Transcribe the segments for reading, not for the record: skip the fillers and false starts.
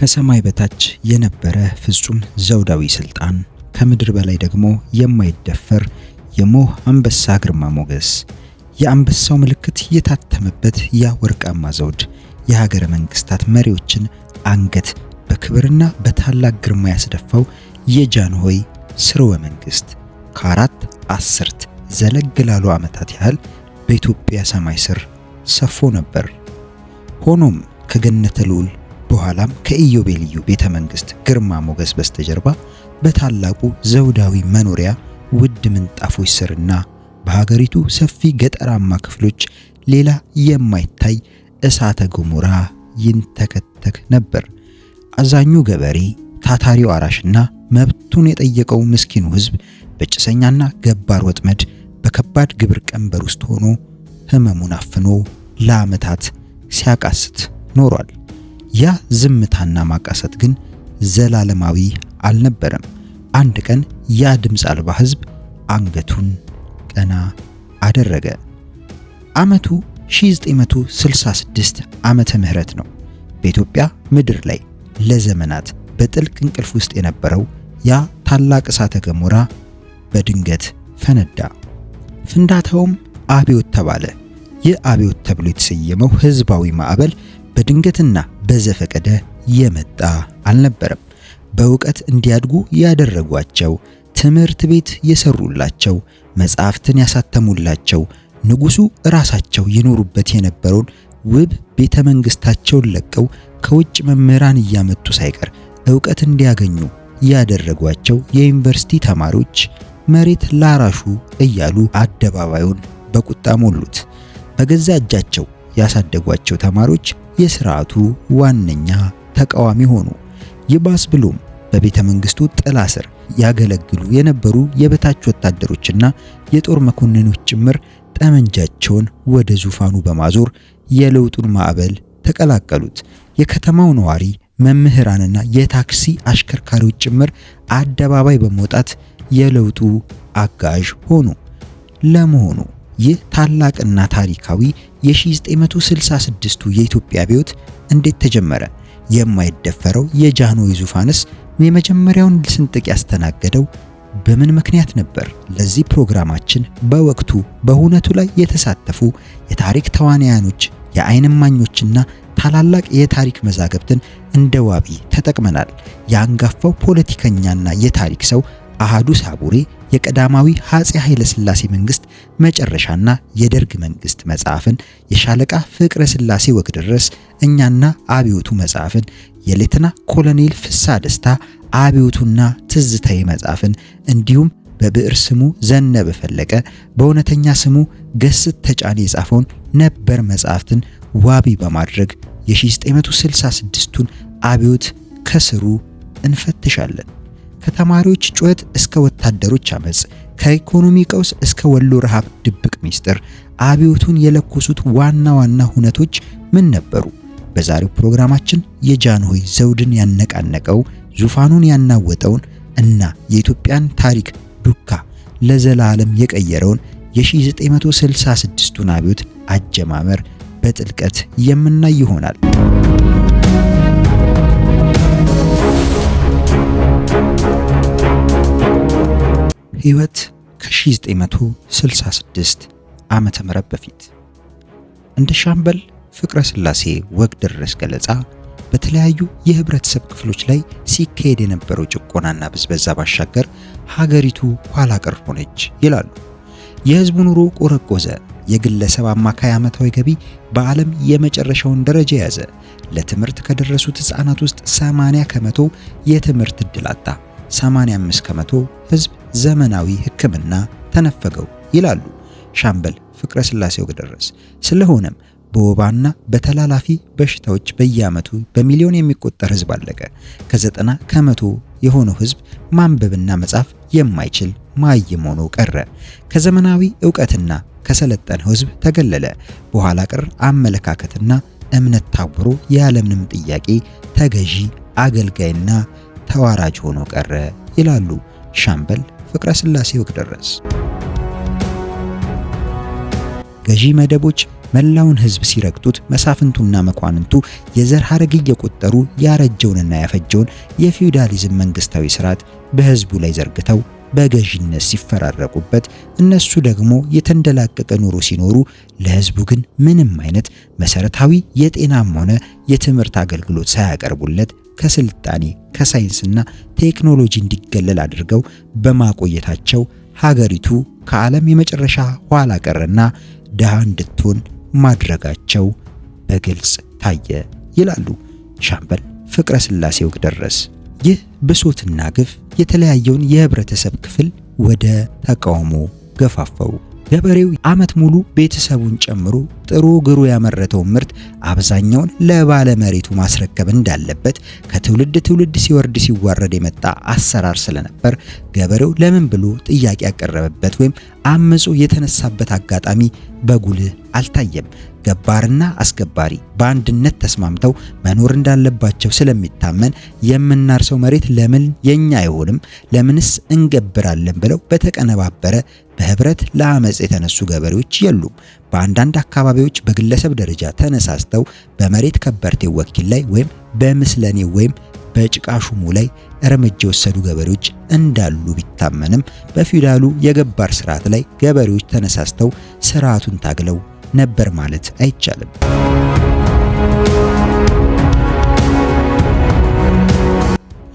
ከሰማይ በታች የነበረ ፍጹም ዘውዳዊ ስልጣን፣ ከምድር በላይ ደግሞ የማይደፈር የሞህ አንበሳ ግርማ ሞገስ፣ የአንበሳው ምልክት የታተመበት ያ ወርቃማ ዘውድ የሀገረ መንግስታት መሪዎችን አንገት በክብርና በታላቅ ግርማ ያስደፋው የጃንሆይ ስርወ መንግስት ከአራት አስርት ዘለግ ላሉ ዓመታት ያህል በኢትዮጵያ ሰማይ ስር ሰፎ ነበር። ሆኖም ከገነተ ልዑል በኋላም ከኢዮቤልዩ ቤተ መንግስት ግርማ ሞገስ በስተጀርባ በታላቁ ዘውዳዊ መኖሪያ ውድ ምንጣፎች ስርና በሀገሪቱ ሰፊ ገጠራማ ክፍሎች ሌላ የማይታይ እሳተ ገሞራ ይንተከተክ ነበር። አዛኙ ገበሬ፣ ታታሪው አራሽና መብቱን የጠየቀው ምስኪኑ ህዝብ በጭሰኛና ገባር ወጥመድ በከባድ ግብር ቀንበር ውስጥ ሆኖ ህመሙን አፍኖ ለዓመታት ሲያቃስት ኖሯል። ያ ዝምታና ማቃሰት ግን ዘላለማዊ አልነበረም። አንድ ቀን ያ ድምፅ አልባ ህዝብ አንገቱን ቀና አደረገ። ዓመቱ 1966 ዓመተ ምህረት ነው። በኢትዮጵያ ምድር ላይ ለዘመናት በጥልቅ እንቅልፍ ውስጥ የነበረው ያ ታላቅ እሳተ ገሞራ በድንገት ፈነዳ። ፍንዳታውም አብዮት ተባለ። ይህ አብዮት ተብሎ የተሰየመው ህዝባዊ ማዕበል በድንገትና በዘፈቀደ የመጣ አልነበረም። በእውቀት እንዲያድጉ ያደረጓቸው፣ ትምህርት ቤት የሰሩላቸው፣ መጻሕፍትን ያሳተሙላቸው፣ ንጉሱ ራሳቸው ይኖሩበት የነበረውን ውብ ቤተ መንግስታቸውን ለቀው ከውጭ መምህራን እያመጡ ሳይቀር ዕውቀት እንዲያገኙ ያደረጓቸው የዩኒቨርሲቲ ተማሪዎች መሬት ላራሹ እያሉ አደባባዩን በቁጣ ሞሉት። በገዛ እጃቸው ያሳደጓቸው ተማሪዎች የሥርዓቱ ዋነኛ ተቃዋሚ ሆኑ። ይባስ ብሎም በቤተ መንግስቱ ጥላ ስር ያገለግሉ የነበሩ የበታች ወታደሮችና የጦር መኮንኖች ጭምር ጠመንጃቸውን ወደ ዙፋኑ በማዞር የለውጡን ማዕበል ተቀላቀሉት። የከተማው ነዋሪ፣ መምህራንና የታክሲ አሽከርካሪዎች ጭምር አደባባይ በመውጣት የለውጡ አጋዥ ሆኑ። ለመሆኑ ይህ ታላቅና ታሪካዊ የ1966ቱ የኢትዮጵያ አብዮት እንዴት ተጀመረ? የማይደፈረው የጃንሆይ ዙፋንስ የመጀመሪያውን ስንጥቅ ያስተናገደው በምን ምክንያት ነበር? ለዚህ ፕሮግራማችን በወቅቱ በሁነቱ ላይ የተሳተፉ የታሪክ ተዋናያኖች፣ የዓይን እማኞችና ታላላቅ የታሪክ መዛግብትን እንደ ዋቢ ተጠቅመናል። የአንጋፋው ፖለቲከኛና የታሪክ ሰው አሃዱ ሳቡሬ የቀዳማዊ አፄ ኃይለ ሥላሴ መንግስት መጨረሻና የደርግ መንግስት መጽሐፍን፣ የሻለቃ ፍቅረ ሥላሴ ወግደረስ እኛና አብዮቱ መጽሐፍን፣ የሌተና ኮሎኔል ፍስሐ ደስታ አብዮቱና ትዝታዬ መጽሐፍን እንዲሁም በብዕር ስሙ ዘነበ ፈለቀ በእውነተኛ ስሙ ገስት ተጫኔ የጻፈውን ነበር መጽሐፍትን ዋቢ በማድረግ የ1966ቱን አብዮት ከስሩ እንፈትሻለን። ከተማሪዎች ጩኸት እስከ ወታደሮች አመጽ፣ ከኢኮኖሚ ቀውስ እስከ ወሎ ረሃብ ድብቅ ሚስጥር አብዮቱን የለኮሱት ዋና ዋና ሁነቶች ምን ነበሩ? በዛሬው ፕሮግራማችን የጃንሆይ ዘውድን ያነቃነቀው፣ ዙፋኑን ያናወጠውን እና የኢትዮጵያን ታሪክ ዱካ ለዘላለም የቀየረውን የ1966ቱን አብዮት አጀማመር በጥልቀት የምናይ ይሆናል። ሕይወት ከ1966 ዓመተ ምህረት በፊት እንደ ሻምበል ፍቅረ ሥላሴ ወግደረስ ገለጻ በተለያዩ የህብረተሰብ ክፍሎች ላይ ሲካሄድ የነበረው ጭቆናና ብዝበዛ ባሻገር ሀገሪቱ ኋላ ቀር ሆነች ይላሉ። የህዝቡ ኑሮ ቆረቆዘ። የግለሰብ አማካይ ዓመታዊ ገቢ በዓለም የመጨረሻውን ደረጃ ያዘ። ለትምህርት ከደረሱት ህፃናት ውስጥ 80 ከመቶ የትምህርት ዕድል አጣ። 85 ከመቶ ህዝብ ዘመናዊ ሕክምና ተነፈገው ይላሉ ሻምበል ፍቅረ ሥላሴ ወግደረስ። ስለሆነም በወባና በተላላፊ በሽታዎች በየዓመቱ በሚሊዮን የሚቆጠር ህዝብ አለቀ። ከ90 ከመቶ የሆነው ህዝብ ማንበብና መጻፍ የማይችል ማይም ሆኖ ቀረ። ከዘመናዊ ዕውቀትና ከሰለጠነው ህዝብ ተገለለ። በኋላ ቀር አመለካከትና እምነት ታውሮ ያለምንም ጥያቄ ተገዢ፣ አገልጋይና ተዋራጅ ሆኖ ቀረ ይላሉ ሻምበል ፍቅረ ሥላሴ ወግደረስ። ገዢ መደቦች መላውን ሕዝብ ሲረግጡት መሳፍንቱና መኳንንቱ የዘር ሐረግ እየቆጠሩ ያረጀውንና ያፈጀውን የፊውዳሊዝም መንግስታዊ ስርዓት በሕዝቡ ላይ ዘርግተው በገዥነት ሲፈራረቁበት እነሱ ደግሞ የተንደላቀቀ ኑሮ ሲኖሩ ለሕዝቡ ግን ምንም አይነት መሰረታዊ የጤናም ሆነ የትምህርት አገልግሎት ሳያቀርቡለት ከስልጣኔ ከሳይንስና ቴክኖሎጂ እንዲገለል አድርገው በማቆየታቸው ሀገሪቱ ከዓለም የመጨረሻ ኋላ ቀርና ድሃ እንድትሆን ማድረጋቸው በግልጽ ታየ ይላሉ ሻምበል ፍቅረ ሥላሴ ወግደረስ። ይህ ብሶትና ግፍ የተለያየውን የህብረተሰብ ክፍል ወደ ተቃውሞ ገፋፋው። ገበሬው ዓመት ሙሉ ቤተሰቡን ጨምሮ ጥሩ ግሩ ያመረተው ምርት አብዛኛውን ለባለ መሬቱ ማስረከብ እንዳለበት ከትውልድ ትውልድ ሲወርድ ሲዋረድ የመጣ አሰራር ስለነበር ገበሬው ለምን ብሎ ጥያቄ ያቀረበበት ወይም አመጹ የተነሳበት አጋጣሚ በጉልህ አልታየም። ገባርና አስገባሪ በአንድነት ተስማምተው መኖር እንዳለባቸው ስለሚታመን የምናርሰው መሬት ለምን የኛ አይሆንም፣ ለምንስ እንገብራለን ብለው በተቀነባበረ በህብረት ለአመጽ የተነሱ ገበሬዎች የሉም። በአንዳንድ አካባቢዎች በግለሰብ ደረጃ ተነሳስተው በመሬት ከበርቴ ወኪል ላይ ወይም በምስለኔ ወይም በጭቃ ሹሙ ላይ እርምጃ የወሰዱ ገበሬዎች እንዳሉ ቢታመንም በፊውዳሉ የገባር ስርዓት ላይ ገበሬዎች ተነሳስተው ስርዓቱን ታግለው ነበር ማለት አይቻልም።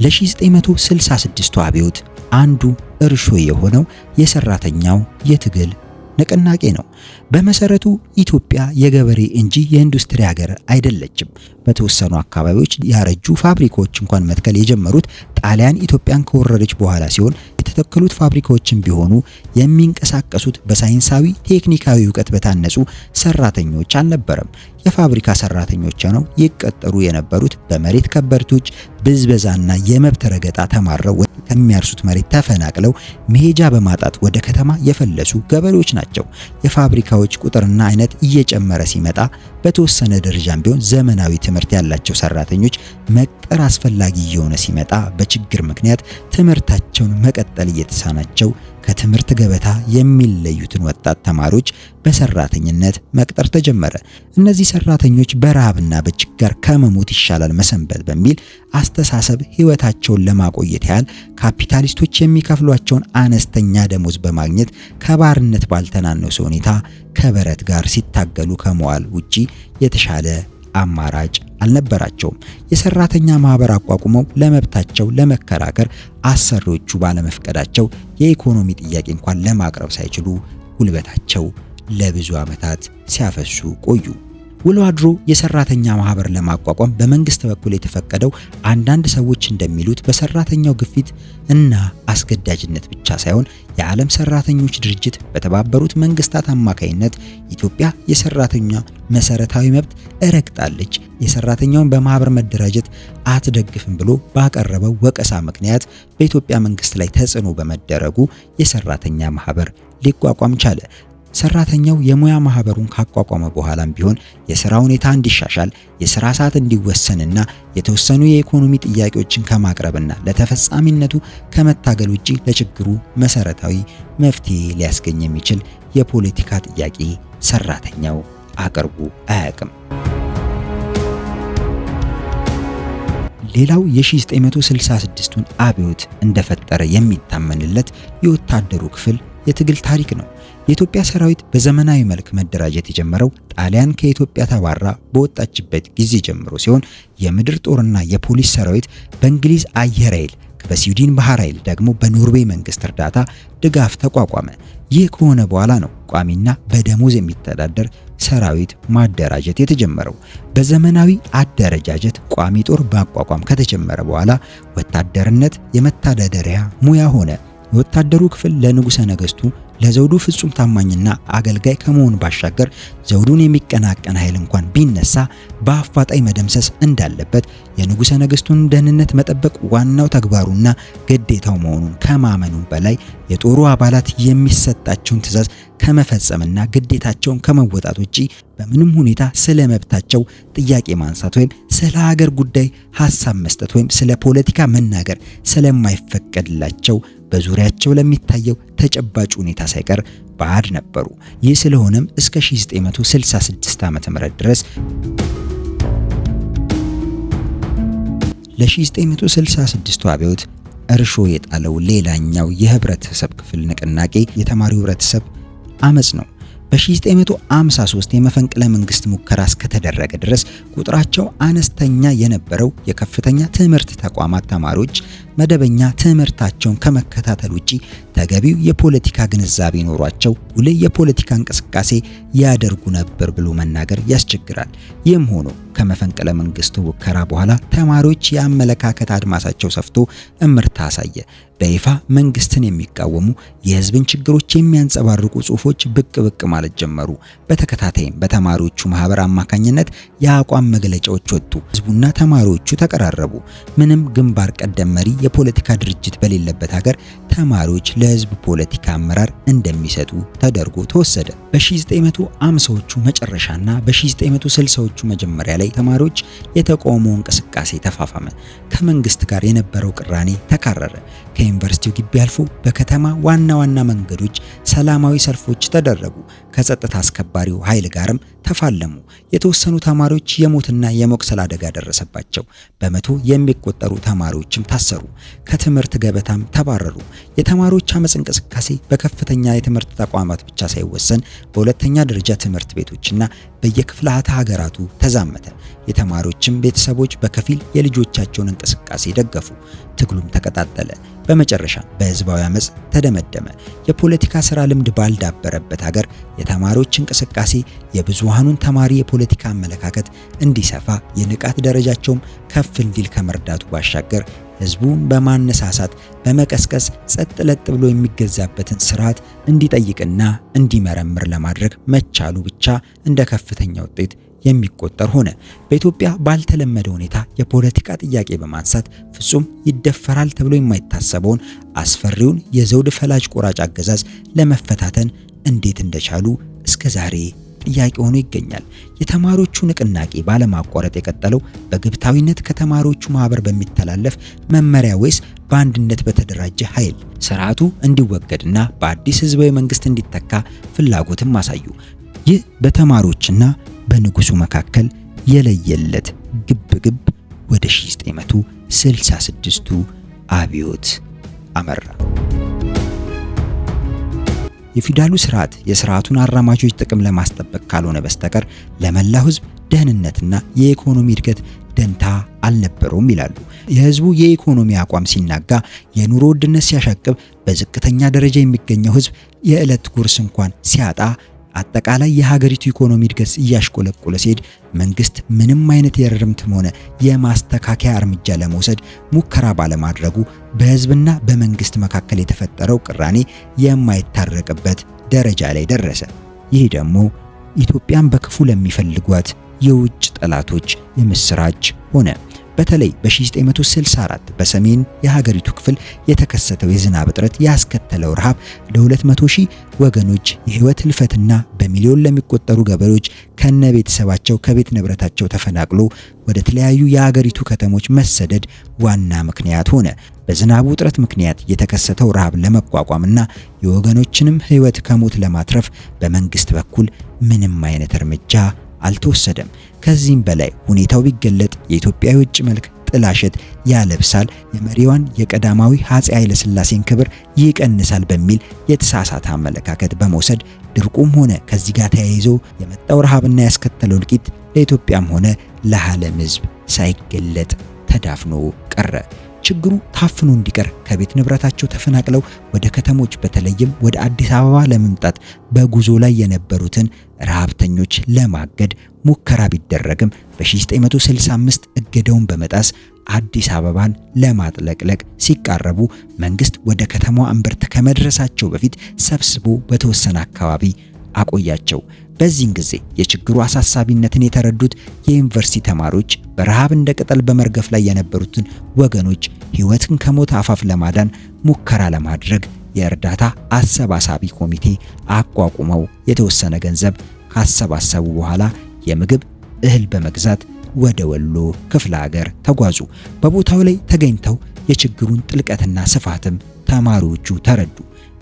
ለ1966ቱ አብዮት አንዱ እርሾ የሆነው የሰራተኛው የትግል ንቅናቄ ነው። በመሰረቱ ኢትዮጵያ የገበሬ እንጂ የኢንዱስትሪ ሀገር አይደለችም። በተወሰኑ አካባቢዎች ያረጁ ፋብሪካዎች እንኳን መትከል የጀመሩት ጣሊያን ኢትዮጵያን ከወረረች በኋላ ሲሆን የተተከሉት ፋብሪካዎችን ቢሆኑ የሚንቀሳቀሱት በሳይንሳዊ ቴክኒካዊ ዕውቀት በታነጹ ሰራተኞች አልነበረም። የፋብሪካ ሰራተኞች ነው ይቀጠሩ የነበሩት በመሬት ከበርቶች ብዝበዛና የመብት ረገጣ ተማረው ከሚያርሱት መሬት ተፈናቅለው መሄጃ በማጣት ወደ ከተማ የፈለሱ ገበሬዎች ናቸው። የፋብሪካዎች ቁጥርና አይነት እየጨመረ ሲመጣ በተወሰነ ደረጃም ቢሆን ዘመናዊ ትምህርት ያላቸው ሰራተኞች መቅጠር አስፈላጊ እየሆነ ሲመጣ በችግር ምክንያት ትምህርታቸውን መቀጠል እየተሳናቸው ከትምህርት ገበታ የሚለዩትን ወጣት ተማሪዎች በሰራተኝነት መቅጠር ተጀመረ። እነዚህ ሰራተኞች በረሃብና በችጋር ከመሞት ይሻላል መሰንበት በሚል አስተሳሰብ ህይወታቸውን ለማቆየት ያህል ካፒታሊስቶች የሚከፍሏቸውን አነስተኛ ደሞዝ በማግኘት ከባርነት ባልተናነሰ ሁኔታ ከበረት ጋር ሲታገሉ ከመዋል ውጪ የተሻለ አማራጭ አልነበራቸውም። የሰራተኛ ማህበር አቋቁመው ለመብታቸው ለመከራከር አሰሪዎቹ ባለመፍቀዳቸው የኢኮኖሚ ጥያቄ እንኳን ለማቅረብ ሳይችሉ ጉልበታቸው ለብዙ ዓመታት ሲያፈሱ ቆዩ። ውሎ አድሮ የሰራተኛ ማህበር ለማቋቋም በመንግስት በኩል የተፈቀደው አንዳንድ ሰዎች እንደሚሉት በሰራተኛው ግፊት እና አስገዳጅነት ብቻ ሳይሆን የዓለም ሰራተኞች ድርጅት በተባበሩት መንግስታት አማካይነት ኢትዮጵያ የሰራተኛ መሰረታዊ መብት እረግጣለች፣ የሰራተኛውን በማህበር መደራጀት አትደግፍም ብሎ ባቀረበው ወቀሳ ምክንያት በኢትዮጵያ መንግስት ላይ ተጽዕኖ በመደረጉ የሰራተኛ ማህበር ሊቋቋም ቻለ። ሰራተኛው የሙያ ማህበሩን ካቋቋመ በኋላም ቢሆን የሥራ ሁኔታ እንዲሻሻል፣ የሥራ ሰዓት እንዲወሰንና የተወሰኑ የኢኮኖሚ ጥያቄዎችን ከማቅረብና ለተፈጻሚነቱ ከመታገል ውጪ ለችግሩ መሰረታዊ መፍትሄ ሊያስገኝ የሚችል የፖለቲካ ጥያቄ ሰራተኛው አቅርቦ አያውቅም። ሌላው የ1966ቱን አብዮት እንደፈጠረ የሚታመንለት የወታደሩ ክፍል የትግል ታሪክ ነው። የኢትዮጵያ ሰራዊት በዘመናዊ መልክ መደራጀት የጀመረው ጣሊያን ከኢትዮጵያ ተባራ በወጣችበት ጊዜ ጀምሮ ሲሆን የምድር ጦርና የፖሊስ ሰራዊት በእንግሊዝ አየር ኃይል፣ በስዊድን ባህር ኃይል ደግሞ በኖርዌይ መንግስት እርዳታ ድጋፍ ተቋቋመ። ይህ ከሆነ በኋላ ነው ቋሚና በደሞዝ የሚተዳደር ሰራዊት ማደራጀት የተጀመረው። በዘመናዊ አደረጃጀት ቋሚ ጦር ማቋቋም ከተጀመረ በኋላ ወታደርነት የመተዳደሪያ ሙያ ሆነ። የወታደሩ ክፍል ለንጉሠ ነገሥቱ ለዘውዱ ፍጹም ታማኝና አገልጋይ ከመሆን ባሻገር ዘውዱን የሚቀናቀን ኃይል እንኳን ቢነሳ በአፋጣኝ መደምሰስ እንዳለበት የንጉሠ ነገሥቱን ደህንነት መጠበቅ ዋናው ተግባሩና ግዴታው መሆኑን ከማመኑ በላይ የጦሩ አባላት የሚሰጣቸውን ትዕዛዝ ከመፈጸምና ግዴታቸውን ከመወጣት ውጪ በምንም ሁኔታ ስለ መብታቸው ጥያቄ ማንሳት ወይም ስለ ሀገር ጉዳይ ሐሳብ መስጠት ወይም ስለ ፖለቲካ መናገር ስለማይፈቀድላቸው በዙሪያቸው ለሚታየው ተጨባጭ ሁኔታ ሳይቀር ባዕድ ነበሩ። ይህ ስለሆነም እስከ 1966 ዓ.ም ድረስ ለ1966ቱ አብዮት እርሾ የጣለው ሌላኛው የህብረተሰብ ክፍል ንቅናቄ የተማሪው ህብረተሰብ አመጽ ነው። በ1953 የመፈንቅለ መንግስት ሙከራ እስከተደረገ ድረስ ቁጥራቸው አነስተኛ የነበረው የከፍተኛ ትምህርት ተቋማት ተማሪዎች መደበኛ ትምህርታቸውን ከመከታተል ውጪ ተገቢው የፖለቲካ ግንዛቤ ኖሯቸው ጉልህ የፖለቲካ እንቅስቃሴ ያደርጉ ነበር ብሎ መናገር ያስቸግራል። ይህም ሆኖ ከመፈንቅለ መንግስቱ ሙከራ በኋላ ተማሪዎች የአመለካከት አድማሳቸው ሰፍቶ እምርታ አሳየ። በይፋ መንግስትን የሚቃወሙ የህዝብን ችግሮች የሚያንጸባርቁ ጽሁፎች ብቅ ማለት ጀመሩ። በተከታታይም በተማሪዎቹ ማህበር አማካኝነት የአቋም መግለጫዎች ወጡ። ህዝቡና ተማሪዎቹ ተቀራረቡ። ምንም ግንባር ቀደም መሪ የፖለቲካ ድርጅት በሌለበት ሀገር ተማሪዎች ለህዝብ ፖለቲካ አመራር እንደሚሰጡ ተደርጎ ተወሰደ። በ1950ዎቹ መጨረሻና በ1960ዎቹ መጀመሪያ ላይ ተማሪዎች የተቃውሞ እንቅስቃሴ ተፋፋመ። ከመንግስት ጋር የነበረው ቅራኔ ተካረረ። ከዩኒቨርሲቲው ግቢ አልፎ በከተማ ዋና መንገዶች ሰላማዊ ሰልፎች ተደረጉ። ከጸጥታ አስከባሪው ኃይል ጋርም ተፋለሙ። የተወሰኑ ተማሪዎች የሞትና የመቁሰል አደጋ ደረሰባቸው። በመቶ የሚቆጠሩ ተማሪዎችም ታሰሩ፣ ከትምህርት ገበታም ተባረሩ። የተማሪዎች አመጽ እንቅስቃሴ በከፍተኛ የትምህርት ተቋማት ብቻ ሳይወሰን በሁለተኛ ደረጃ ትምህርት ቤቶችና በየክፍላተ ሀገራቱ ተዛመተ። የተማሪዎችም ቤተሰቦች በከፊል የልጆቻቸውን እንቅስቃሴ ደገፉ። ትግሉም ተቀጣጠለ። በመጨረሻ በህዝባዊ አመጽ ተደመደመ። የፖለቲካ ስራ ልምድ ባልዳበረበት ሀገር የተማሪዎች እንቅስቃሴ የብዙሃኑን ተማሪ የፖለቲካ አመለካከት እንዲሰፋ የንቃት ደረጃቸውም ከፍ እንዲል ከመርዳቱ ባሻገር ህዝቡን በማነሳሳት በመቀስቀስ ጸጥ ለጥ ብሎ የሚገዛበትን ስርዓት እንዲጠይቅና እንዲመረምር ለማድረግ መቻሉ ብቻ እንደ ከፍተኛ ውጤት የሚቆጠር ሆነ። በኢትዮጵያ ባልተለመደ ሁኔታ የፖለቲካ ጥያቄ በማንሳት ፍጹም ይደፈራል ተብሎ የማይታሰበውን አስፈሪውን የዘውድ ፈላጭ ቆራጭ አገዛዝ ለመፈታተን እንዴት እንደቻሉ እስከዛሬ ጥያቄ ሆኖ ይገኛል። የተማሪዎቹ ንቅናቄ ባለማቋረጥ የቀጠለው በግብታዊነት ከተማሪዎቹ ማህበር በሚተላለፍ መመሪያ ወይስ በአንድነት በተደራጀ ኃይል ስርዓቱ እንዲወገድና በአዲስ ህዝባዊ መንግስት እንዲተካ ፍላጎትም አሳዩ። ይህ በተማሪዎችና በንጉሱ መካከል የለየለት ግብግብ ወደ 1966ቱ አብዮት አመራ። የፊውዳሉ ስርዓት የስርዓቱን አራማጆች ጥቅም ለማስጠበቅ ካልሆነ በስተቀር ለመላው ህዝብ ደህንነትና የኢኮኖሚ እድገት ደንታ አልነበረውም ይላሉ። የህዝቡ የኢኮኖሚ አቋም ሲናጋ፣ የኑሮ ውድነት ሲያሻቅብ፣ በዝቅተኛ ደረጃ የሚገኘው ህዝብ የዕለት ጉርስ እንኳን ሲያጣ፣ አጠቃላይ የሀገሪቱ ኢኮኖሚ እድገት እያሽቆለቆለ ሲሄድ መንግስት ምንም አይነት የርምትም ሆነ የማስተካከያ እርምጃ ለመውሰድ ሙከራ ባለማድረጉ በህዝብና በመንግስት መካከል የተፈጠረው ቅራኔ የማይታረቅበት ደረጃ ላይ ደረሰ። ይህ ደግሞ ኢትዮጵያን በክፉ ለሚፈልጓት የውጭ ጠላቶች የምስራች ሆነ። በተለይ በ1964 በሰሜን የሀገሪቱ ክፍል የተከሰተው የዝናብ እጥረት ያስከተለው ረሃብ ለ200,000 ወገኖች የህይወት ህልፈትና በሚሊዮን ለሚቆጠሩ ገበሬዎች ከነቤተሰባቸው ከቤት ንብረታቸው ተፈናቅሎ ወደ ተለያዩ የሀገሪቱ ከተሞች መሰደድ ዋና ምክንያት ሆነ። በዝናቡ እጥረት ምክንያት የተከሰተው ረሃብ ለመቋቋምና የወገኖችንም ህይወት ከሞት ለማትረፍ በመንግስት በኩል ምንም አይነት እርምጃ አልተወሰደም። ከዚህም በላይ ሁኔታው ቢገለጥ የኢትዮጵያ የውጭ መልክ ጥላሸት ያለብሳል፣ የመሪዋን የቀዳማዊ አፄ ኃይለ ሥላሴን ክብር ይቀንሳል በሚል የተሳሳተ አመለካከት በመውሰድ ድርቁም ሆነ ከዚህ ጋር ተያይዞ የመጣው ረሃብና ያስከተለው እልቂት ለኢትዮጵያም ሆነ ለዓለም ህዝብ ሳይገለጥ ተዳፍኖ ቀረ። ችግሩ ታፍኖ እንዲቀር ከቤት ንብረታቸው ተፈናቅለው ወደ ከተሞች በተለይም ወደ አዲስ አበባ ለመምጣት በጉዞ ላይ የነበሩትን ረሃብተኞች ለማገድ ሙከራ ቢደረግም በ1965 እገዳውን በመጣስ አዲስ አበባን ለማጥለቅለቅ ሲቃረቡ መንግስት ወደ ከተማዋ እምብርት ከመድረሳቸው በፊት ሰብስቦ በተወሰነ አካባቢ አቆያቸው። በዚህን ጊዜ የችግሩ አሳሳቢነትን የተረዱት የዩኒቨርሲቲ ተማሪዎች በረሃብ እንደ ቅጠል በመርገፍ ላይ የነበሩትን ወገኖች ህይወትን ከሞት አፋፍ ለማዳን ሙከራ ለማድረግ የእርዳታ አሰባሳቢ ኮሚቴ አቋቁመው የተወሰነ ገንዘብ ካሰባሰቡ በኋላ የምግብ እህል በመግዛት ወደ ወሎ ክፍለ ሀገር ተጓዙ። በቦታው ላይ ተገኝተው የችግሩን ጥልቀትና ስፋትም ተማሪዎቹ ተረዱ።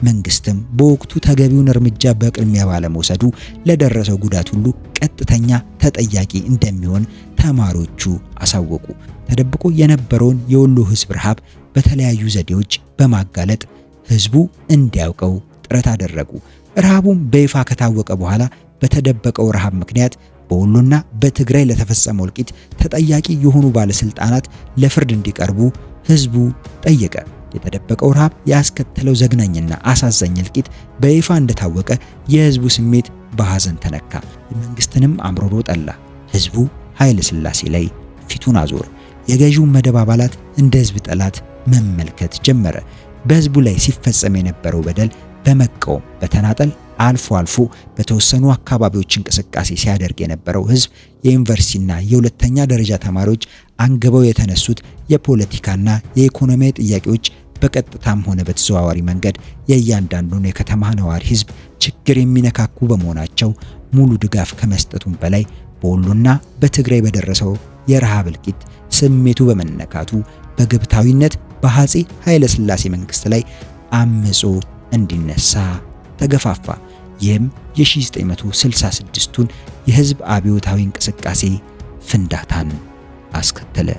መንግስትም በወቅቱ ተገቢውን እርምጃ በቅድሚያ ባለመውሰዱ ለደረሰው ጉዳት ሁሉ ቀጥተኛ ተጠያቂ እንደሚሆን ተማሪዎቹ አሳወቁ። ተደብቆ የነበረውን የወሎ ህዝብ ረሃብ በተለያዩ ዘዴዎች በማጋለጥ ህዝቡ እንዲያውቀው ጥረት አደረጉ። ረሃቡም በይፋ ከታወቀ በኋላ በተደበቀው ረሃብ ምክንያት በወሎና በትግራይ ለተፈጸመው እልቂት ተጠያቂ የሆኑ ባለስልጣናት ለፍርድ እንዲቀርቡ ህዝቡ ጠየቀ። የተደበቀው ረሃብ ያስከተለው ዘግናኝና አሳዛኝ እልቂት በይፋ እንደታወቀ የህዝቡ ስሜት በሐዘን ተነካ። የመንግስትንም አምሮሮ ጠላ። ህዝቡ ኃይለ ሥላሴ ላይ ፊቱን አዞረ። የገዢው መደብ አባላት እንደ ህዝብ ጠላት መመልከት ጀመረ። በህዝቡ ላይ ሲፈጸም የነበረው በደል በመቃወም በተናጠል አልፎ አልፎ በተወሰኑ አካባቢዎች እንቅስቃሴ ሲያደርግ የነበረው ህዝብ የዩኒቨርሲቲና የሁለተኛ ደረጃ ተማሪዎች አንግበው የተነሱት የፖለቲካና የኢኮኖሚያዊ ጥያቄዎች በቀጥታም ሆነ በተዘዋዋሪ መንገድ የእያንዳንዱን የከተማ ነዋሪ ህዝብ ችግር የሚነካኩ በመሆናቸው ሙሉ ድጋፍ ከመስጠቱም በላይ በወሎና በትግራይ በደረሰው የረሃብ እልቂት ስሜቱ በመነካቱ በግብታዊነት በአፄ ኃይለ ሥላሴ መንግስት ላይ አመጾ እንዲነሳ ተገፋፋ። ይህም የ1966ቱን የህዝብ አብዮታዊ እንቅስቃሴ ፍንዳታን አስከተለ።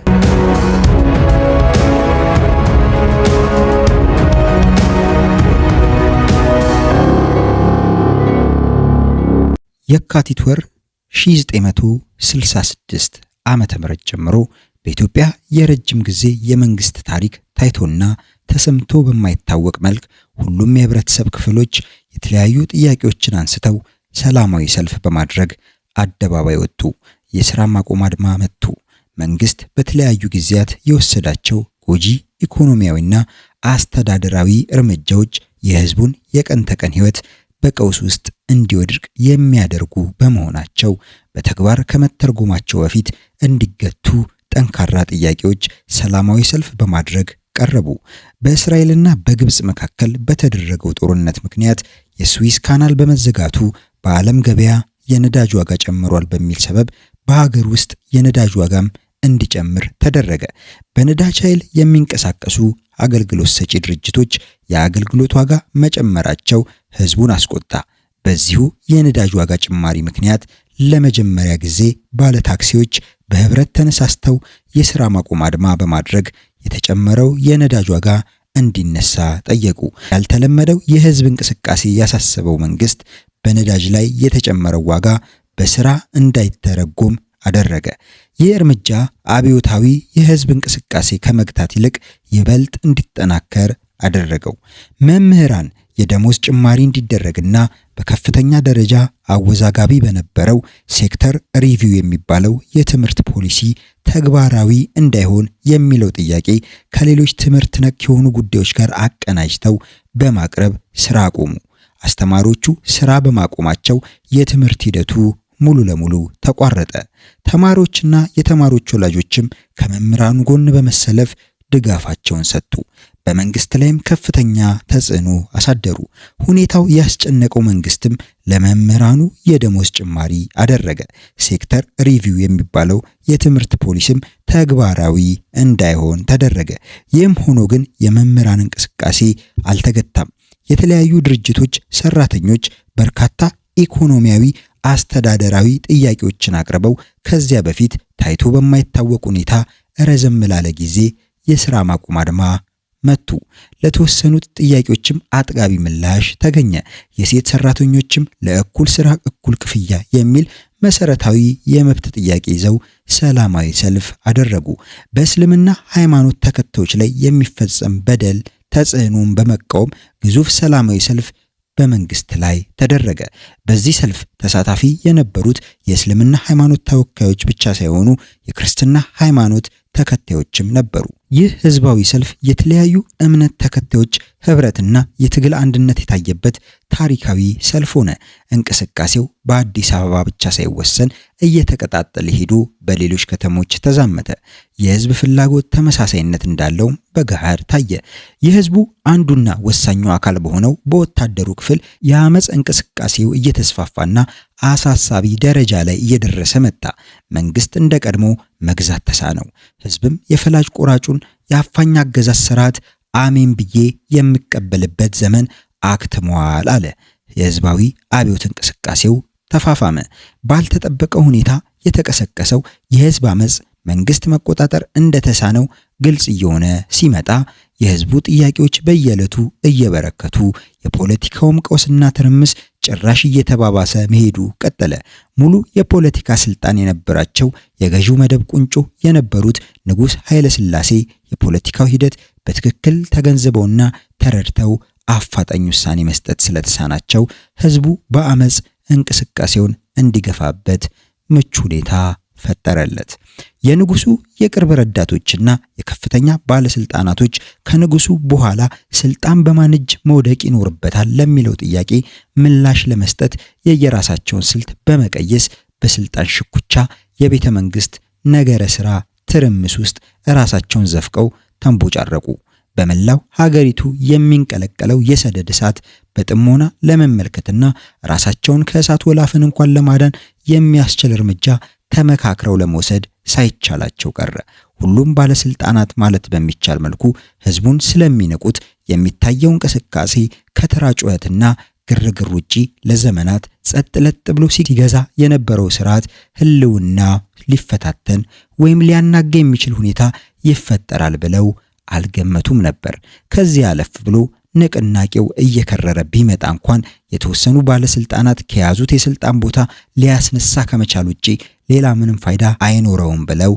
የካቲት ወር 1966 ዓመተ ምህረት ጀምሮ በኢትዮጵያ የረጅም ጊዜ የመንግስት ታሪክ ታይቶና ተሰምቶ በማይታወቅ መልክ ሁሉም የህብረተሰብ ክፍሎች የተለያዩ ጥያቄዎችን አንስተው ሰላማዊ ሰልፍ በማድረግ አደባባይ ወጡ። የሥራ ማቆም አድማ መቱ። መንግስት በተለያዩ ጊዜያት የወሰዳቸው ጎጂ ኢኮኖሚያዊና አስተዳደራዊ እርምጃዎች የህዝቡን የቀን ተቀን ህይወት በቀውስ ውስጥ እንዲወድቅ የሚያደርጉ በመሆናቸው በተግባር ከመተርጎማቸው በፊት እንዲገቱ ጠንካራ ጥያቄዎች ሰላማዊ ሰልፍ በማድረግ ቀረቡ። በእስራኤልና በግብጽ መካከል በተደረገው ጦርነት ምክንያት የስዊስ ካናል በመዘጋቱ በዓለም ገበያ የነዳጅ ዋጋ ጨምሯል በሚል ሰበብ በሀገር ውስጥ የነዳጅ ዋጋም እንዲጨምር ተደረገ። በነዳጅ ኃይል የሚንቀሳቀሱ አገልግሎት ሰጪ ድርጅቶች የአገልግሎት ዋጋ መጨመራቸው ህዝቡን አስቆጣ። በዚሁ የነዳጅ ዋጋ ጭማሪ ምክንያት ለመጀመሪያ ጊዜ ባለ ታክሲዎች በህብረት ተነሳስተው የሥራ ማቆም አድማ በማድረግ የተጨመረው የነዳጅ ዋጋ እንዲነሳ ጠየቁ። ያልተለመደው የህዝብ እንቅስቃሴ ያሳሰበው መንግስት በነዳጅ ላይ የተጨመረው ዋጋ በሥራ እንዳይተረጎም አደረገ። ይህ እርምጃ አብዮታዊ የህዝብ እንቅስቃሴ ከመግታት ይልቅ ይበልጥ እንዲጠናከር አደረገው። መምህራን የደሞዝ ጭማሪ እንዲደረግና በከፍተኛ ደረጃ አወዛጋቢ በነበረው ሴክተር ሪቪው የሚባለው የትምህርት ፖሊሲ ተግባራዊ እንዳይሆን የሚለው ጥያቄ ከሌሎች ትምህርት ነክ የሆኑ ጉዳዮች ጋር አቀናጅተው በማቅረብ ስራ አቆሙ። አስተማሪዎቹ ስራ በማቆማቸው የትምህርት ሂደቱ ሙሉ ለሙሉ ተቋረጠ። ተማሪዎችና የተማሪዎች ወላጆችም ከመምህራኑ ጎን በመሰለፍ ድጋፋቸውን ሰጡ። በመንግስት ላይም ከፍተኛ ተጽዕኖ አሳደሩ። ሁኔታው ያስጨነቀው መንግስትም ለመምህራኑ የደሞዝ ጭማሪ አደረገ። ሴክተር ሪቪው የሚባለው የትምህርት ፖሊሲም ተግባራዊ እንዳይሆን ተደረገ። ይህም ሆኖ ግን የመምህራን እንቅስቃሴ አልተገታም። የተለያዩ ድርጅቶች ሰራተኞች በርካታ ኢኮኖሚያዊ አስተዳደራዊ ጥያቄዎችን አቅርበው ከዚያ በፊት ታይቶ በማይታወቅ ሁኔታ ረዘም ላለ ጊዜ የሥራ ማቆም አድማ መቱ። ለተወሰኑት ጥያቄዎችም አጥጋቢ ምላሽ ተገኘ። የሴት ሰራተኞችም ለእኩል ስራ እኩል ክፍያ የሚል መሰረታዊ የመብት ጥያቄ ይዘው ሰላማዊ ሰልፍ አደረጉ። በእስልምና ሃይማኖት ተከታዮች ላይ የሚፈጸም በደል ተጽዕኖን በመቃወም ግዙፍ ሰላማዊ ሰልፍ በመንግስት ላይ ተደረገ። በዚህ ሰልፍ ተሳታፊ የነበሩት የእስልምና ሃይማኖት ተወካዮች ብቻ ሳይሆኑ የክርስትና ሃይማኖት ተከታዮችም ነበሩ። ይህ ህዝባዊ ሰልፍ የተለያዩ እምነት ተከታዮች ህብረትና የትግል አንድነት የታየበት ታሪካዊ ሰልፍ ሆነ። እንቅስቃሴው በአዲስ አበባ ብቻ ሳይወሰን እየተቀጣጠለ ሄዶ በሌሎች ከተሞች ተዛመተ። የህዝብ ፍላጎት ተመሳሳይነት እንዳለው በገሃድ ታየ። የህዝቡ አንዱና ወሳኙ አካል በሆነው በወታደሩ ክፍል የአመጽ እንቅስቃሴው እየተስፋፋና አሳሳቢ ደረጃ ላይ እየደረሰ መጣ። መንግስት እንደቀድሞ መግዛት ተሳነው። ህዝብም የፈላጭ ቆራጩን የአፋኝ አገዛዝ ስርዓት አሜን ብዬ የምቀበልበት ዘመን አክትሟል አለ። የህዝባዊ አብዮት እንቅስቃሴው ተፋፋመ። ባልተጠበቀ ሁኔታ የተቀሰቀሰው የህዝብ አመጽ መንግስት መቆጣጠር እንደተሳነው ግልጽ እየሆነ ሲመጣ የህዝቡ ጥያቄዎች በየዕለቱ እየበረከቱ የፖለቲካውም ቀውስና ትርምስ ጭራሽ እየተባባሰ መሄዱ ቀጠለ። ሙሉ የፖለቲካ ስልጣን የነበራቸው የገዢው መደብ ቁንጮ የነበሩት ንጉሥ ኃይለ ሥላሴ የፖለቲካው ሂደት በትክክል ተገንዝበውና ተረድተው አፋጣኝ ውሳኔ መስጠት ስለተሳናቸው ህዝቡ በአመጽ እንቅስቃሴውን እንዲገፋበት ምቹ ሁኔታ ፈጠረለት። የንጉሱ የቅርብ ረዳቶችና የከፍተኛ ባለስልጣናቶች ከንጉሱ በኋላ ስልጣን በማን እጅ መውደቅ ይኖርበታል ለሚለው ጥያቄ ምላሽ ለመስጠት የየራሳቸውን ስልት በመቀየስ በስልጣን ሽኩቻ የቤተ መንግስት ነገረ ሥራ ትርምስ ውስጥ ራሳቸውን ዘፍቀው ተንቦጫረቁ። በመላው ሀገሪቱ የሚንቀለቀለው የሰደድ እሳት በጥሞና ለመመልከትና ራሳቸውን ከእሳት ወላፈን እንኳን ለማዳን የሚያስችል እርምጃ ተመካክረው ለመውሰድ ሳይቻላቸው ቀረ። ሁሉም ባለስልጣናት ማለት በሚቻል መልኩ ህዝቡን ስለሚነቁት የሚታየው እንቅስቃሴ ከተራ ጩኸትና ግርግር ውጪ ለዘመናት ጸጥ ለጥ ብሎ ሲገዛ የነበረው ስርዓት ህልውና ሊፈታተን ወይም ሊያናጋ የሚችል ሁኔታ ይፈጠራል ብለው አልገመቱም ነበር። ከዚህ አለፍ ብሎ ንቅናቄው እየከረረ ቢመጣ እንኳን የተወሰኑ ባለስልጣናት ከያዙት የስልጣን ቦታ ሊያስነሳ ከመቻል ውጪ ሌላ ምንም ፋይዳ አይኖረውም ብለው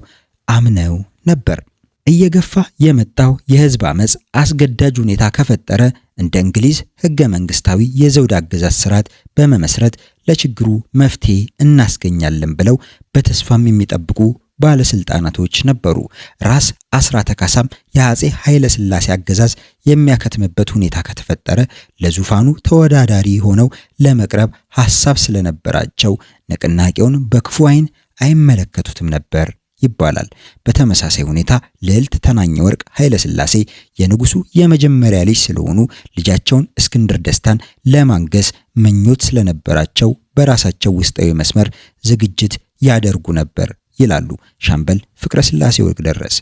አምነው ነበር። እየገፋ የመጣው የህዝብ አመጽ አስገዳጅ ሁኔታ ከፈጠረ እንደ እንግሊዝ ህገ መንግስታዊ የዘውድ አገዛዝ ስርዓት በመመስረት ለችግሩ መፍትሄ እናስገኛለን ብለው በተስፋም የሚጠብቁ ባለስልጣናቶች ነበሩ። ራስ አስራተ ካሳም የአፄ ኃይለ ሥላሴ አገዛዝ የሚያከትምበት ሁኔታ ከተፈጠረ ለዙፋኑ ተወዳዳሪ ሆነው ለመቅረብ ሐሳብ ስለነበራቸው ንቅናቄውን በክፉ ዓይን አይመለከቱትም ነበር ይባላል። በተመሳሳይ ሁኔታ ልዕልት ተናኘ ወርቅ ኃይለ ሥላሴ የንጉሱ የመጀመሪያ ልጅ ስለሆኑ ልጃቸውን እስክንድር ደስታን ለማንገስ ምኞት ስለነበራቸው በራሳቸው ውስጣዊ መስመር ዝግጅት ያደርጉ ነበር ይላሉ ሻምበል ፍቅረ ሥላሴ ወግደረስ።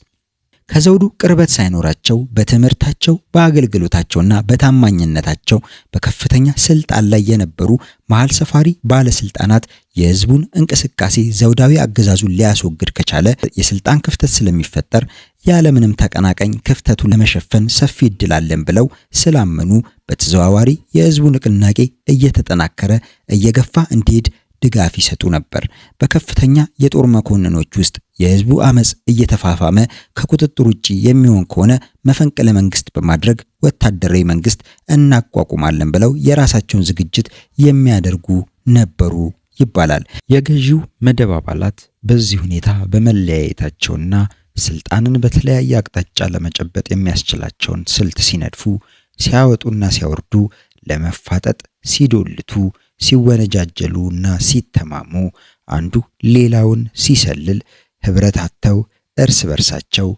ከዘውዱ ቅርበት ሳይኖራቸው በትምህርታቸው በአገልግሎታቸውና በታማኝነታቸው በከፍተኛ ስልጣን ላይ የነበሩ መሃል ሰፋሪ ባለስልጣናት የህዝቡን እንቅስቃሴ ዘውዳዊ አገዛዙን ሊያስወግድ ከቻለ የስልጣን ክፍተት ስለሚፈጠር ያለምንም ተቀናቃኝ ክፍተቱን ለመሸፈን ሰፊ እድል አለን ብለው ስላመኑ በተዘዋዋሪ የህዝቡ ንቅናቄ እየተጠናከረ እየገፋ እንዲሄድ ድጋፍ ይሰጡ ነበር። በከፍተኛ የጦር መኮንኖች ውስጥ የህዝቡ አመጽ እየተፋፋመ ከቁጥጥር ውጪ የሚሆን ከሆነ መፈንቅለ መንግስት በማድረግ ወታደራዊ መንግስት እናቋቁማለን ብለው የራሳቸውን ዝግጅት የሚያደርጉ ነበሩ ይባላል። የገዢው መደብ አባላት በዚህ ሁኔታ በመለያየታቸውና ስልጣንን በተለያየ አቅጣጫ ለመጨበጥ የሚያስችላቸውን ስልት ሲነድፉ፣ ሲያወጡና ሲያወርዱ፣ ለመፋጠጥ ሲዶልቱ፣ ሲወነጃጀሉና ሲተማሙ፣ አንዱ ሌላውን ሲሰልል፣ ህብረት አጥተው እርስ በርሳቸው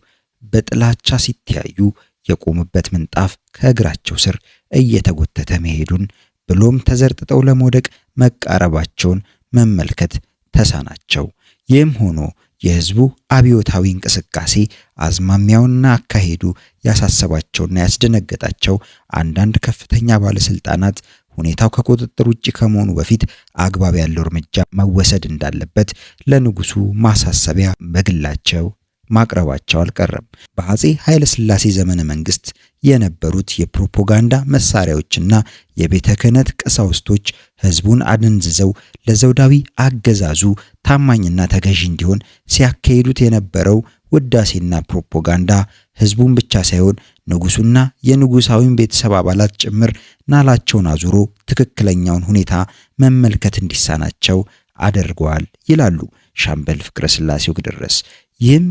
በጥላቻ ሲተያዩ የቆሙበት ምንጣፍ ከእግራቸው ስር እየተጎተተ መሄዱን ብሎም ተዘርጥጠው ለመውደቅ መቃረባቸውን መመልከት ተሳናቸው። ይህም ሆኖ የህዝቡ አብዮታዊ እንቅስቃሴ አዝማሚያውና አካሄዱ ያሳሰባቸውና ያስደነገጣቸው አንዳንድ ከፍተኛ ባለስልጣናት ሁኔታው ከቁጥጥር ውጪ ከመሆኑ በፊት አግባብ ያለው እርምጃ መወሰድ እንዳለበት ለንጉሱ ማሳሰቢያ በግላቸው ማቅረባቸው አልቀረም። በአፄ ኃይለ ሥላሴ ዘመነ መንግስት የነበሩት የፕሮፓጋንዳ መሳሪያዎችና የቤተ ክህነት ቀሳውስቶች ህዝቡን አደንዝዘው ለዘውዳዊ አገዛዙ ታማኝና ተገዢ እንዲሆን ሲያካሂዱት የነበረው ውዳሴና ፕሮፓጋንዳ ህዝቡን ብቻ ሳይሆን ንጉሱና የንጉሳዊን ቤተሰብ አባላት ጭምር ናላቸውን አዙሮ ትክክለኛውን ሁኔታ መመልከት እንዲሳናቸው አድርገዋል ይላሉ ሻምበል ፍቅረ ሥላሴ ወግደረስ።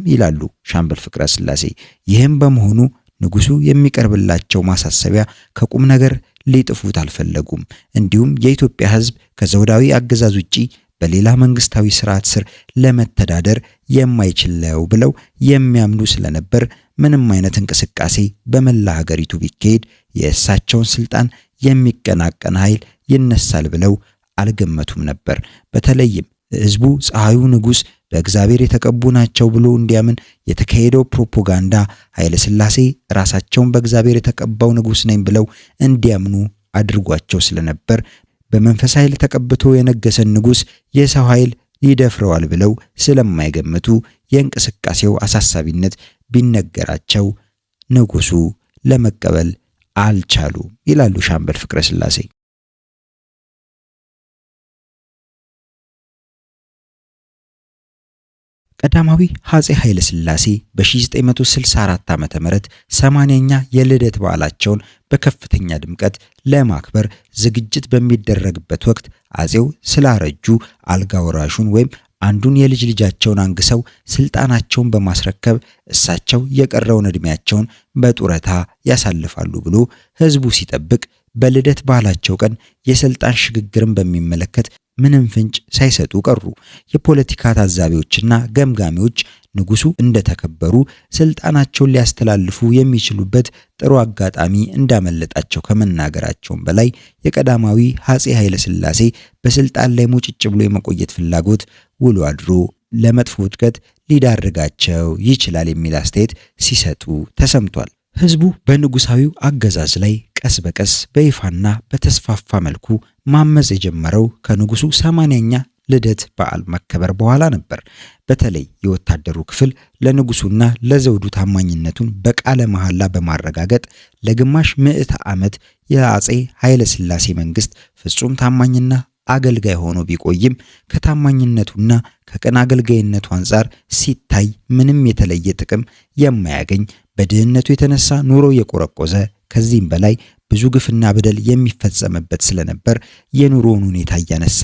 ይላሉ ሻምበል ፍቅረ ሥላሴ ይህም በመሆኑ ንጉሱ የሚቀርብላቸው ማሳሰቢያ ከቁም ነገር ሊጥፉት አልፈለጉም። እንዲሁም የኢትዮጵያ ህዝብ ከዘውዳዊ አገዛዝ ውጪ በሌላ መንግስታዊ ስርዓት ስር ለመተዳደር የማይችል ነው ብለው የሚያምኑ ስለነበር ምንም አይነት እንቅስቃሴ በመላ ሀገሪቱ ቢካሄድ የእሳቸውን ስልጣን የሚቀናቀን ኃይል ይነሳል ብለው አልገመቱም ነበር። በተለይም ህዝቡ ፀሐዩ ንጉስ በእግዚአብሔር የተቀቡ ናቸው ብሎ እንዲያምን የተካሄደው ፕሮፓጋንዳ ኃይለ ሥላሴ ራሳቸውን በእግዚአብሔር የተቀባው ንጉሥ ነኝ ብለው እንዲያምኑ አድርጓቸው ስለነበር በመንፈስ ኃይል ተቀብቶ የነገሰን ንጉሥ የሰው ኃይል ይደፍረዋል ብለው ስለማይገምቱ የእንቅስቃሴው አሳሳቢነት ቢነገራቸው ንጉሱ ለመቀበል አልቻሉም ይላሉ ሻምበል ፍቅረ ሥላሴ። ቀዳማዊ አፄ ኃይለ ሥላሴ በ1964 ዓ.ም 80ኛ የልደት በዓላቸውን በከፍተኛ ድምቀት ለማክበር ዝግጅት በሚደረግበት ወቅት አፄው ስላረጁ አልጋ ወራሹን ወይም አንዱን የልጅ ልጃቸውን አንግሰው ስልጣናቸውን በማስረከብ እሳቸው የቀረውን እድሜያቸውን በጡረታ ያሳልፋሉ ብሎ ህዝቡ ሲጠብቅ በልደት በዓላቸው ቀን የስልጣን ሽግግርን በሚመለከት ምንም ፍንጭ ሳይሰጡ ቀሩ። የፖለቲካ ታዛቢዎችና ገምጋሚዎች ንጉሱ እንደተከበሩ ስልጣናቸውን ሊያስተላልፉ የሚችሉበት ጥሩ አጋጣሚ እንዳመለጣቸው ከመናገራቸውም በላይ የቀዳማዊ አፄ ኃይለ ሥላሴ በስልጣን ላይ ሙጭጭ ብሎ የመቆየት ፍላጎት ውሎ አድሮ ለመጥፎ ውድቀት ሊዳርጋቸው ይችላል የሚል አስተያየት ሲሰጡ ተሰምቷል። ህዝቡ በንጉሳዊው አገዛዝ ላይ ቀስ በቀስ በይፋና በተስፋፋ መልኩ ማመጽ የጀመረው ከንጉሱ 80ኛ ልደት በዓል መከበር በኋላ ነበር። በተለይ የወታደሩ ክፍል ለንጉሱና ለዘውዱ ታማኝነቱን በቃለ መሐላ በማረጋገጥ ለግማሽ ምዕተ ዓመት የአፄ ኃይለ ሥላሴ መንግስት ፍጹም ታማኝና አገልጋይ ሆኖ ቢቆይም ከታማኝነቱና ከቀን አገልጋይነቱ አንጻር ሲታይ ምንም የተለየ ጥቅም የማያገኝ በድህነቱ የተነሳ ኑሮ የቆረቆዘ ከዚህም በላይ ብዙ ግፍና በደል የሚፈጸምበት ስለነበር የኑሮውን ሁኔታ እያነሳ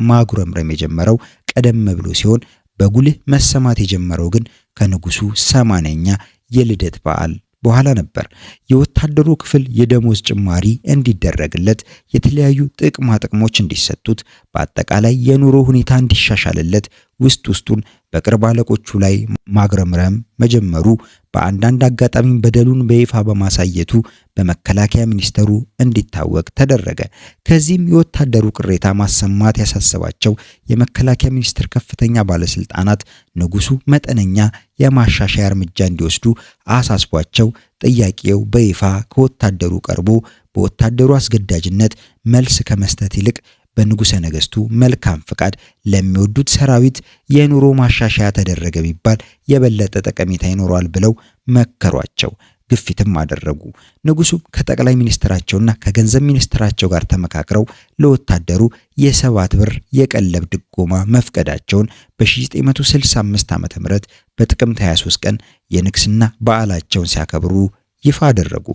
ማጉረምረም የጀመረው ቀደም ብሎ ሲሆን በጉልህ መሰማት የጀመረው ግን ከንጉሱ 80ኛ የልደት በዓል በኋላ ነበር። የወታደሩ ክፍል የደሞዝ ጭማሪ እንዲደረግለት፣ የተለያዩ ጥቅማ ጥቅሞች እንዲሰጡት፣ በአጠቃላይ የኑሮ ሁኔታ እንዲሻሻልለት ውስጡን በቅርብ አለቆቹ ላይ ማግረምረም መጀመሩ በአንዳንድ አጋጣሚ በደሉን በይፋ በማሳየቱ በመከላከያ ሚኒስተሩ እንዲታወቅ ተደረገ። ከዚህም የወታደሩ ቅሬታ ማሰማት ያሳሰባቸው የመከላከያ ሚኒስተር ከፍተኛ ባለስልጣናት ንጉሱ መጠነኛ የማሻሻያ እርምጃ እንዲወስዱ አሳስቧቸው ጥያቄው በይፋ ከወታደሩ ቀርቦ በወታደሩ አስገዳጅነት መልስ ከመስጠት ይልቅ በንጉሠ ነገሥቱ መልካም ፍቃድ ለሚወዱት ሰራዊት የኑሮ ማሻሻያ ተደረገ ቢባል የበለጠ ጠቀሜታ ይኖረዋል ብለው መከሯቸው። ግፊትም አደረጉ። ንጉሱ ከጠቅላይ ሚኒስትራቸውና ከገንዘብ ሚኒስትራቸው ጋር ተመካክረው ለወታደሩ የ7 ብር የቀለብ ድጎማ መፍቀዳቸውን በ1965 ዓ.ም በጥቅምት 23 ቀን የንግስና በዓላቸውን ሲያከብሩ ይፋ አደረጉ።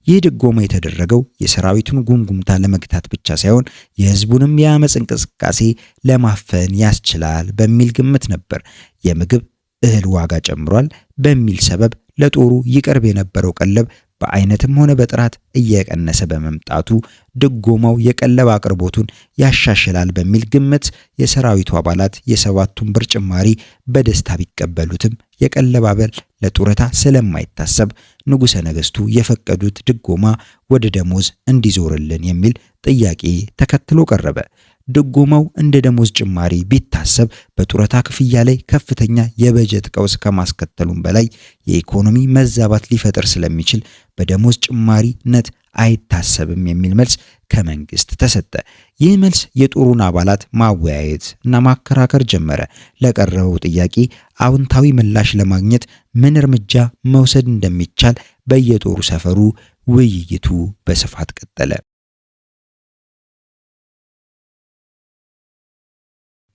ይህ ድጎማ የተደረገው የሰራዊቱን ጉምጉምታ ለመግታት ብቻ ሳይሆን የህዝቡንም የአመጽ እንቅስቃሴ ለማፈን ያስችላል በሚል ግምት ነበር። የምግብ እህል ዋጋ ጨምሯል በሚል ሰበብ ለጦሩ ይቀርብ የነበረው ቀለብ በአይነትም ሆነ በጥራት እየቀነሰ በመምጣቱ ድጎማው የቀለብ አቅርቦቱን ያሻሽላል በሚል ግምት የሰራዊቱ አባላት የ7 ብር ጭማሪ በደስታ ቢቀበሉትም የቀለብ አበል ለጡረታ ስለማይታሰብ ንጉሠ ነገሥቱ የፈቀዱት ድጎማ ወደ ደሞዝ እንዲዞርልን የሚል ጥያቄ ተከትሎ ቀረበ። ድጎማው እንደ ደሞዝ ጭማሪ ቢታሰብ በጡረታ ክፍያ ላይ ከፍተኛ የበጀት ቀውስ ከማስከተሉም በላይ የኢኮኖሚ መዛባት ሊፈጥር ስለሚችል በደሞዝ ጭማሪነት አይታሰብም የሚል መልስ ከመንግስት ተሰጠ። ይህ መልስ የጦሩን አባላት ማወያየት እና ማከራከር ጀመረ። ለቀረበው ጥያቄ አዎንታዊ ምላሽ ለማግኘት ምን እርምጃ መውሰድ እንደሚቻል በየጦሩ ሰፈሩ ውይይቱ በስፋት ቀጠለ።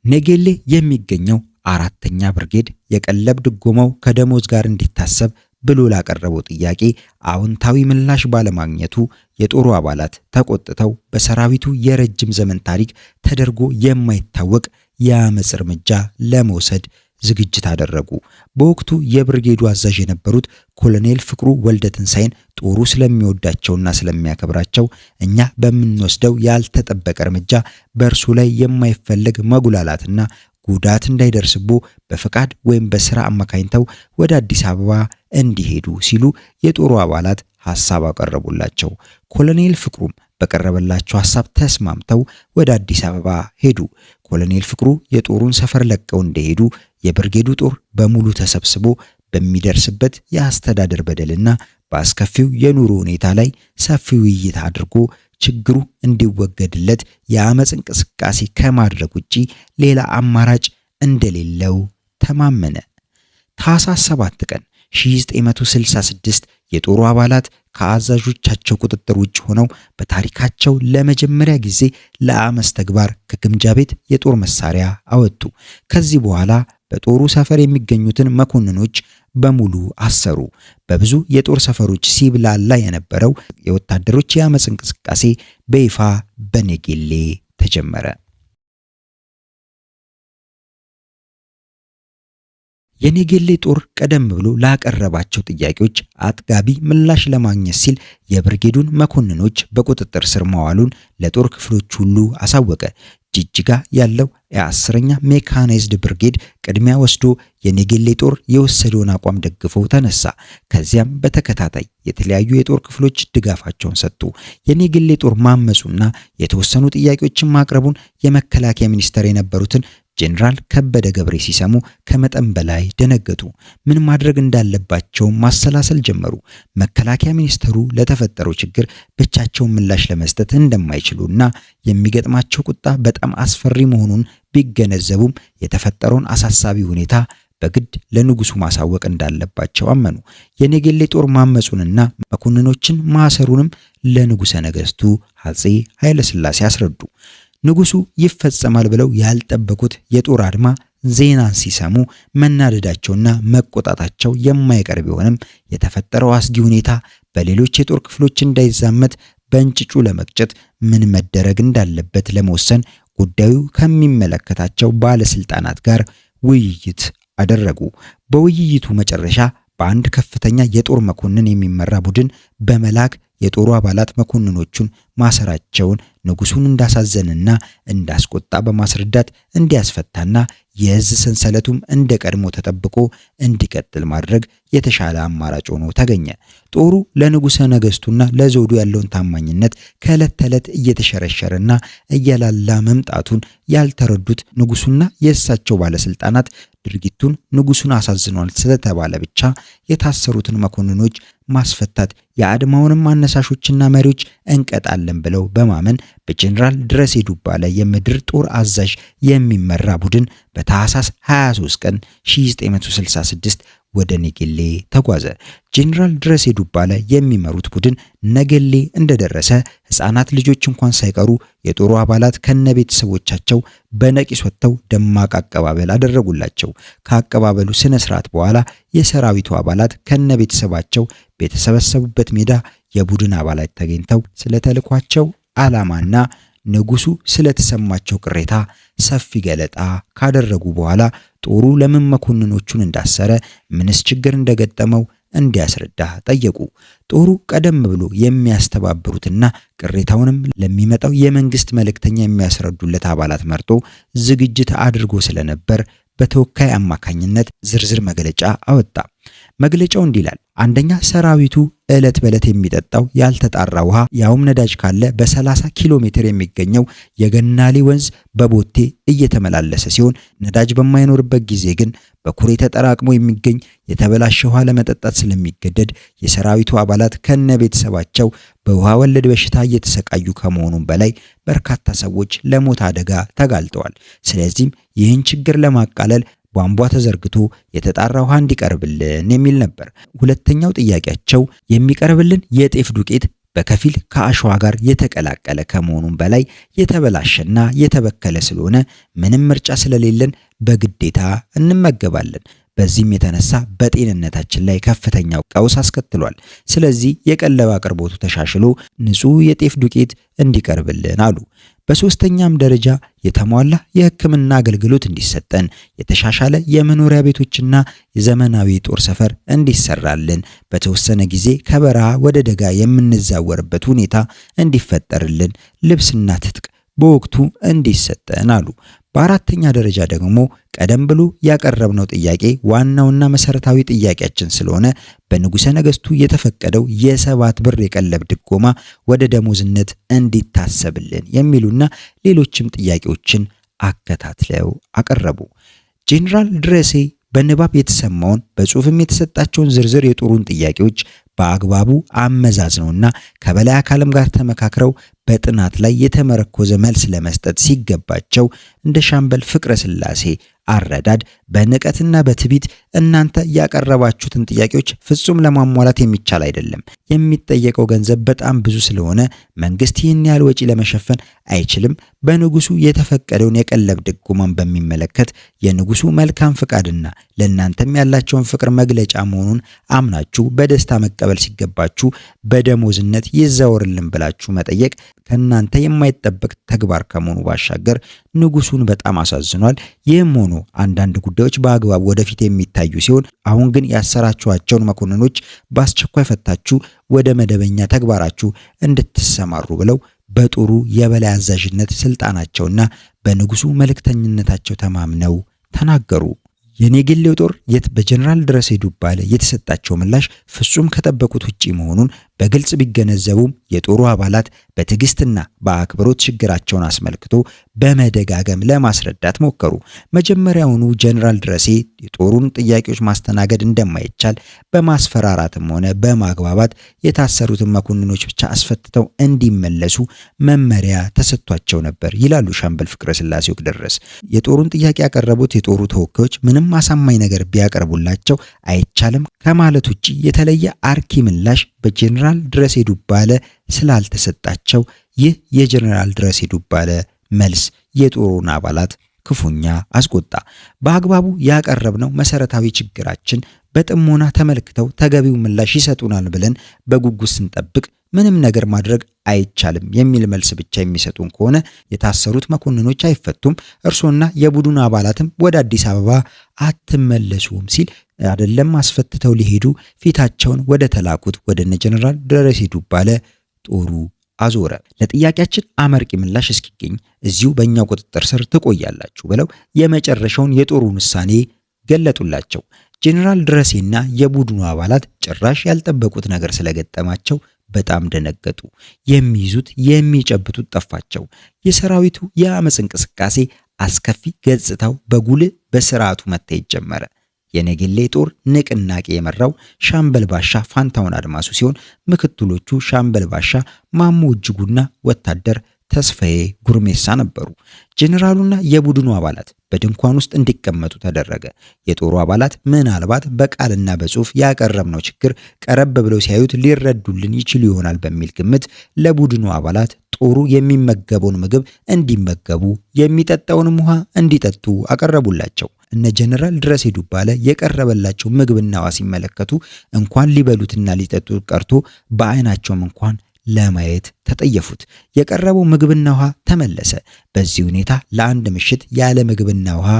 ኔጌሌ የሚገኘው 4ኛ ብርጌድ የቀለብ ድጎማው ከደሞዝ ጋር እንዲታሰብ ብሎ ላቀረበው ጥያቄ አዎንታዊ ምላሽ ባለማግኘቱ የጦሩ አባላት ተቆጥተው በሰራዊቱ የረጅም ዘመን ታሪክ ተደርጎ የማይታወቅ የአመጽ እርምጃ ለመውሰድ ዝግጅት አደረጉ። በወቅቱ የብርጌዱ አዛዥ የነበሩት ኮሎኔል ፍቅሩ ወልደትንሳይን ጦሩ ስለሚወዳቸውና ስለሚያከብራቸው እኛ በምንወስደው ያልተጠበቀ እርምጃ በእርሱ ላይ የማይፈልግ መጉላላትና ጉዳት እንዳይደርስቦ በፈቃድ ወይም በስራ አማካኝተው ወደ አዲስ አበባ እንዲሄዱ ሲሉ የጦሩ አባላት ሐሳብ አቀረቡላቸው። ኮሎኔል ፍቅሩም በቀረበላቸው ሐሳብ ተስማምተው ወደ አዲስ አበባ ሄዱ። ኮሎኔል ፍቅሩ የጦሩን ሰፈር ለቀው እንደሄዱ የብርጌዱ ጦር በሙሉ ተሰብስቦ በሚደርስበት የአስተዳደር በደልና በአስከፊው የኑሮ ሁኔታ ላይ ሰፊ ውይይት አድርጎ ችግሩ እንዲወገድለት የአመጽ እንቅስቃሴ ከማድረግ ውጪ ሌላ አማራጭ እንደሌለው ተማመነ። ታኅሳስ 7 ቀን 1966 የጦሩ አባላት ከአዛዦቻቸው ቁጥጥር ውጭ ሆነው በታሪካቸው ለመጀመሪያ ጊዜ ለአመጽ ተግባር ከግምጃ ቤት የጦር መሳሪያ አወጡ። ከዚህ በኋላ በጦሩ ሰፈር የሚገኙትን መኮንኖች በሙሉ አሰሩ። በብዙ የጦር ሰፈሮች ሲብላላ የነበረው የወታደሮች የአመጽ እንቅስቃሴ በይፋ በኔጌሌ ተጀመረ። የኔጌሌ ጦር ቀደም ብሎ ላቀረባቸው ጥያቄዎች አጥጋቢ ምላሽ ለማግኘት ሲል የብርጌዱን መኮንኖች በቁጥጥር ስር ማዋሉን ለጦር ክፍሎች ሁሉ አሳወቀ። ጅጅጋ ያለው የ10ኛ ሜካናይዝድ ብርጌድ ቅድሚያ ወስዶ የኔጌሌ ጦር የወሰደውን አቋም ደግፎ ተነሳ። ከዚያም በተከታታይ የተለያዩ የጦር ክፍሎች ድጋፋቸውን ሰጡ። የኔጌሌ ጦር ማመጹና የተወሰኑ ጥያቄዎችን ማቅረቡን የመከላከያ ሚኒስተር የነበሩትን ጄኔራል ከበደ ገብሬ ሲሰሙ ከመጠን በላይ ደነገጡ። ምን ማድረግ እንዳለባቸው ማሰላሰል ጀመሩ። መከላከያ ሚኒስተሩ ለተፈጠረው ችግር ብቻቸውን ምላሽ ለመስጠት እንደማይችሉና የሚገጥማቸው ቁጣ በጣም አስፈሪ መሆኑን ቢገነዘቡም የተፈጠረውን አሳሳቢ ሁኔታ በግድ ለንጉሱ ማሳወቅ እንዳለባቸው አመኑ። የኔጌሌ ጦር ማመጹንና መኮንኖችን ማሰሩንም ለንጉሰ ነገስቱ አፄ ኃይለ ሥላሴ አስረዱ። ንጉሱ ይፈጸማል ብለው ያልጠበቁት የጦር አድማ ዜናን ሲሰሙ መናደዳቸውና መቆጣታቸው የማይቀር ቢሆንም የተፈጠረው አስጊ ሁኔታ በሌሎች የጦር ክፍሎች እንዳይዛመት በእንጭጩ ለመቅጨት ምን መደረግ እንዳለበት ለመወሰን ጉዳዩ ከሚመለከታቸው ባለስልጣናት ጋር ውይይት አደረጉ። በውይይቱ መጨረሻ በአንድ ከፍተኛ የጦር መኮንን የሚመራ ቡድን በመላክ የጦሩ አባላት መኮንኖቹን ማሰራቸውን ንጉሱን እንዳሳዘንና እንዳስቆጣ በማስረዳት እንዲያስፈታና የእዝ ሰንሰለቱም እንደ ቀድሞ ተጠብቆ እንዲቀጥል ማድረግ የተሻለ አማራጭ ሆኖ ተገኘ። ጦሩ ለንጉሰ ነገስቱና ለዘውዱ ያለውን ታማኝነት ከዕለት ተዕለት እየተሸረሸረና እየላላ መምጣቱን ያልተረዱት ንጉሱና የእሳቸው ባለስልጣናት ድርጊቱን ንጉሱን አሳዝኗል ስለተባለ ብቻ የታሰሩትን መኮንኖች ማስፈታት የአድማውንም አነሳሾችና መሪዎች እንቀጣለን ብለው በማመን በጄኔራል ድረሴ ዱባለ የምድር ጦር አዛዥ የሚመራ ቡድን በታኅሳስ 23 ቀን 1966 ወደ ኔጌሌ ተጓዘ። ጄኔራል ድረሴ ዱባለ የሚመሩት ቡድን ነገሌ እንደደረሰ ሕፃናት ልጆች እንኳን ሳይቀሩ የጦሩ አባላት ከነቤተሰቦቻቸው በነቂስ ወጥተው ደማቅ አቀባበል አደረጉላቸው። ከአቀባበሉ ስነ ስርዓት በኋላ የሰራዊቱ አባላት ከነቤተሰባቸው በተሰበሰቡበት ሜዳ የቡድን አባላት ተገኝተው ስለተልኳቸው ዓላማና ንጉሱ ስለተሰማቸው ቅሬታ ሰፊ ገለጣ ካደረጉ በኋላ ጦሩ ለምን መኮንኖቹን እንዳሰረ ምንስ ችግር እንደገጠመው እንዲያስረዳ ጠየቁ። ጦሩ ቀደም ብሎ የሚያስተባብሩትና ቅሬታውንም ለሚመጣው የመንግስት መልእክተኛ የሚያስረዱለት አባላት መርጦ ዝግጅት አድርጎ ስለነበር በተወካይ አማካኝነት ዝርዝር መግለጫ አወጣ። መግለጫው እንዲህ ይላል። አንደኛ፣ ሰራዊቱ ዕለት በዕለት የሚጠጣው ያልተጣራ ውሃ ያውም ነዳጅ ካለ በ30 ኪሎ ሜትር የሚገኘው የገናሌ ወንዝ በቦቴ እየተመላለሰ ሲሆን ነዳጅ በማይኖርበት ጊዜ ግን በኩሬ ተጠራቅሞ የሚገኝ የተበላሸ ውሃ ለመጠጣት ስለሚገደድ የሰራዊቱ አባላት ከነቤተሰባቸው በውሃ ወለድ በሽታ እየተሰቃዩ ከመሆኑም በላይ በርካታ ሰዎች ለሞት አደጋ ተጋልጠዋል። ስለዚህም ይህን ችግር ለማቃለል ቧንቧ ተዘርግቶ የተጣራ ውሃ እንዲቀርብልን የሚል ነበር። ሁለተኛው ጥያቄያቸው የሚቀርብልን የጤፍ ዱቄት በከፊል ከአሸዋ ጋር የተቀላቀለ ከመሆኑም በላይ የተበላሸና የተበከለ ስለሆነ ምንም ምርጫ ስለሌለን በግዴታ እንመገባለን። በዚህም የተነሳ በጤንነታችን ላይ ከፍተኛ ቀውስ አስከትሏል። ስለዚህ የቀለብ አቅርቦቱ ተሻሽሎ ንጹህ የጤፍ ዱቄት እንዲቀርብልን አሉ። በሶስተኛም ደረጃ የተሟላ የሕክምና አገልግሎት እንዲሰጠን፣ የተሻሻለ የመኖሪያ ቤቶችና የዘመናዊ ጦር ሰፈር እንዲሰራልን፣ በተወሰነ ጊዜ ከበረሃ ወደ ደጋ የምንዛወርበት ሁኔታ እንዲፈጠርልን፣ ልብስና ትጥቅ በወቅቱ እንዲሰጠን አሉ። በአራተኛ ደረጃ ደግሞ ቀደም ብሎ ያቀረብነው ጥያቄ ዋናውና መሰረታዊ ጥያቄያችን ስለሆነ በንጉሠ ነገሥቱ የተፈቀደው የ7 ብር የቀለብ ድጎማ ወደ ደሞዝነት እንዲታሰብልን የሚሉና ሌሎችም ጥያቄዎችን አከታትለው አቀረቡ። ጄኔራል ድረሴ በንባብ የተሰማውን በጽሁፍም የተሰጣቸውን ዝርዝር የጦሩን ጥያቄዎች በአግባቡ አመዛዝነውና ከበላይ አካልም ጋር ተመካክረው በጥናት ላይ የተመረኮዘ መልስ ለመስጠት ሲገባቸው እንደ ሻምበል ፍቅረ ስላሴ አረዳድ በንቀትና በትዕቢት እናንተ ያቀረባችሁትን ጥያቄዎች ፍጹም ለማሟላት የሚቻል አይደለም፣ የሚጠየቀው ገንዘብ በጣም ብዙ ስለሆነ መንግስት ይህን ያህል ወጪ ለመሸፈን አይችልም፣ በንጉሱ የተፈቀደውን የቀለብ ድጎማን በሚመለከት የንጉሱ መልካም ፍቃድና ለእናንተም ያላቸውን ፍቅር መግለጫ መሆኑን አምናችሁ በደስታ መቀበል ሲገባችሁ በደሞዝነት ይዘወርልን ብላችሁ መጠየቅ ከናንተ የማይጠበቅ ተግባር ከመሆኑ ባሻገር ንጉሱን በጣም አሳዝኗል። ይህም ሆኖ አንዳንድ ጉዳዮች በአግባብ ወደፊት የሚታዩ ሲሆን አሁን ግን ያሰራችኋቸውን መኮንኖች በአስቸኳይ ፈታችሁ ወደ መደበኛ ተግባራችሁ እንድትሰማሩ ብለው በጦሩ የበላይ አዛዥነት ስልጣናቸውና በንጉሱ መልእክተኝነታቸው ተማምነው ተናገሩ። የኔጌሌው ጦር በጀነራል ድረሴ ዱባለ የተሰጣቸው ምላሽ ፍጹም ከጠበቁት ውጪ መሆኑን በግልጽ ቢገነዘቡም የጦሩ አባላት በትዕግስትና በአክብሮት ችግራቸውን አስመልክቶ በመደጋገም ለማስረዳት ሞከሩ። መጀመሪያውኑ ጀነራል ድረሴ የጦሩን ጥያቄዎች ማስተናገድ እንደማይቻል በማስፈራራትም ሆነ በማግባባት የታሰሩትን መኮንኖች ብቻ አስፈትተው እንዲመለሱ መመሪያ ተሰጥቷቸው ነበር ይላሉ ሻምበል ፍቅረ ስላሴ ወግደረስ። የጦሩን ጥያቄ ያቀረቡት የጦሩ ተወካዮች ምንም አሳማኝ ነገር ቢያቀርቡላቸው አይቻልም ከማለት ውጪ የተለየ አርኪ ምላሽ በጀነራል ድረሴ ዱባለ ስላልተሰጣቸው ይህ የጀነራል ድረሴ ዱባለ መልስ የጦሩን አባላት ክፉኛ አስቆጣ። በአግባቡ ያቀረብነው መሰረታዊ ችግራችን በጥሞና ተመልክተው ተገቢው ምላሽ ይሰጡናል ብለን በጉጉት ስንጠብቅ ምንም ነገር ማድረግ አይቻልም የሚል መልስ ብቻ የሚሰጡን ከሆነ የታሰሩት መኮንኖች አይፈቱም፣ እርሶና የቡድኑ አባላትም ወደ አዲስ አበባ አትመለሱም ሲል አይደለም አስፈትተው ሊሄዱ ፊታቸውን ወደ ተላኩት ወደ ጀነራል ድረሴ ዱባለ ጦሩ አዞረ። ለጥያቄያችን አመርቂ ምላሽ እስኪገኝ እዚሁ በእኛው ቁጥጥር ስር ትቆያላችሁ ብለው የመጨረሻውን የጦሩን ውሳኔ ገለጡላቸው። ጀነራል ድረሴና የቡድኑ አባላት ጭራሽ ያልጠበቁት ነገር ስለገጠማቸው በጣም ደነገጡ። የሚይዙት የሚጨብጡት ጠፋቸው። የሰራዊቱ የአመጽ እንቅስቃሴ አስከፊ ገጽታው በጉልህ በስርዓቱ መታየት ጀመረ። የኔጌሌ ጦር ንቅናቄ የመራው ሻምበል ባሻ ፋንታውን አድማሱ ሲሆን ምክትሎቹ ሻምበል ባሻ ማሞ እጅጉና ወታደር ተስፋዬ ጉርሜሳ ነበሩ። ጀነራሉና የቡድኑ አባላት በድንኳን ውስጥ እንዲቀመጡ ተደረገ። የጦሩ አባላት ምናልባት በቃልና በጽሁፍ ያቀረብነው ችግር ቀረብ ብለው ሲያዩት ሊረዱልን ይችሉ ይሆናል በሚል ግምት ለቡድኑ አባላት ጦሩ የሚመገበውን ምግብ እንዲመገቡ የሚጠጣውንም ውሃ እንዲጠጡ አቀረቡላቸው። እነ ጀነራል ድረሴ ዱባለ የቀረበላቸው ምግብና ውሃ ሲመለከቱ እንኳን ሊበሉትና ሊጠጡ ቀርቶ በአይናቸውም እንኳን ለማየት ተጠየፉት። የቀረበው ምግብና ውሃ ተመለሰ። በዚህ ሁኔታ ለአንድ ምሽት ያለ ምግብና ውሃ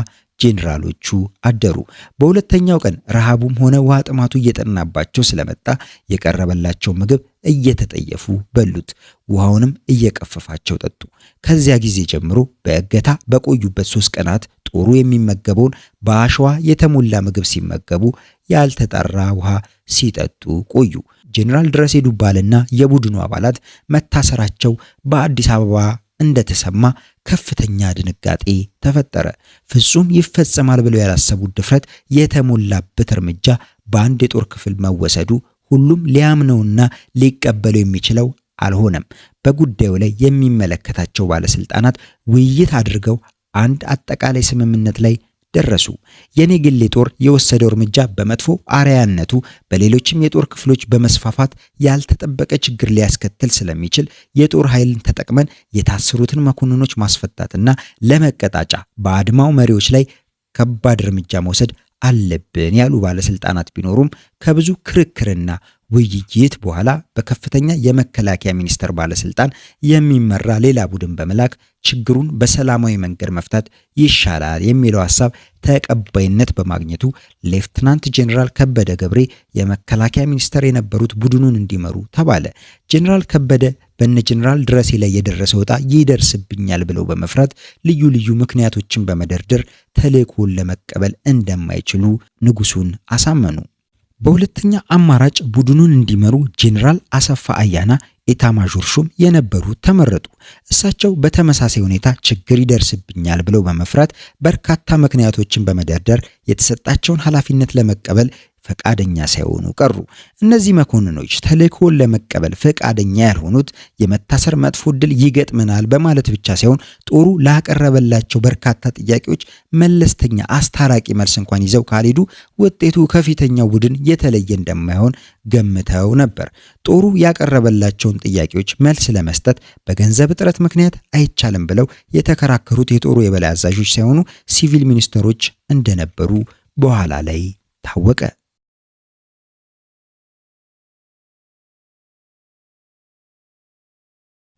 ጄኔራሎቹ አደሩ። በሁለተኛው ቀን ረሃቡም ሆነ ውሃ ጥማቱ እየጠናባቸው ስለመጣ የቀረበላቸው ምግብ እየተጠየፉ በሉት፣ ውሃውንም እየቀፈፋቸው ጠጡ። ከዚያ ጊዜ ጀምሮ በእገታ በቆዩበት 3 ቀናት ጦሩ የሚመገበውን በአሸዋ የተሞላ ምግብ ሲመገቡ፣ ያልተጠራ ውሃ ሲጠጡ ቆዩ። ጄኔራል ድረሴ ዱባለና የቡድኑ አባላት መታሰራቸው በአዲስ አበባ እንደተሰማ ከፍተኛ ድንጋጤ ተፈጠረ። ፍጹም ይፈጸማል ብለው ያላሰቡት ድፍረት የተሞላበት እርምጃ በአንድ የጦር ክፍል መወሰዱ ሁሉም ሊያምነውና ሊቀበለው የሚችለው አልሆነም። በጉዳዩ ላይ የሚመለከታቸው ባለስልጣናት ውይይት አድርገው አንድ አጠቃላይ ስምምነት ላይ ደረሱ። የኔጌሌ ጦር የወሰደው እርምጃ በመጥፎ አርያነቱ በሌሎችም የጦር ክፍሎች በመስፋፋት ያልተጠበቀ ችግር ሊያስከትል ስለሚችል የጦር ኃይልን ተጠቅመን የታሰሩትን መኮንኖች ማስፈታትና ለመቀጣጫ በአድማው መሪዎች ላይ ከባድ እርምጃ መውሰድ አለብን ያሉ ባለስልጣናት ቢኖሩም ከብዙ ክርክርና ውይይት በኋላ በከፍተኛ የመከላከያ ሚኒስቴር ባለስልጣን የሚመራ ሌላ ቡድን በመላክ ችግሩን በሰላማዊ መንገድ መፍታት ይሻላል የሚለው ሐሳብ ተቀባይነት በማግኘቱ ሌፍትናንት ጄኔራል ከበደ ገብሬ የመከላከያ ሚኒስቴር የነበሩት ቡድኑን እንዲመሩ ተባለ። ጄኔራል ከበደ በነ ጄኔራል ድረሴ ላይ የደረሰው ዕጣ ይደርስብኛል ብለው በመፍራት ልዩ ልዩ ምክንያቶችን በመደርደር ተልእኮውን ለመቀበል እንደማይችሉ ንጉሱን አሳመኑ። በሁለተኛ አማራጭ ቡድኑን እንዲመሩ ጄኔራል አሰፋ አያና ኢታማዦር ሹም የነበሩ ተመረጡ። እሳቸው በተመሳሳይ ሁኔታ ችግር ይደርስብኛል ብለው በመፍራት በርካታ ምክንያቶችን በመደርደር የተሰጣቸውን ኃላፊነት ለመቀበል ፈቃደኛ ሳይሆኑ ቀሩ። እነዚህ መኮንኖች ተልእኮውን ለመቀበል ፈቃደኛ ያልሆኑት የመታሰር መጥፎ ዕድል ይገጥመናል በማለት ብቻ ሳይሆን ጦሩ ላቀረበላቸው በርካታ ጥያቄዎች መለስተኛ አስታራቂ መልስ እንኳን ይዘው ካልሄዱ ውጤቱ ከፊተኛው ቡድን የተለየ እንደማይሆን ገምተው ነበር። ጦሩ ያቀረበላቸውን ጥያቄዎች መልስ ለመስጠት በገንዘብ እጥረት ምክንያት አይቻልም ብለው የተከራከሩት የጦሩ የበላይ አዛዦች ሳይሆኑ ሲቪል ሚኒስተሮች እንደነበሩ በኋላ ላይ ታወቀ።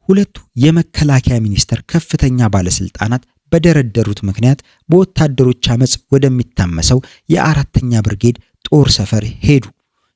ሁለቱ የመከላከያ ሚኒስቴር ከፍተኛ ባለስልጣናት በደረደሩት ምክንያት በወታደሮች አመጽ ወደሚታመሰው የአራተኛ ብርጌድ ጦር ሰፈር ሄዱ።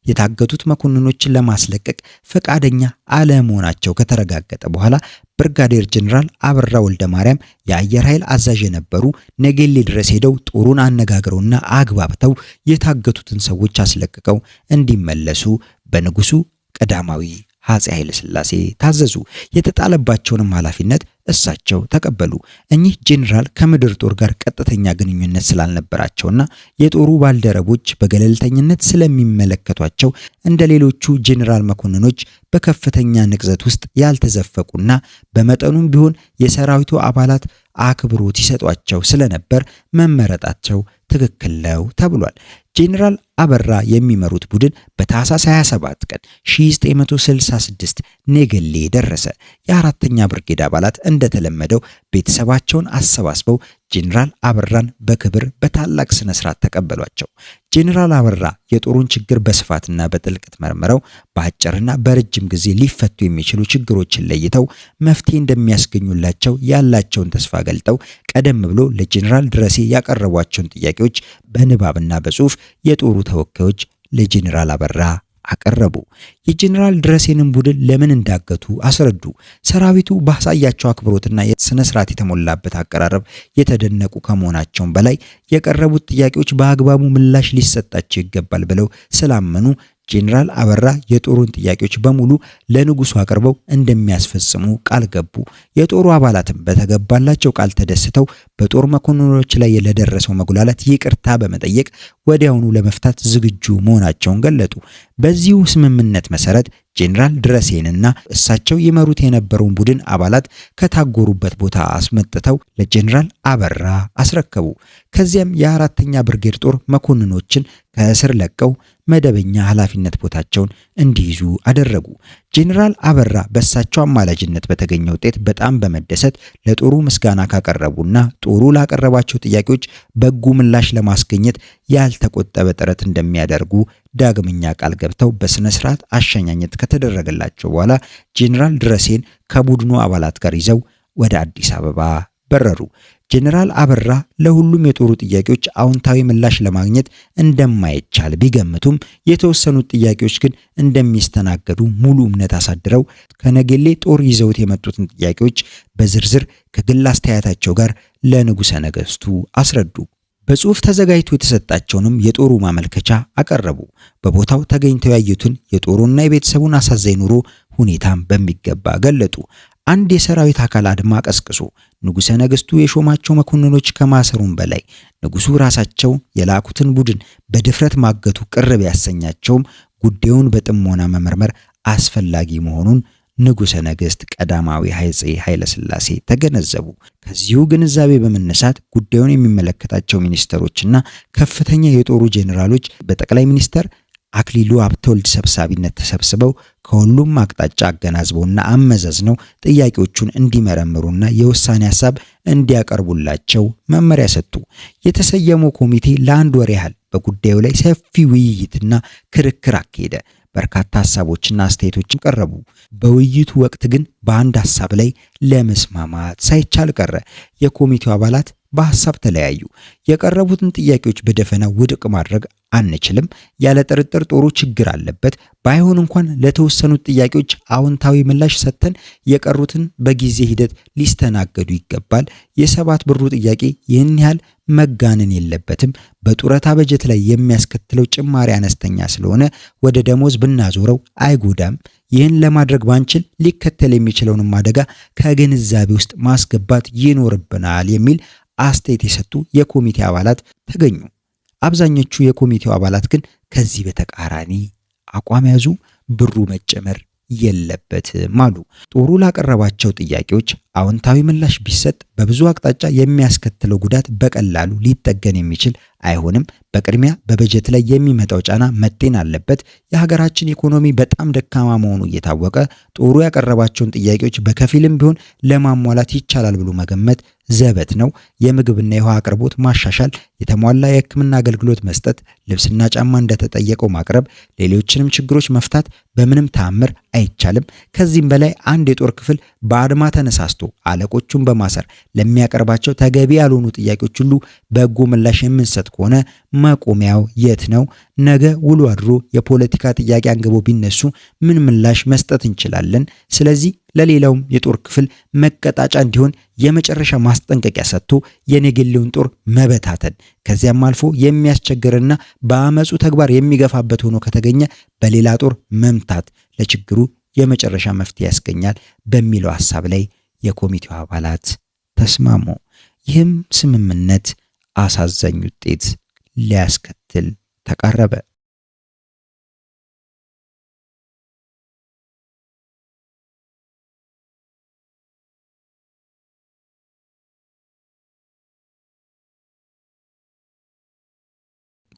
የታገቱት መኮንኖችን ለማስለቀቅ ፈቃደኛ አለመሆናቸው ከተረጋገጠ በኋላ ብርጋዴር ጀነራል አበራ ወልደ ማርያም የአየር ኃይል አዛዥ የነበሩ ነገሌ ድረስ ሄደው ጦሩን አነጋግረውና አግባብተው የታገቱትን ሰዎች አስለቅቀው እንዲመለሱ በንጉሱ ቀዳማዊ አፄ ኃይለ ሥላሴ ታዘዙ። የተጣለባቸውንም ኃላፊነት እሳቸው ተቀበሉ። እኚህ ጄኔራል ከምድር ጦር ጋር ቀጥተኛ ግንኙነት ስላልነበራቸውና የጦሩ ባልደረቦች በገለልተኝነት ስለሚመለከቷቸው እንደ ሌሎቹ ጄኔራል መኮንኖች በከፍተኛ ንቅዘት ውስጥ ያልተዘፈቁና በመጠኑም ቢሆን የሰራዊቱ አባላት አክብሮት ይሰጧቸው ስለነበር መመረጣቸው ትክክል ነው ተብሏል። ጄኔራል አበራ የሚመሩት ቡድን በታህሳስ 27 ቀን 1966 ነገሌ ደረሰ። የአራተኛ ብርጌድ አባላት እንደተለመደው ቤተሰባቸውን አሰባስበው ጄኔራል አበራን በክብር በታላቅ ስነ ስርዓት ተቀበሏቸው። ጄኔራል አበራ የጦሩን ችግር በስፋትና በጥልቀት መርምረው በአጭርና በረጅም ጊዜ ሊፈቱ የሚችሉ ችግሮችን ለይተው መፍትሄ እንደሚያስገኙላቸው ያላቸውን ተስፋ ገልጠው ቀደም ብሎ ለጄኔራል ድረሴ ያቀረቧቸውን ጥያቄዎች በንባብና በጽሁፍ የጦሩ ተወካዮች ለጄኔራል አበራ አቀረቡ። የጄኔራል ድረሴንን ቡድን ለምን እንዳገቱ አስረዱ። ሰራዊቱ ባሳያቸው አክብሮትና የስነ ስርዓት የተሞላበት አቀራረብ የተደነቁ ከመሆናቸውም በላይ የቀረቡት ጥያቄዎች በአግባቡ ምላሽ ሊሰጣቸው ይገባል ብለው ስላመኑ ጄኔራል አበራ የጦሩን ጥያቄዎች በሙሉ ለንጉሱ አቅርበው እንደሚያስፈጽሙ ቃል ገቡ። የጦሩ አባላትም በተገባላቸው ቃል ተደስተው በጦር መኮንኖች ላይ ለደረሰው መጉላላት ይቅርታ በመጠየቅ ወዲያውኑ ለመፍታት ዝግጁ መሆናቸውን ገለጡ። በዚሁ ስምምነት መሰረት ጄኔራል ድረሴንና እሳቸው ይመሩት የነበረውን ቡድን አባላት ከታጎሩበት ቦታ አስመጥተው ለጄኔራል አበራ አስረከቡ። ከዚያም የአራተኛ ብርጌድ ጦር መኮንኖችን ከእስር ለቀው መደበኛ ኃላፊነት ቦታቸውን እንዲይዙ አደረጉ። ጄኔራል አበራ በእሳቸው አማላጅነት በተገኘ ውጤት በጣም በመደሰት ለጦሩ ምስጋና ካቀረቡና ጦሩ ላቀረባቸው ጥያቄዎች በጎ ምላሽ ለማስገኘት ያልተቆጠበ ጥረት እንደሚያደርጉ ዳግመኛ ቃል ገብተው በስነ ስርዓት አሸኛኘት ከተደረገላቸው በኋላ ጄኔራል ድረሴን ከቡድኑ አባላት ጋር ይዘው ወደ አዲስ አበባ በረሩ። ጄኔራል አበራ ለሁሉም የጦሩ ጥያቄዎች አዎንታዊ ምላሽ ለማግኘት እንደማይቻል ቢገምቱም የተወሰኑት ጥያቄዎች ግን እንደሚስተናገዱ ሙሉ እምነት አሳድረው ከነገሌ ጦር ይዘውት የመጡትን ጥያቄዎች በዝርዝር ከግል አስተያየታቸው ጋር ለንጉሠ ነገሥቱ አስረዱ። በጽሁፍ ተዘጋጅቶ የተሰጣቸውንም የጦሩ ማመልከቻ አቀረቡ። በቦታው ተገኝተው ያዩትን የጦሩና የቤተሰቡን አሳዛኝ ኑሮ ሁኔታም በሚገባ ገለጡ። አንድ የሰራዊት አካል አድማ ቀስቅሶ ንጉሠ ነገሥቱ የሾማቸው መኮንኖች ከማሰሩም በላይ ንጉሱ ራሳቸው የላኩትን ቡድን በድፍረት ማገቱ ቅር ቢያሰኛቸውም ጉዳዩን በጥሞና መመርመር አስፈላጊ መሆኑን ንጉሠ ነገሥት ቀዳማዊ አፄ ኃይለ ሥላሴ ተገነዘቡ። ከዚሁ ግንዛቤ በመነሳት ጉዳዩን የሚመለከታቸው ሚኒስተሮችና ከፍተኛ የጦሩ ጄኔራሎች በጠቅላይ ሚኒስተር አክሊሉ ሀብተወልድ ሰብሳቢነት ተሰብስበው ከሁሉም አቅጣጫ አገናዝበውና አመዛዝነው ጥያቄዎቹን እንዲመረምሩና የውሳኔ ሐሳብ እንዲያቀርቡላቸው መመሪያ ሰጡ። የተሰየመው ኮሚቴ ለአንድ ወር ያህል በጉዳዩ ላይ ሰፊ ውይይትና ክርክር አካሄደ። በርካታ ሐሳቦችና አስተያየቶችን ቀረቡ። በውይይቱ ወቅት ግን በአንድ ሐሳብ ላይ ለመስማማት ሳይቻል ቀረ። የኮሚቴው አባላት በሐሳብ ተለያዩ። የቀረቡትን ጥያቄዎች በደፈናው ውድቅ ማድረግ አንችልም፣ ያለ ጥርጥር ጦሩ ችግር አለበት፣ ባይሆን እንኳን ለተወሰኑት ጥያቄዎች አዎንታዊ ምላሽ ሰጥተን የቀሩትን በጊዜ ሂደት ሊስተናገዱ ይገባል። የሰባት ብሩ ጥያቄ ይህን ያህል መጋነን የለበትም። በጡረታ በጀት ላይ የሚያስከትለው ጭማሪ አነስተኛ ስለሆነ ወደ ደሞዝ ብናዞረው አይጎዳም። ይህን ለማድረግ ባንችል ሊከተል የሚችለውን አደጋ ከግንዛቤ ውስጥ ማስገባት ይኖርብናል የሚል አስተያየት የሰጡ የኮሚቴ አባላት ተገኙ። አብዛኞቹ የኮሚቴው አባላት ግን ከዚህ በተቃራኒ አቋም ያዙ። ብሩ መጨመር የለበትም አሉ። ጦሩ ላቀረባቸው ጥያቄዎች አዎንታዊ ምላሽ ቢሰጥ በብዙ አቅጣጫ የሚያስከትለው ጉዳት በቀላሉ ሊጠገን የሚችል አይሆንም። በቅድሚያ በበጀት ላይ የሚመጣው ጫና መጤን አለበት። የሀገራችን ኢኮኖሚ በጣም ደካማ መሆኑ እየታወቀ ጦሩ ያቀረባቸውን ጥያቄዎች በከፊልም ቢሆን ለማሟላት ይቻላል ብሎ መገመት ዘበት ነው። የምግብና የውሃ አቅርቦት ማሻሻል፣ የተሟላ የሕክምና አገልግሎት መስጠት፣ ልብስና ጫማ እንደተጠየቀው ማቅረብ፣ ሌሎችንም ችግሮች መፍታት በምንም ተአምር አይቻልም። ከዚህም በላይ አንድ የጦር ክፍል በአድማ ተነሳስቶ አለቆቹን በማሰር ለሚያቀርባቸው ተገቢ ያልሆኑ ጥያቄዎች ሁሉ በጎ ምላሽ የምንሰጥ ከሆነ መቆሚያው የት ነው? ነገ ውሎ አድሮ የፖለቲካ ጥያቄ አንግቦ ቢነሱ ምን ምላሽ መስጠት እንችላለን? ስለዚህ ለሌላውም የጦር ክፍል መቀጣጫ እንዲሆን የመጨረሻ ማስጠንቀቂያ ሰጥቶ የኔጌሌውን ጦር መበታተን ከዚያም አልፎ የሚያስቸግርና በአመፁ ተግባር የሚገፋበት ሆኖ ከተገኘ በሌላ ጦር መምታት ለችግሩ የመጨረሻ መፍትሄ ያስገኛል በሚለው ሐሳብ ላይ የኮሚቴው አባላት ተስማሙ። ይህም ስምምነት አሳዛኝ ውጤት ሊያስከትል ተቃረበ።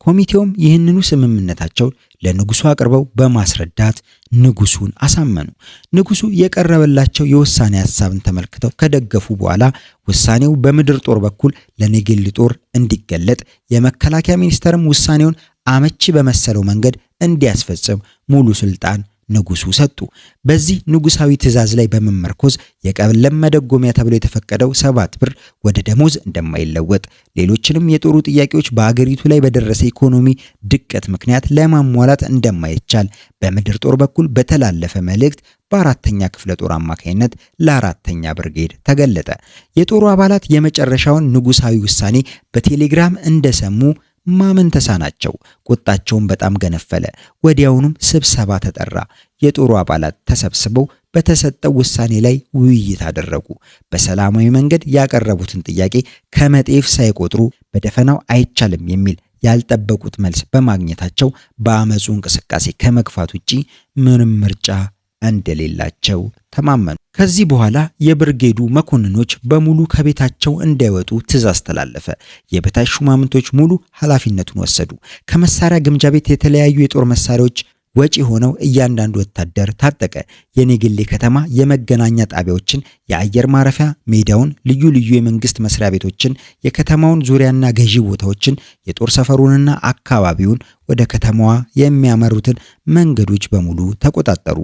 ኮሚቴውም ይህንኑ ስምምነታቸው ለንጉሱ አቅርበው በማስረዳት ንጉሱን አሳመኑ። ንጉሱ የቀረበላቸው የውሳኔ ሐሳብን ተመልክተው ከደገፉ በኋላ ውሳኔው በምድር ጦር በኩል ለኔጌሌ ጦር እንዲገለጥ የመከላከያ ሚኒስተርም ውሳኔውን አመቺ በመሰለው መንገድ እንዲያስፈጽም ሙሉ ስልጣን ንጉሱ ሰጡ። በዚህ ንጉሳዊ ትዕዛዝ ላይ በመመርኮዝ የቀለም መደጎሚያ ተብሎ የተፈቀደው 7 ብር ወደ ደሞዝ እንደማይለወጥ፣ ሌሎችንም የጦሩ ጥያቄዎች በአገሪቱ ላይ በደረሰ ኢኮኖሚ ድቀት ምክንያት ለማሟላት እንደማይቻል በምድር ጦር በኩል በተላለፈ መልእክት በአራተኛ ክፍለ ጦር አማካይነት ለአራተኛ ብርጌድ ተገለጠ። የጦሩ አባላት የመጨረሻውን ንጉሳዊ ውሳኔ በቴሌግራም እንደሰሙ ማመን ተሳናቸው። ቁጣቸውን በጣም ገነፈለ። ወዲያውኑም ስብሰባ ተጠራ። የጦሩ አባላት ተሰብስበው በተሰጠው ውሳኔ ላይ ውይይት አደረጉ። በሰላማዊ መንገድ ያቀረቡትን ጥያቄ ከመጤፍ ሳይቆጥሩ በደፈናው አይቻልም የሚል ያልጠበቁት መልስ በማግኘታቸው በአመፁ እንቅስቃሴ ከመግፋት ውጪ ምንም ምርጫ እንደሌላቸው ተማመኑ። ከዚህ በኋላ የብርጌዱ መኮንኖች በሙሉ ከቤታቸው እንዳይወጡ ትዕዛዝ ተላለፈ። የበታች ሹማምንቶች ሙሉ ኃላፊነቱን ወሰዱ። ከመሳሪያ ግምጃ ቤት የተለያዩ የጦር መሳሪያዎች ወጪ ሆነው እያንዳንዱ ወታደር ታጠቀ። የኔጌሌ ከተማ የመገናኛ ጣቢያዎችን፣ የአየር ማረፊያ ሜዳውን፣ ልዩ ልዩ የመንግስት መስሪያ ቤቶችን፣ የከተማውን ዙሪያና ገዢ ቦታዎችን፣ የጦር ሰፈሩንና አካባቢውን፣ ወደ ከተማዋ የሚያመሩትን መንገዶች በሙሉ ተቆጣጠሩ።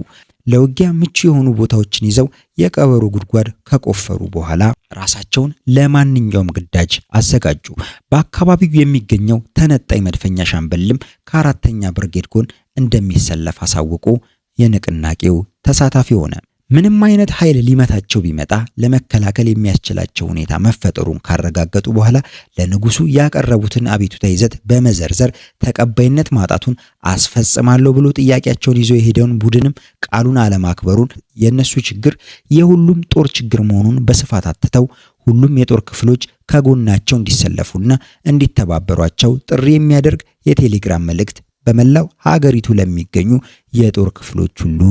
ለውጊያ ምቹ የሆኑ ቦታዎችን ይዘው የቀበሮ ጉድጓድ ከቆፈሩ በኋላ ራሳቸውን ለማንኛውም ግዳጅ አዘጋጁ። በአካባቢው የሚገኘው ተነጣይ መድፈኛ ሻምበልም ከአራተኛ ብርጌድ ጎን እንደሚሰለፍ አሳውቆ የንቅናቄው ተሳታፊ ሆነ። ምንም አይነት ኃይል ሊመታቸው ቢመጣ ለመከላከል የሚያስችላቸው ሁኔታ መፈጠሩን ካረጋገጡ በኋላ ለንጉሱ ያቀረቡትን አቤቱታ ይዘት በመዘርዘር ተቀባይነት ማጣቱን አስፈጽማለሁ ብሎ ጥያቄያቸውን ይዞ የሄደውን ቡድንም ቃሉን አለማክበሩን፣ የነሱ ችግር የሁሉም ጦር ችግር መሆኑን በስፋት አትተው ሁሉም የጦር ክፍሎች ከጎናቸው እንዲሰለፉና እንዲተባበሯቸው ጥሪ የሚያደርግ የቴሌግራም መልእክት በመላው ሀገሪቱ ለሚገኙ የጦር ክፍሎች ሁሉ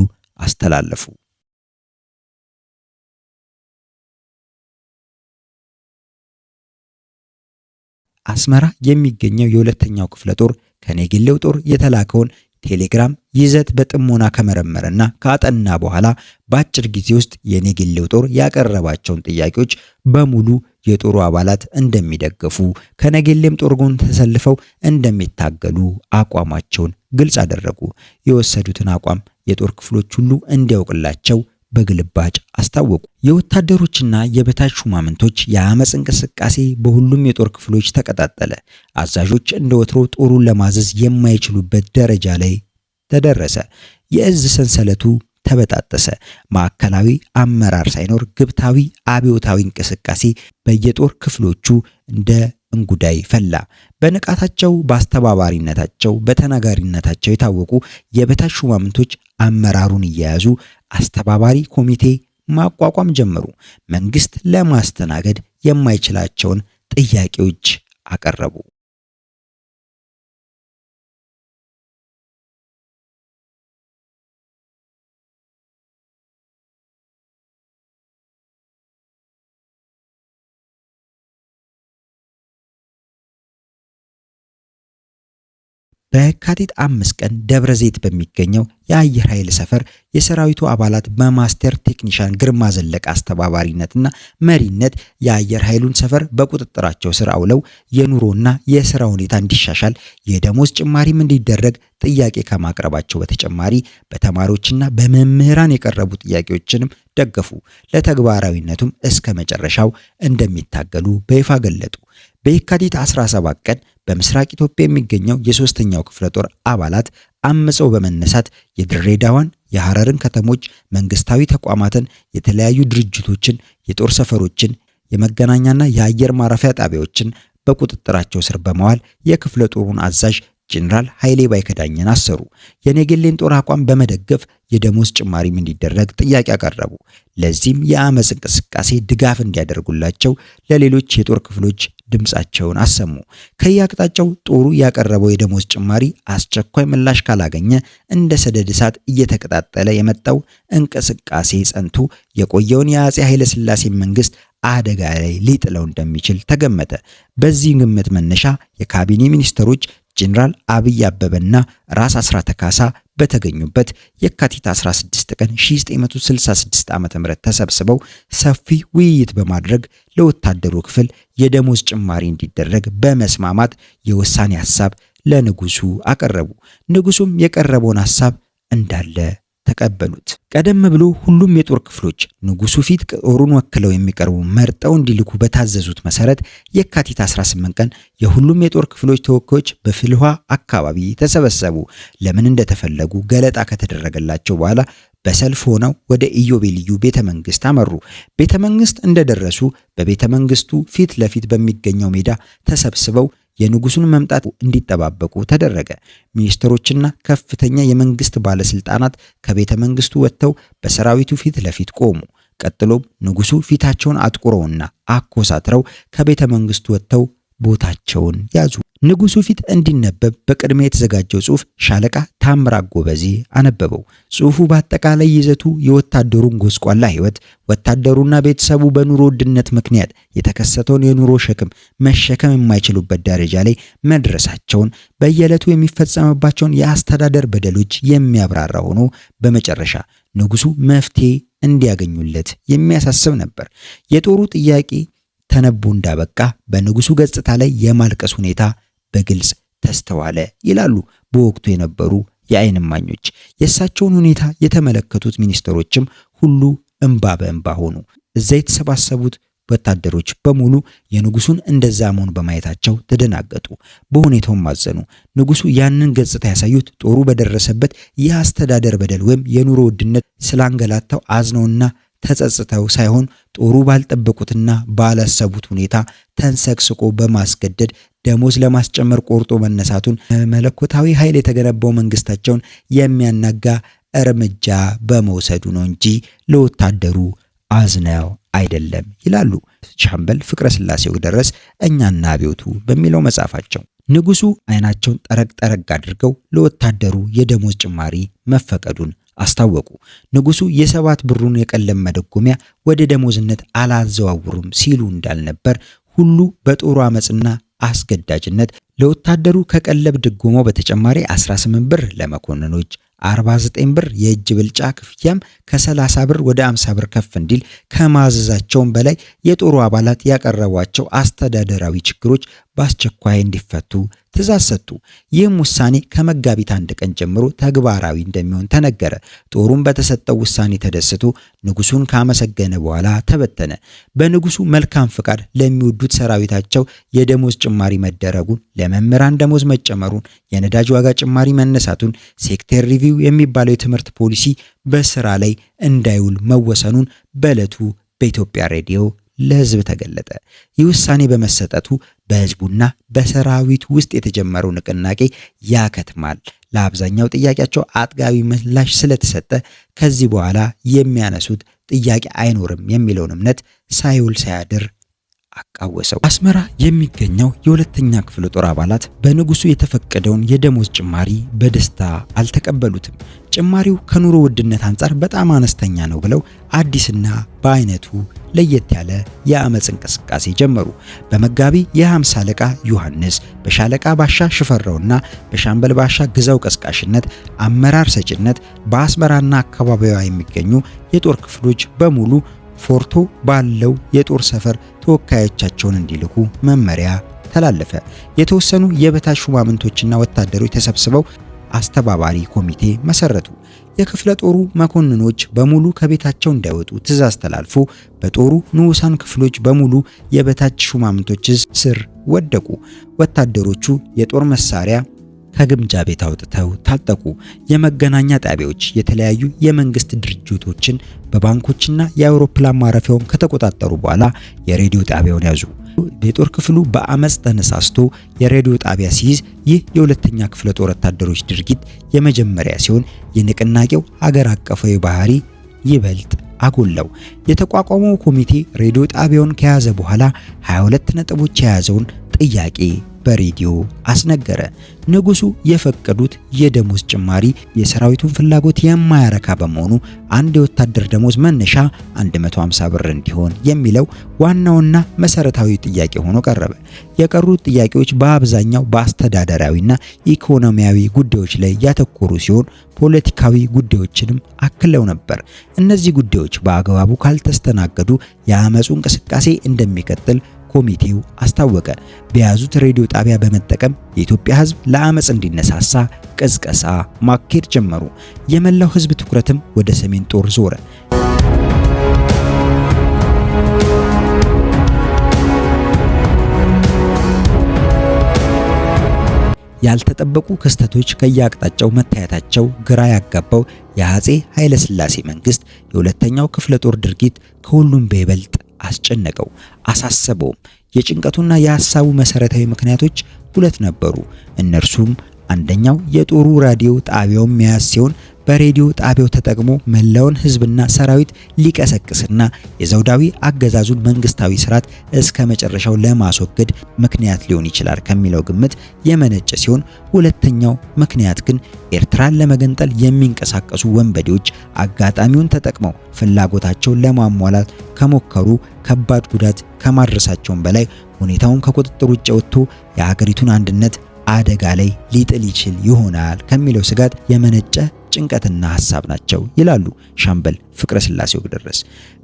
አስተላለፉ። አስመራ የሚገኘው የሁለተኛው ክፍለ ጦር ከኔጌሌው ጦር የተላከውን ቴሌግራም ይዘት በጥሞና ከመረመረና ካጠና በኋላ በአጭር ጊዜ ውስጥ የኔጌሌው ጦር ያቀረባቸውን ጥያቄዎች በሙሉ የጦሩ አባላት እንደሚደግፉ፣ ከኔጌሌም ጦር ጎን ተሰልፈው እንደሚታገሉ አቋማቸውን ግልጽ አደረጉ። የወሰዱትን አቋም የጦር ክፍሎች ሁሉ እንዲያውቅላቸው በግልባጭ አስታወቁ። የወታደሮችና የበታች ሹማምንቶች የአመጽ እንቅስቃሴ በሁሉም የጦር ክፍሎች ተቀጣጠለ። አዛዦች እንደወትሮ ጦሩን ለማዘዝ የማይችሉበት ደረጃ ላይ ተደረሰ። የእዝ ሰንሰለቱ ተበጣጠሰ። ማዕከላዊ አመራር ሳይኖር ግብታዊ አብዮታዊ እንቅስቃሴ በየጦር ክፍሎቹ እንደ እንጉዳይ ፈላ። በንቃታቸው፣ በአስተባባሪነታቸው፣ በተናጋሪነታቸው የታወቁ የበታች ሹማምንቶች አመራሩን እየያዙ አስተባባሪ ኮሚቴ ማቋቋም ጀመሩ። መንግስት ለማስተናገድ የማይችላቸውን ጥያቄዎች አቀረቡ። በየካቲት 5 ቀን ደብረ ዘይት በሚገኘው የአየር ኃይል ሰፈር የሰራዊቱ አባላት በማስተር ቴክኒሻን ግርማ ዘለቀ አስተባባሪነትና መሪነት የአየር ኃይሉን ሰፈር በቁጥጥራቸው ስር አውለው የኑሮና የሥራ ሁኔታ እንዲሻሻል የደሞዝ ጭማሪም እንዲደረግ ጥያቄ ከማቅረባቸው በተጨማሪ በተማሪዎችና በመምህራን የቀረቡ ጥያቄዎችንም ደገፉ። ለተግባራዊነቱም እስከ መጨረሻው እንደሚታገሉ በይፋ ገለጡ። በየካቲት 17 ቀን በምስራቅ ኢትዮጵያ የሚገኘው የሶስተኛው ክፍለ ጦር አባላት አመፀው በመነሳት የድሬዳዋን፣ የሐረርን ከተሞች፣ መንግስታዊ ተቋማትን፣ የተለያዩ ድርጅቶችን፣ የጦር ሰፈሮችን፣ የመገናኛና የአየር ማረፊያ ጣቢያዎችን በቁጥጥራቸው ስር በመዋል የክፍለ ጦሩን አዛዥ ጄኔራል ኃይሌ ባይከዳኝን አሰሩ። የኔጌሌን ጦር አቋም በመደገፍ የደሞዝ ጭማሪም እንዲደረግ ጥያቄ አቀረቡ። ለዚህም የአመፅ እንቅስቃሴ ድጋፍ እንዲያደርጉላቸው ለሌሎች የጦር ክፍሎች ድምጻቸውን አሰሙ። ከየአቅጣጫው ጦሩ ያቀረበው የደሞዝ ጭማሪ አስቸኳይ ምላሽ ካላገኘ እንደ ሰደድ እሳት እየተቀጣጠለ የመጣው እንቅስቃሴ ጸንቶ የቆየውን የአፄ ኃይለ ሥላሴ መንግስት አደጋ ላይ ሊጥለው እንደሚችል ተገመተ። በዚህ ግምት መነሻ የካቢኔ ሚኒስትሮች ጄኔራል አብይ አበበና ራስ አስራተ ካሳ በተገኙበት የካቲት 16 ቀን 1966 ዓ.ም ተሰብስበው ሰፊ ውይይት በማድረግ ለወታደሩ ክፍል የደሞዝ ጭማሪ እንዲደረግ በመስማማት የውሳኔ ሐሳብ ለንጉሱ አቀረቡ። ንጉሱም የቀረበውን ሐሳብ እንዳለ ተቀበሉት። ቀደም ብሎ ሁሉም የጦር ክፍሎች ንጉሱ ፊት ጦሩን ወክለው የሚቀርቡ መርጠው እንዲልኩ በታዘዙት መሰረት የካቲት 18 ቀን የሁሉም የጦር ክፍሎች ተወካዮች በፍልውሃ አካባቢ ተሰበሰቡ። ለምን እንደተፈለጉ ገለጣ ከተደረገላቸው በኋላ በሰልፍ ሆነው ወደ ኢዮቤልዩ ቤተመንግስት አመሩ። ቤተመንግስት እንደደረሱ በቤተመንግስቱ ፊት ለፊት በሚገኘው ሜዳ ተሰብስበው የንጉሱን መምጣት እንዲጠባበቁ ተደረገ። ሚኒስትሮችና ከፍተኛ የመንግስት ባለስልጣናት ከቤተ መንግስቱ ወጥተው በሰራዊቱ ፊት ለፊት ቆሙ። ቀጥሎም ንጉሱ ፊታቸውን አጥቁረውና አኮሳትረው ከቤተ መንግስቱ ወጥተው ቦታቸውን ያዙ። ንጉሱ ፊት እንዲነበብ በቅድሚያ የተዘጋጀው ጽሑፍ ሻለቃ ታምራት ጎበዜ አነበበው። ጽሑፉ በአጠቃላይ ይዘቱ የወታደሩን ጎስቋላ ህይወት፣ ወታደሩና ቤተሰቡ በኑሮ ውድነት ምክንያት የተከሰተውን የኑሮ ሸክም መሸከም የማይችሉበት ደረጃ ላይ መድረሳቸውን፣ በየዕለቱ የሚፈጸምባቸውን የአስተዳደር በደሎች የሚያብራራ ሆኖ በመጨረሻ ንጉሱ መፍትሄ እንዲያገኙለት የሚያሳስብ ነበር። የጦሩ ጥያቄ ተነቦ እንዳበቃ በንጉሱ ገጽታ ላይ የማልቀስ ሁኔታ በግልጽ ተስተዋለ ይላሉ በወቅቱ የነበሩ የዓይን እማኞች። የእሳቸውን ሁኔታ የተመለከቱት ሚኒስትሮችም ሁሉ እንባ በእንባ ሆኑ። እዛ የተሰባሰቡት ወታደሮች በሙሉ የንጉሱን እንደዛ መሆን በማየታቸው ተደናገጡ፣ በሁኔታውም አዘኑ። ንጉሱ ያንን ገጽታ ያሳዩት ጦሩ በደረሰበት የአስተዳደር በደል ወይም የኑሮ ውድነት ስላንገላታው አዝነውና ተጸጽተው ሳይሆን ጦሩ ባልጠበቁትና ባላሰቡት ሁኔታ ተንሰቅስቆ በማስገደድ ደሞዝ ለማስጨመር ቆርጦ መነሳቱን መለኮታዊ ኃይል የተገነባው መንግስታቸውን የሚያናጋ እርምጃ በመውሰዱ ነው እንጂ ለወታደሩ አዝነው አይደለም ይላሉ ሻምበል ፍቅረ ስላሴ ወግደረስ እኛና አብዮቱ በሚለው መጽሐፋቸው። ንጉሱ አይናቸውን ጠረግ አድርገው ለወታደሩ የደሞዝ ጭማሪ መፈቀዱን አስታወቁ። ንጉሱ የሰባት ብሩን የቀለም መደጎሚያ ወደ ደሞዝነት አላዘዋውሩም ሲሉ እንዳልነበር ሁሉ በጦሩ አመጽና አስገዳጅነት ለወታደሩ ከቀለብ ድጎማው በተጨማሪ 18 ብር ለመኮንኖች፣ 49 ብር የእጅ ብልጫ ክፍያም ከ30 ብር ወደ 50 ብር ከፍ እንዲል ከማዘዛቸውም በላይ የጦሩ አባላት ያቀረቧቸው አስተዳደራዊ ችግሮች በአስቸኳይ እንዲፈቱ ትዕዛዝ ሰጡ። ይህም ውሳኔ ከመጋቢት 1 ቀን ጀምሮ ተግባራዊ እንደሚሆን ተነገረ። ጦሩም በተሰጠው ውሳኔ ተደስቶ ንጉሱን ካመሰገነ በኋላ ተበተነ። በንጉሱ መልካም ፍቃድ ለሚወዱት ሰራዊታቸው የደሞዝ ጭማሪ መደረጉን፣ ለመምህራን ደሞዝ መጨመሩን፣ የነዳጅ ዋጋ ጭማሪ መነሳቱን፣ ሴክተር ሪቪው የሚባለው የትምህርት ፖሊሲ በስራ ላይ እንዳይውል መወሰኑን በዕለቱ በኢትዮጵያ ሬዲዮ ለህዝብ ተገለጠ። ይህ ውሳኔ በመሰጠቱ በህዝቡና በሰራዊቱ ውስጥ የተጀመረው ንቅናቄ ያከትማል። ለአብዛኛው ጥያቄያቸው አጥጋቢ ምላሽ ስለተሰጠ ከዚህ በኋላ የሚያነሱት ጥያቄ አይኖርም የሚለውን እምነት ሳይውል ሳያድር አቃወሰው። አስመራ የሚገኘው የሁለተኛ ክፍለ ጦር አባላት በንጉሱ የተፈቀደውን የደሞዝ ጭማሪ በደስታ አልተቀበሉትም። ጭማሪው ከኑሮ ውድነት አንጻር በጣም አነስተኛ ነው ብለው አዲስና በአይነቱ ለየት ያለ የአመጽ እንቅስቃሴ ጀመሩ። በመጋቢ የ50 አለቃ ዮሐንስ፣ በሻለቃ ባሻ ሽፈራውና በሻምበል ባሻ ግዛው ቀስቃሽነት አመራር ሰጭነት በአስመራና አካባቢዋ የሚገኙ የጦር ክፍሎች በሙሉ ፎርቶ ባለው የጦር ሰፈር ተወካዮቻቸውን እንዲልኩ መመሪያ ተላለፈ። የተወሰኑ የበታች ሹማምንቶችና ወታደሮች ተሰብስበው አስተባባሪ ኮሚቴ መሰረቱ። የክፍለ ጦሩ መኮንኖች በሙሉ ከቤታቸው እንዳይወጡ ትዕዛዝ ተላልፎ በጦሩ ንዑሳን ክፍሎች በሙሉ የበታች ሹማምንቶች ስር ወደቁ። ወታደሮቹ የጦር መሳሪያ ከግምጃ ቤት አውጥተው ታጠቁ። የመገናኛ ጣቢያዎች የተለያዩ የመንግስት ድርጅቶችን በባንኮችና የአውሮፕላን ማረፊያውን ከተቆጣጠሩ በኋላ የሬዲዮ ጣቢያውን ያዙ። የጦር ክፍሉ በአመጽ ተነሳስቶ የሬዲዮ ጣቢያ ሲይዝ ይህ የሁለተኛ ክፍለ ጦር ወታደሮች ድርጊት የመጀመሪያ ሲሆን የንቅናቄው ሀገር አቀፋዊ ባህሪ ይበልጥ አጎላው። የተቋቋመው ኮሚቴ ሬዲዮ ጣቢያውን ከያዘ በኋላ 22 ነጥቦች የያዘውን ጥያቄ በሬዲዮ አስነገረ። ንጉሱ የፈቀዱት የደሞዝ ጭማሪ የሰራዊቱን ፍላጎት የማያረካ በመሆኑ አንድ የወታደር ደሞዝ መነሻ 150 ብር እንዲሆን የሚለው ዋናውና መሰረታዊ ጥያቄ ሆኖ ቀረበ። የቀሩት ጥያቄዎች በአብዛኛው በአስተዳደራዊና ኢኮኖሚያዊ ጉዳዮች ላይ ያተኮሩ ሲሆን ፖለቲካዊ ጉዳዮችንም አክለው ነበር። እነዚህ ጉዳዮች በአግባቡ ካልተስተናገዱ የአመጹ እንቅስቃሴ እንደሚቀጥል ኮሚቴው አስታወቀ። በያዙት ሬዲዮ ጣቢያ በመጠቀም የኢትዮጵያ ሕዝብ ለአመጽ እንዲነሳሳ ቅስቀሳ ማካሄድ ጀመሩ። የመላው ሕዝብ ትኩረትም ወደ ሰሜን ጦር ዞረ። ያልተጠበቁ ክስተቶች ከየአቅጣጫው መታየታቸው ግራ ያጋባው የአፄ ኃይለ ሥላሴ መንግስት የሁለተኛው ክፍለ ጦር ድርጊት ከሁሉም በይበልጥ አስጨነቀው፣ አሳሰበውም። የጭንቀቱና የሐሳቡ መሰረታዊ ምክንያቶች ሁለት ነበሩ። እነርሱም አንደኛው የጦሩ ራዲዮ ጣቢያውን መያዝ ሲሆን በሬዲዮ ጣቢያው ተጠቅሞ መላውን ህዝብና ሰራዊት ሊቀሰቅስና የዘውዳዊ አገዛዙን መንግስታዊ ስርዓት እስከ መጨረሻው ለማስወገድ ምክንያት ሊሆን ይችላል ከሚለው ግምት የመነጨ ሲሆን፣ ሁለተኛው ምክንያት ግን ኤርትራን ለመገንጠል የሚንቀሳቀሱ ወንበዴዎች አጋጣሚውን ተጠቅመው ፍላጎታቸውን ለማሟላት ከሞከሩ ከባድ ጉዳት ከማድረሳቸውም በላይ ሁኔታውን ከቁጥጥር ውጭ ወጥቶ የሀገሪቱን አንድነት አደጋ ላይ ሊጥል ይችል ይሆናል ከሚለው ስጋት የመነጨ ጭንቀትና ሐሳብ ናቸው ይላሉ ሻምበል ፍቅረ ስላሴ ወግደረስ።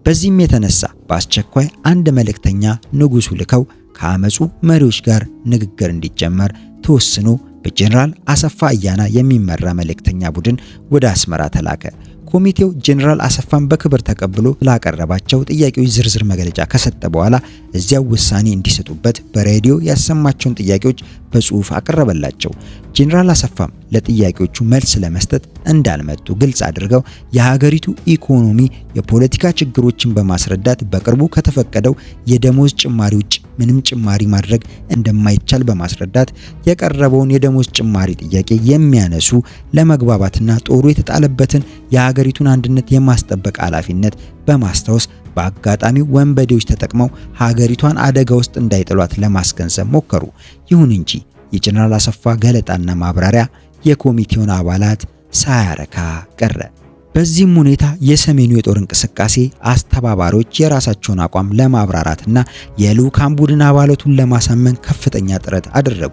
በዚህም የተነሳ በአስቸኳይ አንድ መልእክተኛ ንጉሱ ልከው ከአመጹ መሪዎች ጋር ንግግር እንዲጀመር ተወስኖ በጀነራል አሰፋ አያና የሚመራ መልእክተኛ ቡድን ወደ አስመራ ተላከ። ኮሚቴው ጀነራል አሰፋን በክብር ተቀብሎ ላቀረባቸው ጥያቄዎች ዝርዝር መግለጫ ከሰጠ በኋላ እዚያው ውሳኔ እንዲሰጡበት በሬዲዮ ያሰማቸውን ጥያቄዎች በጽሁፍ አቀረበላቸው። ጀነራል አሰፋም ለጥያቄዎቹ መልስ ለመስጠት እንዳልመጡ ግልጽ አድርገው የሀገሪቱ ኢኮኖሚ የፖለቲካ ችግሮችን በማስረዳት በቅርቡ ከተፈቀደው የደሞዝ ጭማሪ ውጭ ምንም ጭማሪ ማድረግ እንደማይቻል በማስረዳት የቀረበውን የደሞዝ ጭማሪ ጥያቄ የሚያነሱ ለመግባባትና ጦሩ የተጣለበትን የሀገሪቱን አንድነት የማስጠበቅ ኃላፊነት በማስታወስ በአጋጣሚው ወንበዴዎች ተጠቅመው ሀገሪቷን አደጋ ውስጥ እንዳይጥሏት ለማስገንዘብ ሞከሩ። ይሁን እንጂ የጀነራል አሰፋ ገለጣና ማብራሪያ የኮሚቴውን አባላት ሳያረካ ቀረ። በዚህም ሁኔታ የሰሜኑ የጦር እንቅስቃሴ አስተባባሪዎች የራሳቸውን አቋም ለማብራራትና የልዑካን ቡድን አባላቱን ለማሳመን ከፍተኛ ጥረት አደረጉ።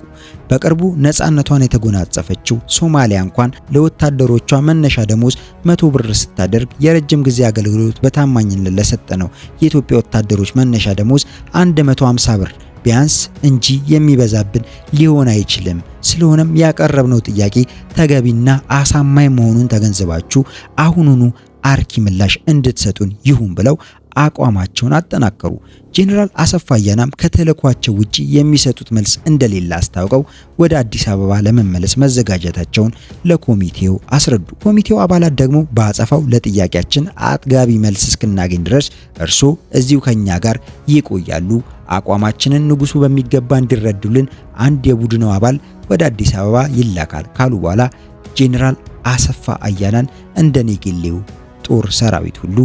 በቅርቡ ነፃነቷን የተጎናጸፈችው ሶማሊያ እንኳን ለወታደሮቿ መነሻ ደሞዝ 100 ብር ስታደርግ የረጅም ጊዜ አገልግሎት በታማኝነት ለሰጠነው የኢትዮጵያ ወታደሮች መነሻ ደሞዝ 150 ብር ቢያንስ እንጂ የሚበዛብን ሊሆን አይችልም። ስለሆነም ያቀረብነው ጥያቄ ተገቢና አሳማኝ መሆኑን ተገንዝባችሁ አሁኑኑ አርኪ ምላሽ እንድትሰጡን ይሁን ብለው አቋማቸውን አጠናከሩ። ጄኔራል አሰፋ አያናም ከተልዕኳቸው ውጪ የሚሰጡት መልስ እንደሌለ አስታውቀው ወደ አዲስ አበባ ለመመለስ መዘጋጀታቸውን ለኮሚቴው አስረዱ። ኮሚቴው አባላት ደግሞ በአጸፋው ለጥያቄያችን አጥጋቢ መልስ እስክናገኝ ድረስ እርስዎ እዚሁ ከኛ ጋር ይቆያሉ፣ አቋማችንን ንጉሱ በሚገባ እንዲረዱልን አንድ የቡድኑ አባል ወደ አዲስ አበባ ይላካል ካሉ በኋላ ጄኔራል አሰፋ አያናን እንደኔጌሌው ጦር ሰራዊት ሁሉ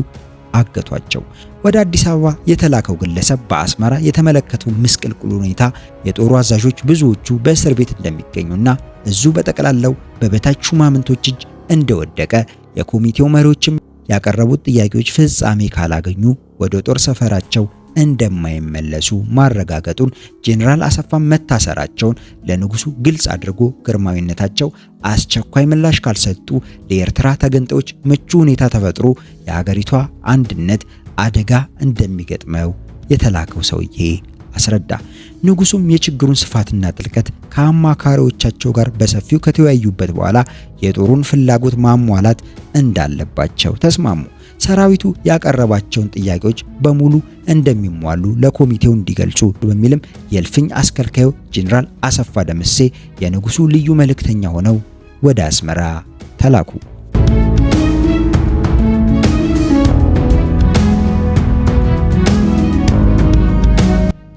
አገቷቸው። ወደ አዲስ አበባ የተላከው ግለሰብ በአስመራ የተመለከተው ምስቅልቅል ሁኔታ የጦሩ አዛዦች ብዙዎቹ በእስር ቤት እንደሚገኙና እዙ በጠቅላላው በበታች ሹማምንቶች እጅ እንደወደቀ የኮሚቴው መሪዎችም ያቀረቡት ጥያቄዎች ፍጻሜ ካላገኙ ወደ ጦር ሰፈራቸው እንደማይመለሱ ማረጋገጡን ጄኔራል አሰፋ መታሰራቸውን ለንጉሱ ግልጽ አድርጎ ግርማዊነታቸው አስቸኳይ ምላሽ ካልሰጡ ለኤርትራ ተገንጣዮች ምቹ ሁኔታ ተፈጥሮ የሀገሪቷ አንድነት አደጋ እንደሚገጥመው የተላከው ሰውዬ አስረዳ። ንጉሱም የችግሩን ስፋትና ጥልቀት ከአማካሪዎቻቸው ጋር በሰፊው ከተወያዩበት በኋላ የጦሩን ፍላጎት ማሟላት እንዳለባቸው ተስማሙ። ሰራዊቱ ያቀረባቸውን ጥያቄዎች በሙሉ እንደሚሟሉ ለኮሚቴው እንዲገልጹ በሚልም የእልፍኝ አስከልካዩ ጄኔራል አሰፋ ደምሴ የንጉሱ ልዩ መልእክተኛ ሆነው ወደ አስመራ ተላኩ።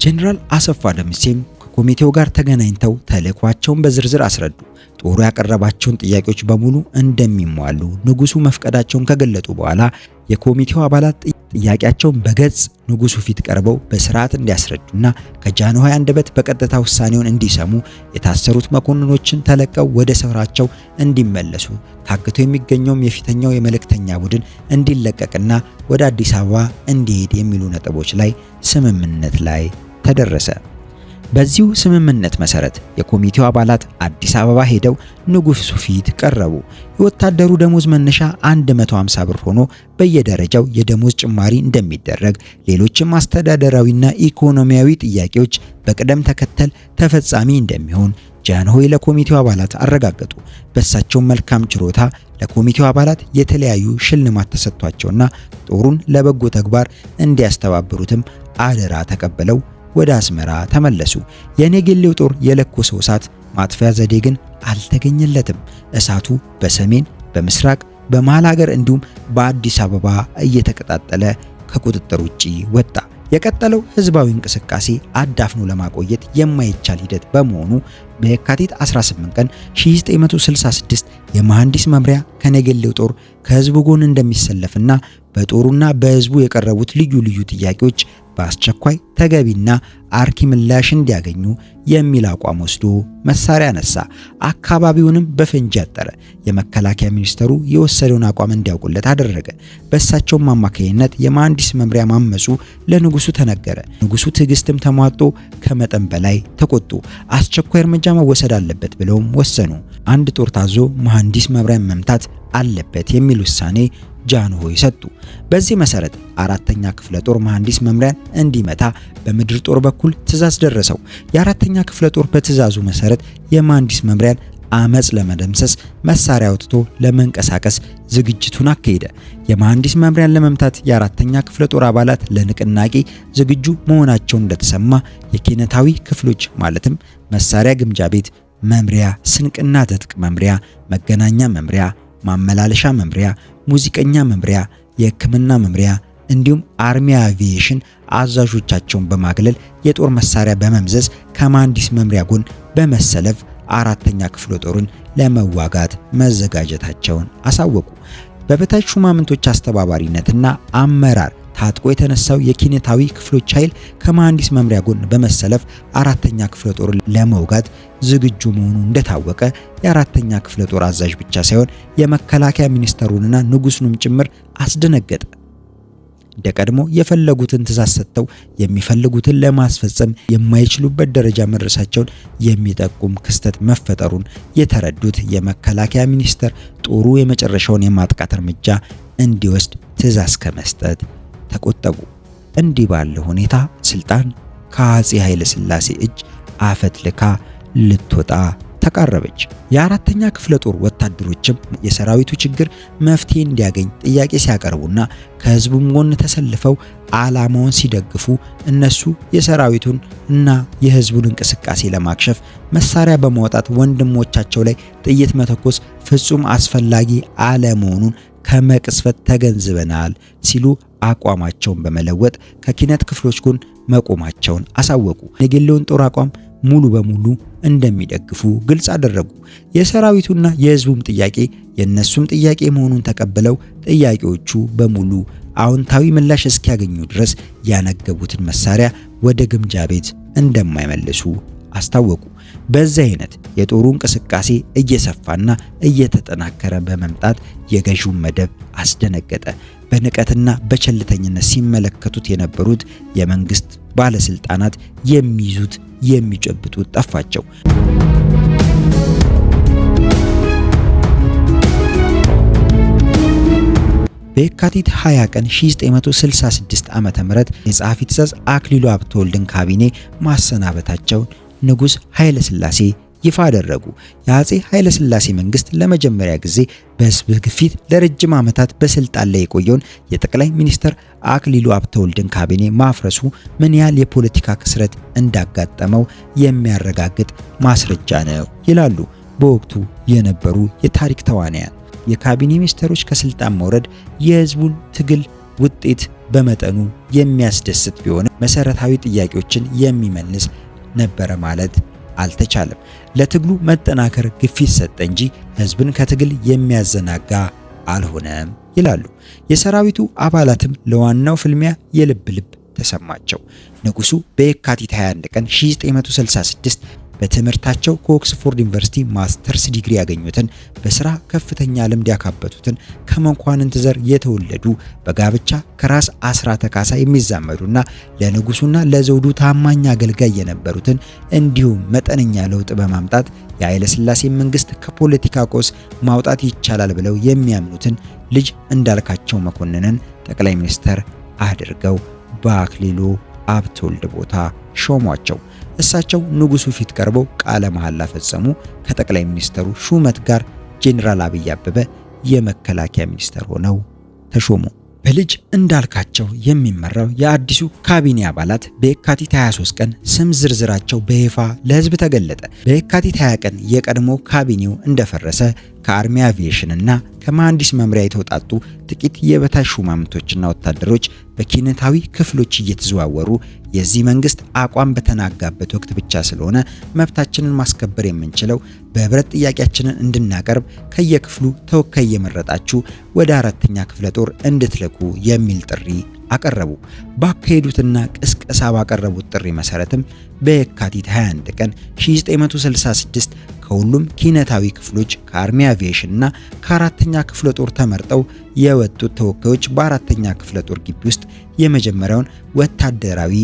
ጄኔራል አሰፋ ደምሴም ከኮሚቴው ጋር ተገናኝተው ተልዕኳቸውን በዝርዝር አስረዱ። ጦሩ ያቀረባቸውን ጥያቄዎች በሙሉ እንደሚሟሉ ንጉሱ መፍቀዳቸውን ከገለጡ በኋላ የኮሚቴው አባላት ጥያቄያቸውን በገጽ ንጉሱ ፊት ቀርበው በስርዓት እንዲያስረዱና ከጃንሆይ አንደበት በቀጥታ ውሳኔውን እንዲሰሙ፣ የታሰሩት መኮንኖችን ተለቀው ወደ ስፍራቸው እንዲመለሱ፣ ታግተው የሚገኘውም የፊተኛው የመልእክተኛ ቡድን እንዲለቀቅና ወደ አዲስ አበባ እንዲሄድ የሚሉ ነጥቦች ላይ ስምምነት ላይ ተደረሰ። በዚሁ ስምምነት መሰረት የኮሚቴው አባላት አዲስ አበባ ሄደው ንጉሱ ፊት ቀረቡ። የወታደሩ ደሞዝ መነሻ 150 ብር ሆኖ በየደረጃው የደሞዝ ጭማሪ እንደሚደረግ፣ ሌሎችም አስተዳደራዊና ኢኮኖሚያዊ ጥያቄዎች በቅደም ተከተል ተፈጻሚ እንደሚሆን ጃንሆይ ለኮሚቴው አባላት አረጋገጡ። በእሳቸው መልካም ችሮታ ለኮሚቴው አባላት የተለያዩ ሽልማት ተሰጥቷቸውና ጦሩን ለበጎ ተግባር እንዲያስተባብሩትም አደራ ተቀበለው ወደ አስመራ ተመለሱ። የኔጌሌው ጦር የለኮሰው እሳት ማጥፊያ ዘዴ ግን አልተገኘለትም። እሳቱ በሰሜን፣ በምስራቅ፣ በመሃል ሀገር እንዲሁም በአዲስ አበባ እየተቀጣጠለ ከቁጥጥር ውጪ ወጣ። የቀጠለው ህዝባዊ እንቅስቃሴ አዳፍኖ ለማቆየት የማይቻል ሂደት በመሆኑ በየካቲት 18 ቀን 1966 የመሐንዲስ መምሪያ ከኔጌሌው ጦር ከህዝቡ ጎን እንደሚሰለፍና በጦሩና በህዝቡ የቀረቡት ልዩ ልዩ ጥያቄዎች በአስቸኳይ ተገቢና አርኪ ምላሽ እንዲያገኙ የሚል አቋም ወስዶ መሳሪያ ነሳ። አካባቢውንም በፈንጂ አጠረ። የመከላከያ ሚኒስተሩ የወሰደውን አቋም እንዲያውቁለት አደረገ። በእሳቸውም አማካይነት የመሐንዲስ መምሪያ ማመጹ ለንጉሱ ተነገረ። ንጉሱ ትዕግስትም ተሟጦ ከመጠን በላይ ተቆጡ። አስቸኳይ እርምጃ መወሰድ አለበት ብለውም ወሰኑ። አንድ ጦር ታዞ መሐንዲስ መምሪያን መምታት አለበት የሚል ውሳኔ ጃንሆይ ሰጡ። በዚህ መሰረት አራተኛ ክፍለ ጦር መሐንዲስ መምሪያን እንዲመታ በምድር ጦር በኩል ትዕዛዝ ደረሰው። የአራተኛ ክፍለ ጦር በትዕዛዙ መሰረት የመሐንዲስ መምሪያን አመጽ ለመደምሰስ መሳሪያ አውጥቶ ለመንቀሳቀስ ዝግጅቱን አካሄደ። የመሐንዲስ መምሪያን ለመምታት የአራተኛ ክፍለ ጦር አባላት ለንቅናቄ ዝግጁ መሆናቸውን እንደተሰማ የኪነታዊ ክፍሎች ማለትም መሳሪያ ግምጃ ቤት መምሪያ፣ ስንቅና ትጥቅ መምሪያ፣ መገናኛ መምሪያ፣ ማመላለሻ መምሪያ፣ ሙዚቀኛ መምሪያ፣ የሕክምና መምሪያ እንዲሁም አርሚ አቪዬሽን አዛዦቻቸውን በማግለል የጦር መሳሪያ በመምዘዝ ከመሐንዲስ መምሪያ ጎን በመሰለፍ አራተኛ ክፍለ ጦርን ለመዋጋት መዘጋጀታቸውን አሳወቁ። በበታች ሹማምንቶች አስተባባሪነትና አመራር ታጥቆ የተነሳው የኪነታዊ ክፍሎች ኃይል ከመሐንዲስ መምሪያ ጎን በመሰለፍ አራተኛ ክፍለ ጦር ለመውጋት ዝግጁ መሆኑ እንደታወቀ የአራተኛ ክፍለ ጦር አዛዥ ብቻ ሳይሆን የመከላከያ ሚኒስተሩንና ንጉሱንም ጭምር አስደነገጠ። እንደቀድሞ የፈለጉትን ትዕዛዝ ሰጥተው የሚፈልጉትን ለማስፈጸም የማይችሉበት ደረጃ መድረሳቸውን የሚጠቁም ክስተት መፈጠሩን የተረዱት የመከላከያ ሚኒስተር ጦሩ የመጨረሻውን የማጥቃት እርምጃ እንዲወስድ ትዕዛዝ ከመስጠት ተቆጠቡ። እንዲህ ባለ ሁኔታ ስልጣን ከአፄ ኃይለ ሥላሴ እጅ አፈትልካ ልትወጣ ተቃረበች። የአራተኛ ክፍለ ጦር ወታደሮችም የሰራዊቱ ችግር መፍትሄ እንዲያገኝ ጥያቄ ሲያቀርቡና ከህዝቡም ጎን ተሰልፈው ዓላማውን ሲደግፉ እነሱ የሰራዊቱን እና የህዝቡን እንቅስቃሴ ለማክሸፍ መሳሪያ በማውጣት ወንድሞቻቸው ላይ ጥይት መተኮስ ፍጹም አስፈላጊ አለመሆኑን ከመቅስፈት ተገንዝበናል ሲሉ አቋማቸውን በመለወጥ ከኪነት ክፍሎች ጎን መቆማቸውን አሳወቁ። የጌሌውን ጦር አቋም ሙሉ በሙሉ እንደሚደግፉ ግልጽ አደረጉ። የሰራዊቱና የህዝቡም ጥያቄ የነሱም ጥያቄ መሆኑን ተቀብለው ጥያቄዎቹ በሙሉ አዎንታዊ ምላሽ እስኪያገኙ ድረስ ያነገቡትን መሳሪያ ወደ ግምጃ ቤት እንደማይመልሱ አስታወቁ። በዚህ አይነት የጦሩ እንቅስቃሴ እየሰፋና እየተጠናከረ በመምጣት የገዢውን መደብ አስደነገጠ። በንቀትና በቸልተኝነት ሲመለከቱት የነበሩት የመንግስት ባለስልጣናት የሚይዙት የሚጨብጡት ጠፋቸው። በየካቲት 20 ቀን 1966 ዓመተ ምህረት የጸሐፊ ትእዛዝ አክሊሉ ሀብተወልድን ካቢኔ ማሰናበታቸውን ንጉስ ኃይለ ሥላሴ ይፋ አደረጉ። የአፄ ኃይለ ሥላሴ መንግስት ለመጀመሪያ ጊዜ በህዝብ ግፊት ለረጅም ዓመታት በስልጣን ላይ የቆየውን የጠቅላይ ሚኒስትር አክሊሉ ሀብተወልድን ካቢኔ ማፍረሱ ምን ያህል የፖለቲካ ክስረት እንዳጋጠመው የሚያረጋግጥ ማስረጃ ነው ይላሉ በወቅቱ የነበሩ የታሪክ ተዋናያን። የካቢኔ ሚኒስትሮች ከስልጣን መውረድ የህዝቡን ትግል ውጤት በመጠኑ የሚያስደስት ቢሆንም መሰረታዊ ጥያቄዎችን የሚመልስ ነበረ ማለት አልተቻለም። ለትግሉ መጠናከር ግፊት ሰጠ እንጂ ህዝብን ከትግል የሚያዘናጋ አልሆነም ይላሉ። የሰራዊቱ አባላትም ለዋናው ፍልሚያ የልብ ልብ ተሰማቸው። ንጉሱ በየካቲት 21 ቀን 1966 በትምህርታቸው ከኦክስፎርድ ዩኒቨርሲቲ ማስተርስ ዲግሪ ያገኙትን በስራ ከፍተኛ ልምድ ያካበቱትን ከመኳንንት ዘር የተወለዱ በጋብቻ ከራስ አስራተ ካሳ የሚዛመዱና ለንጉሱና ለዘውዱ ታማኝ አገልጋይ የነበሩትን እንዲሁም መጠነኛ ለውጥ በማምጣት የኃይለ ሥላሴ መንግስት ከፖለቲካ ቆስ ማውጣት ይቻላል ብለው የሚያምኑትን ልጅ እንዳልካቸው መኮንንን ጠቅላይ ሚኒስትር አድርገው በአክሊሉ ሀብተወልድ ቦታ ሾሟቸው። እሳቸው ንጉሱ ፊት ቀርበው ቃለ መሐላ ፈጸሙ። ከጠቅላይ ሚኒስትሩ ሹመት ጋር ጄኔራል አብይ አበበ የመከላከያ ሚኒስትር ሆነው ተሾሙ። በልጅ እንዳልካቸው የሚመራው የአዲሱ ካቢኔ አባላት በየካቲት 23 ቀን ስም ዝርዝራቸው በይፋ ለህዝብ ተገለጠ። በየካቲት 20 ቀን የቀድሞ ካቢኔው እንደፈረሰ ከአርሚ አቪዬሽን እና ከመሐንዲስ መምሪያ የተውጣጡ ጥቂት የበታች ሹማምንቶችና ወታደሮች በኪነታዊ ክፍሎች እየተዘዋወሩ የዚህ መንግስት አቋም በተናጋበት ወቅት ብቻ ስለሆነ መብታችንን ማስከበር የምንችለው በህብረት ጥያቄያችንን እንድናቀርብ ከየክፍሉ ተወካይ የመረጣችሁ ወደ አራተኛ ክፍለ ጦር እንድትልኩ የሚል ጥሪ አቀረቡ። ባካሄዱትና ቅስቀሳ ባቀረቡት ጥሪ መሰረትም በየካቲት 21 ቀን 1966 ከሁሉም ኪነታዊ ክፍሎች ከአርሚ አቪዬሽን እና ከአራተኛ ክፍለ ጦር ተመርጠው የወጡት ተወካዮች በአራተኛ ክፍለ ጦር ግቢ ውስጥ የመጀመሪያውን ወታደራዊ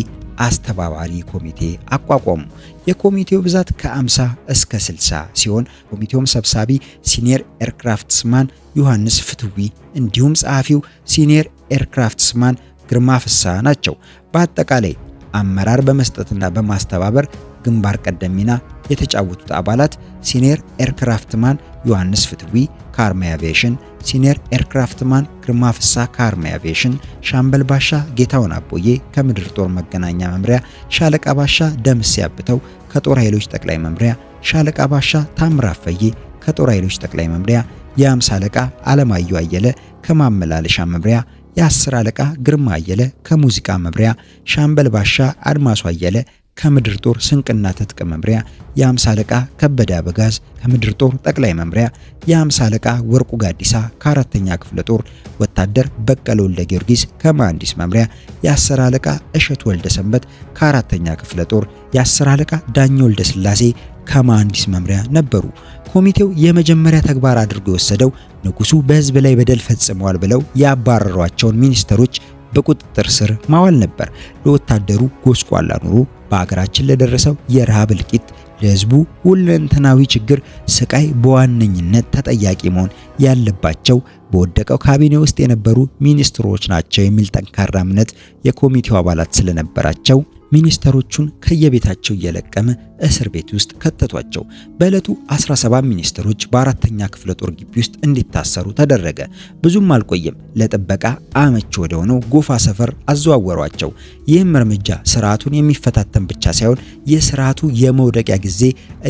አስተባባሪ ኮሚቴ አቋቋሙ። የኮሚቴው ብዛት ከ50 እስከ 60 ሲሆን ኮሚቴውም ሰብሳቢ ሲኒየር ኤርክራፍትስማን ዮሐንስ ፍትዊ እንዲሁም ጸሐፊው ሲኒየር ኤርክራፍትስማን ግርማ ፍስሐ ናቸው። በአጠቃላይ አመራር በመስጠትና በማስተባበር ግንባር ቀደም ሚና የተጫወቱት አባላት ሲኒየር ኤርክራፍትማን ዮሐንስ ፍትዊ ከአርሚ አቪዬሽን፣ ሲኒየር ኤርክራፍትማን ግርማ ፍስሐ ከአርሚ አቪዬሽን፣ ሻምበል ባሻ ጌታውን አቦዬ ከምድር ጦር መገናኛ መምሪያ፣ ሻለቃ ባሻ ደምስ ያብተው ከጦር ኃይሎች ጠቅላይ መምሪያ፣ ሻለቃ ባሻ ታምራት ፈዬ ከጦር ኃይሎች ጠቅላይ መምሪያ፣ የ50 አለቃ አለማየሁ አየለ ከማመላለሻ መምሪያ፣ የ10 አለቃ ግርማ አየለ ከሙዚቃ መምሪያ፣ ሻምበል ባሻ አድማሱ አየለ ከምድር ጦር ስንቅና ትጥቅ መምሪያ፣ የ50 አለቃ ከበደ አበጋዝ ከምድር ጦር ጠቅላይ መምሪያ፣ የ50 አለቃ ወርቁ ጋዲሳ ከአራተኛ ክፍለ ጦር፣ ወታደር በቀለ ወልደ ጊዮርጊስ ከመሐንዲስ መምሪያ፣ የ10 አለቃ እሸት ወልደ ሰንበት ከአራተኛ ክፍለ ጦር፣ የ10 አለቃ ዳኘ ወልደ ስላሴ ከመሐንዲስ መምሪያ ነበሩ። ኮሚቴው የመጀመሪያ ተግባር አድርጎ የወሰደው ንጉሱ በህዝብ ላይ በደል ፈጽመዋል ብለው ያባረሯቸውን ሚኒስተሮች በቁጥጥር ስር ማዋል ነበር። ለወታደሩ ጎስቋላ ኑሮ፣ በአገራችን ለደረሰው የረሃብ እልቂት፣ ለህዝቡ ሁለንተናዊ ችግር ስቃይ በዋነኝነት ተጠያቂ መሆን ያለባቸው በወደቀው ካቢኔ ውስጥ የነበሩ ሚኒስትሮች ናቸው የሚል ጠንካራ እምነት የኮሚቴው አባላት ስለነበራቸው ሚኒስተሮቹን ከየቤታቸው እየለቀመ እስር ቤት ውስጥ ከተቷቸው። በዕለቱ 17 ሚኒስትሮች በአራተኛ ክፍለ ጦር ግቢ ውስጥ እንዲታሰሩ ተደረገ። ብዙም አልቆየም፣ ለጥበቃ አመች ወደ ሆነው ጎፋ ሰፈር አዘዋወሯቸው። ይህም እርምጃ ስርዓቱን የሚፈታተን ብቻ ሳይሆን የስርዓቱ የመውደቂያ ጊዜ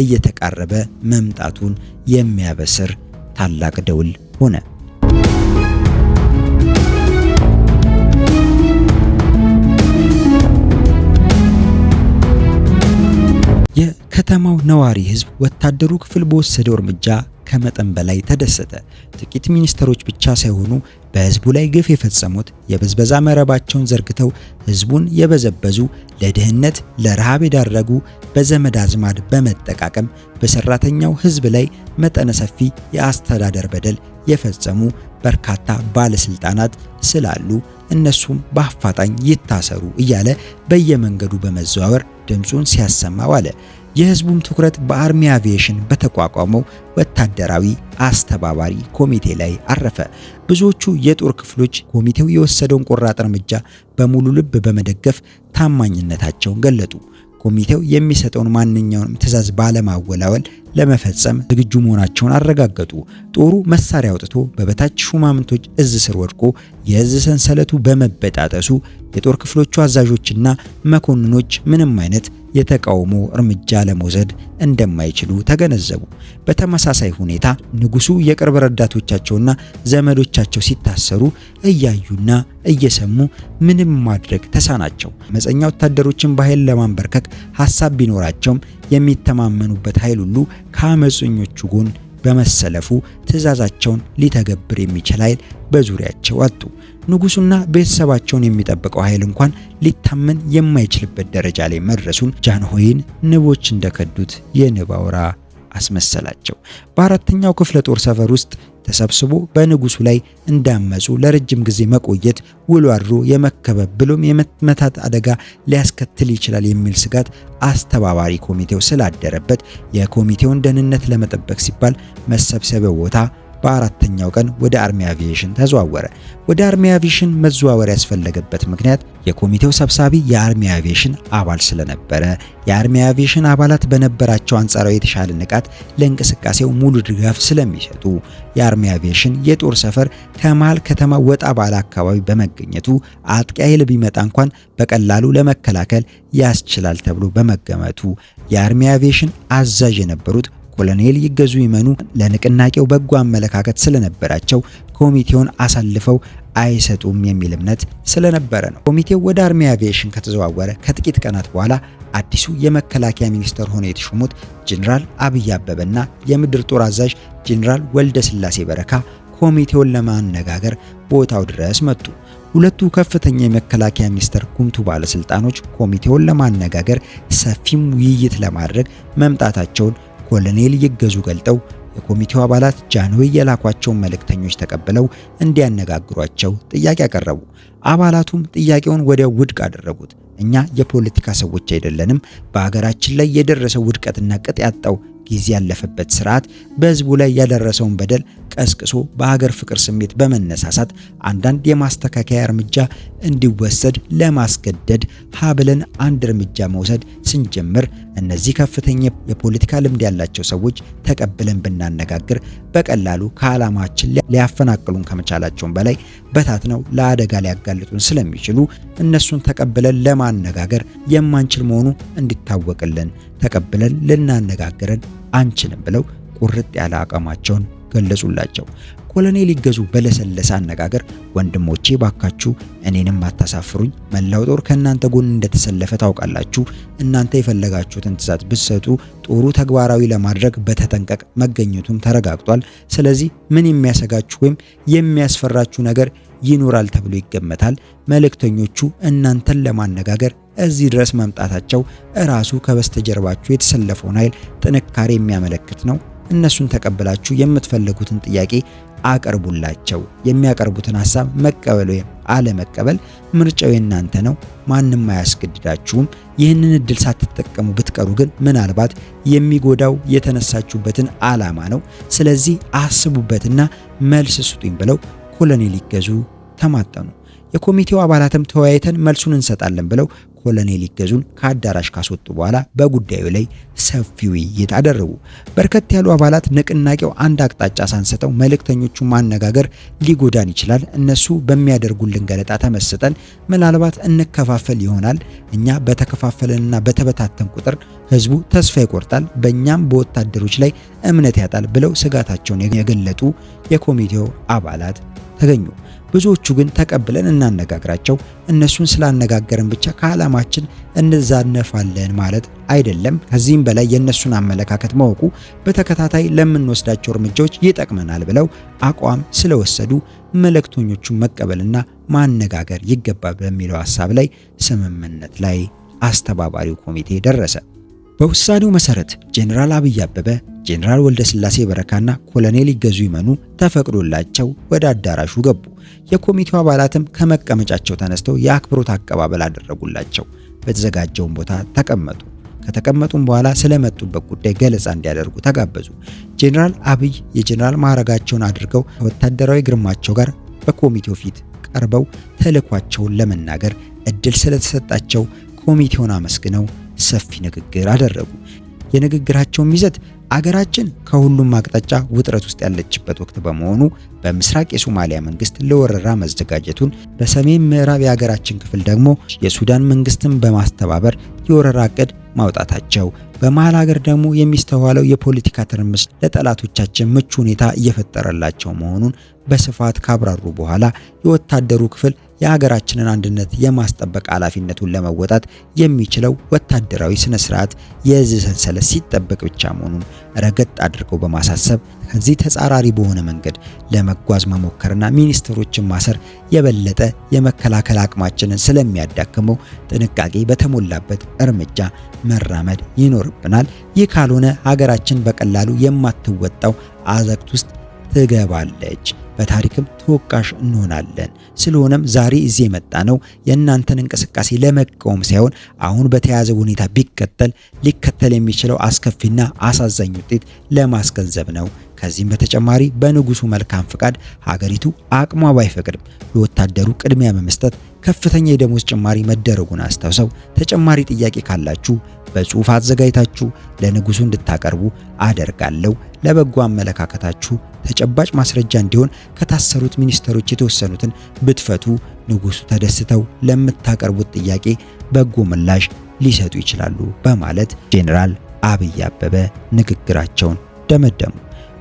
እየተቃረበ መምጣቱን የሚያበስር ታላቅ ደውል ሆነ። የከተማው ነዋሪ ህዝብ ወታደሩ ክፍል በወሰደው እርምጃ ከመጠን በላይ ተደሰተ። ጥቂት ሚኒስተሮች ብቻ ሳይሆኑ በህዝቡ ላይ ግፍ የፈጸሙት የብዝበዛ መረባቸውን ዘርግተው ህዝቡን የበዘበዙ፣ ለድህነት ለረሃብ የዳረጉ፣ በዘመድ አዝማድ በመጠቃቀም በሰራተኛው ህዝብ ላይ መጠነ ሰፊ የአስተዳደር በደል የፈጸሙ በርካታ ባለስልጣናት ስላሉ እነሱም በአፋጣኝ ይታሰሩ እያለ በየመንገዱ በመዘዋወር ድምጹን ሲያሰማ ዋለ። የህዝቡም ትኩረት በአርሚ አቪዬሽን በተቋቋመው ወታደራዊ አስተባባሪ ኮሚቴ ላይ አረፈ። ብዙዎቹ የጦር ክፍሎች ኮሚቴው የወሰደውን ቆራጥ እርምጃ በሙሉ ልብ በመደገፍ ታማኝነታቸውን ገለጡ። ኮሚቴው የሚሰጠውን ማንኛውንም ትዕዛዝ ባለማወላወል ለመፈጸም ዝግጁ መሆናቸውን አረጋገጡ። ጦሩ መሳሪያ አውጥቶ በበታች ሹማምንቶች እዝ ስር ወድቆ የእዝ ሰንሰለቱ በመበጣጠሱ የጦር ክፍሎቹ አዛዦችና መኮንኖች ምንም አይነት የተቃውሞ እርምጃ ለመውሰድ እንደማይችሉ ተገነዘቡ። በተመሳሳይ ሁኔታ ንጉሱ የቅርብ ረዳቶቻቸውና ዘመዶቻቸው ሲታሰሩ እያዩና እየሰሙ ምንም ማድረግ ተሳናቸው። አመፀኛ ወታደሮችን በኃይል ለማንበርከክ ሐሳብ ቢኖራቸውም የሚተማመኑበት ኃይል ሁሉ ከአመፀኞቹ ጎን በመሰለፉ ትዕዛዛቸውን ሊተገብር የሚችል ኃይል በዙሪያቸው አጡ። ንጉሱና ቤተሰባቸውን የሚጠብቀው ኃይል እንኳን ሊታመን የማይችልበት ደረጃ ላይ መድረሱን ጃንሆይን ንቦች እንደከዱት የንብ አውራ አስመሰላቸው። በአራተኛው ክፍለ ጦር ሰፈር ውስጥ ተሰብስቦ በንጉሱ ላይ እንዳመጹ ለረጅም ጊዜ መቆየት ውሎ አድሮ የመከበብ ብሎም የመመታት አደጋ ሊያስከትል ይችላል የሚል ስጋት አስተባባሪ ኮሚቴው ስላደረበት የኮሚቴውን ደህንነት ለመጠበቅ ሲባል መሰብሰቢያው ቦታ በአራተኛው ቀን ወደ አርሚ አቪዬሽን ተዘዋወረ። ወደ አርሚ አቪዬሽን መዘዋወር ያስፈለገበት ምክንያት የኮሚቴው ሰብሳቢ የአርሚ አቪዬሽን አባል ስለነበረ፣ የአርሚ አቪዬሽን አባላት በነበራቸው አንጻራዊ የተሻለ ንቃት ለእንቅስቃሴው ሙሉ ድጋፍ ስለሚሰጡ፣ የአርሚ አቪዬሽን የጦር ሰፈር ከመሃል ከተማ ወጣ ባለ አካባቢ በመገኘቱ አጥቂ ኃይል ቢመጣ እንኳን በቀላሉ ለመከላከል ያስችላል ተብሎ በመገመቱ የአርሚ አቪዬሽን አዛዥ የነበሩት ኮሎኔል ይገዙ ይመኑ ለንቅናቄው በጎ አመለካከት ስለነበራቸው ኮሚቴውን አሳልፈው አይሰጡም የሚል እምነት ስለነበረ ነው። ኮሚቴው ወደ አርሚ አቪዬሽን ከተዘዋወረ ከጥቂት ቀናት በኋላ አዲሱ የመከላከያ ሚኒስትር ሆነው የተሾሙት ጄኔራል አብይ አበበና የምድር ጦር አዛዥ ጄኔራል ወልደ ስላሴ በረካ ኮሚቴውን ለማነጋገር ቦታው ድረስ መጡ። ሁለቱ ከፍተኛ የመከላከያ ሚኒስቴር ጉምቱ ባለስልጣኖች ኮሚቴውን ለማነጋገር ሰፊም ውይይት ለማድረግ መምጣታቸውን ኮሎኔል ይገዙ ገልጠው የኮሚቴው አባላት ጃንሆይ የላኳቸውን መልእክተኞች ተቀብለው እንዲያነጋግሯቸው ጥያቄ አቀረቡ። አባላቱም ጥያቄውን ወዲያው ውድቅ አደረጉት። እኛ የፖለቲካ ሰዎች አይደለንም። በሀገራችን ላይ የደረሰው ውድቀትና ቅጥ ያጣው ጊዜ ያለፈበት ስርዓት በህዝቡ ላይ ያደረሰውን በደል ቀስቅሶ በሀገር ፍቅር ስሜት በመነሳሳት አንዳንድ የማስተካከያ እርምጃ እንዲወሰድ ለማስገደድ ሀብለን አንድ እርምጃ መውሰድ ስንጀምር እነዚህ ከፍተኛ የፖለቲካ ልምድ ያላቸው ሰዎች ተቀብለን ብናነጋግር በቀላሉ ከዓላማችን ሊያፈናቅሉን ከመቻላቸውም በላይ በታትነው ለአደጋ ሊያጋልጡን ስለሚችሉ እነሱን ተቀብለን ለማነጋገር የማንችል መሆኑ እንዲታወቅልን ተቀብለን ልናነጋግረን አንችልም ብለው ቁርጥ ያለ አቋማቸውን ገለጹላቸው። ኮሎኔል ይገዙ በለሰለሰ አነጋገር ወንድሞቼ ባካችሁ እኔንም አታሳፍሩኝ፣ መላው ጦር ከእናንተ ጎን እንደተሰለፈ ታውቃላችሁ። እናንተ የፈለጋችሁትን ትዕዛዝ ብትሰጡ ጦሩ ተግባራዊ ለማድረግ በተጠንቀቅ መገኘቱም ተረጋግጧል። ስለዚህ ምን የሚያሰጋችሁ ወይም የሚያስፈራችሁ ነገር ይኖራል ተብሎ ይገመታል? መልእክተኞቹ እናንተን ለማነጋገር እዚህ ድረስ መምጣታቸው እራሱ ከበስተጀርባችሁ የተሰለፈውን ኃይል ጥንካሬ የሚያመለክት ነው። እነሱን ተቀበላችሁ የምትፈልጉትን ጥያቄ አቀርቡላቸው። የሚያቀርቡትን ሐሳብ መቀበል ወይም አለመቀበል ምርጫው የእናንተ ነው። ማንም አያስገድዳችሁም። ይህንን እድል ሳትጠቀሙ ብትቀሩ ግን ምናልባት የሚጎዳው የተነሳችሁበትን ዓላማ ነው። ስለዚህ አስቡበትና መልስ ስጡኝ ብለው ኮሎኔል ይገዙ ተማጠኑ። የኮሚቴው አባላትም ተወያይተን መልሱን እንሰጣለን ብለው ኮሎኔል ይገዙን ከአዳራሽ ካስወጡ በኋላ በጉዳዩ ላይ ሰፊ ውይይት አደረጉ። በርከት ያሉ አባላት ንቅናቄው አንድ አቅጣጫ ሳንሰጠው መልእክተኞቹን ማነጋገር ሊጎዳን ይችላል፣ እነሱ በሚያደርጉልን ገለጣ ተመስጠን ምናልባት እንከፋፈል ይሆናል፣ እኛ በተከፋፈለንና በተበታተን ቁጥር ህዝቡ ተስፋ ይቆርጣል፣ በእኛም በወታደሮች ላይ እምነት ያጣል ብለው ስጋታቸውን የገለጡ የኮሚቴው አባላት ተገኙ። ብዙዎቹ ግን ተቀብለን እናነጋግራቸው፣ እነሱን ስላነጋገርን ብቻ ከዓላማችን እንዛነፋለን ማለት አይደለም፣ ከዚህም በላይ የእነሱን አመለካከት ማወቁ በተከታታይ ለምንወስዳቸው እርምጃዎች ይጠቅመናል ብለው አቋም ስለወሰዱ መልእክተኞቹን መቀበልና ማነጋገር ይገባል በሚለው ሐሳብ ላይ ስምምነት ላይ አስተባባሪው ኮሚቴ ደረሰ። በውሳኔው መሰረት ጄኔራል አብይ አበበ፣ ጄኔራል ወልደስላሴ በረካና ኮሎኔል ይገዙ ይመኑ ተፈቅዶላቸው ወደ አዳራሹ ገቡ። የኮሚቴው አባላትም ከመቀመጫቸው ተነስተው የአክብሮት አቀባበል አደረጉላቸው። በተዘጋጀውን ቦታ ተቀመጡ። ከተቀመጡም በኋላ ስለመጡበት ጉዳይ ገለጻ እንዲያደርጉ ተጋበዙ። ጄኔራል አብይ የጄኔራል ማዕረጋቸውን አድርገው ከወታደራዊ ግርማቸው ጋር በኮሚቴው ፊት ቀርበው ተልዕኳቸውን ለመናገር እድል ስለተሰጣቸው ኮሚቴውን አመስግነው ሰፊ ንግግር አደረጉ። የንግግራቸውም ይዘት አገራችን ከሁሉም አቅጣጫ ውጥረት ውስጥ ያለችበት ወቅት በመሆኑ በምስራቅ የሶማሊያ መንግስት ለወረራ መዘጋጀቱን፣ በሰሜን ምዕራብ የሀገራችን ክፍል ደግሞ የሱዳን መንግስትን በማስተባበር የወረራ እቅድ ማውጣታቸው፣ በመሃል ሀገር ደግሞ የሚስተዋለው የፖለቲካ ትርምስ ለጠላቶቻችን ምቹ ሁኔታ እየፈጠረላቸው መሆኑን በስፋት ካብራሩ በኋላ የወታደሩ ክፍል የሀገራችንን አንድነት የማስጠበቅ ኃላፊነቱን ለመወጣት የሚችለው ወታደራዊ ስነ ስርዓት የእዝ ሰንሰለት ሲጠበቅ ብቻ መሆኑን ረገጥ አድርገው በማሳሰብ ከዚህ ተጻራሪ በሆነ መንገድ ለመጓዝ መሞከርና ሚኒስትሮችን ማሰር የበለጠ የመከላከል አቅማችንን ስለሚያዳክመው ጥንቃቄ በተሞላበት እርምጃ መራመድ ይኖርብናል። ይህ ካልሆነ ሀገራችን በቀላሉ የማትወጣው አዘቅት ውስጥ ትገባለች፣ በታሪክም ተወቃሽ እንሆናለን። ስለሆነም ዛሬ እዚህ የመጣ ነው የእናንተን እንቅስቃሴ ለመቃወም ሳይሆን አሁን በተያዘ ሁኔታ ቢከተል ሊከተል የሚችለው አስከፊና አሳዛኝ ውጤት ለማስገንዘብ ነው። ከዚህም በተጨማሪ በንጉሱ መልካም ፍቃድ ሀገሪቱ አቅሟ ባይፈቅድም ለወታደሩ ቅድሚያ በመስጠት ከፍተኛ የደሞዝ ጭማሪ መደረጉን አስታውሰው ተጨማሪ ጥያቄ ካላችሁ በጽሁፍ አዘጋጅታችሁ ለንጉሱ እንድታቀርቡ አደርጋለሁ። ለበጎ አመለካከታችሁ ተጨባጭ ማስረጃ እንዲሆን ከታሰሩት ሚኒስተሮች የተወሰኑትን ብትፈቱ ንጉሱ ተደስተው ለምታቀርቡት ጥያቄ በጎ ምላሽ ሊሰጡ ይችላሉ በማለት ጄኔራል አብይ አበበ ንግግራቸውን ደመደሙ።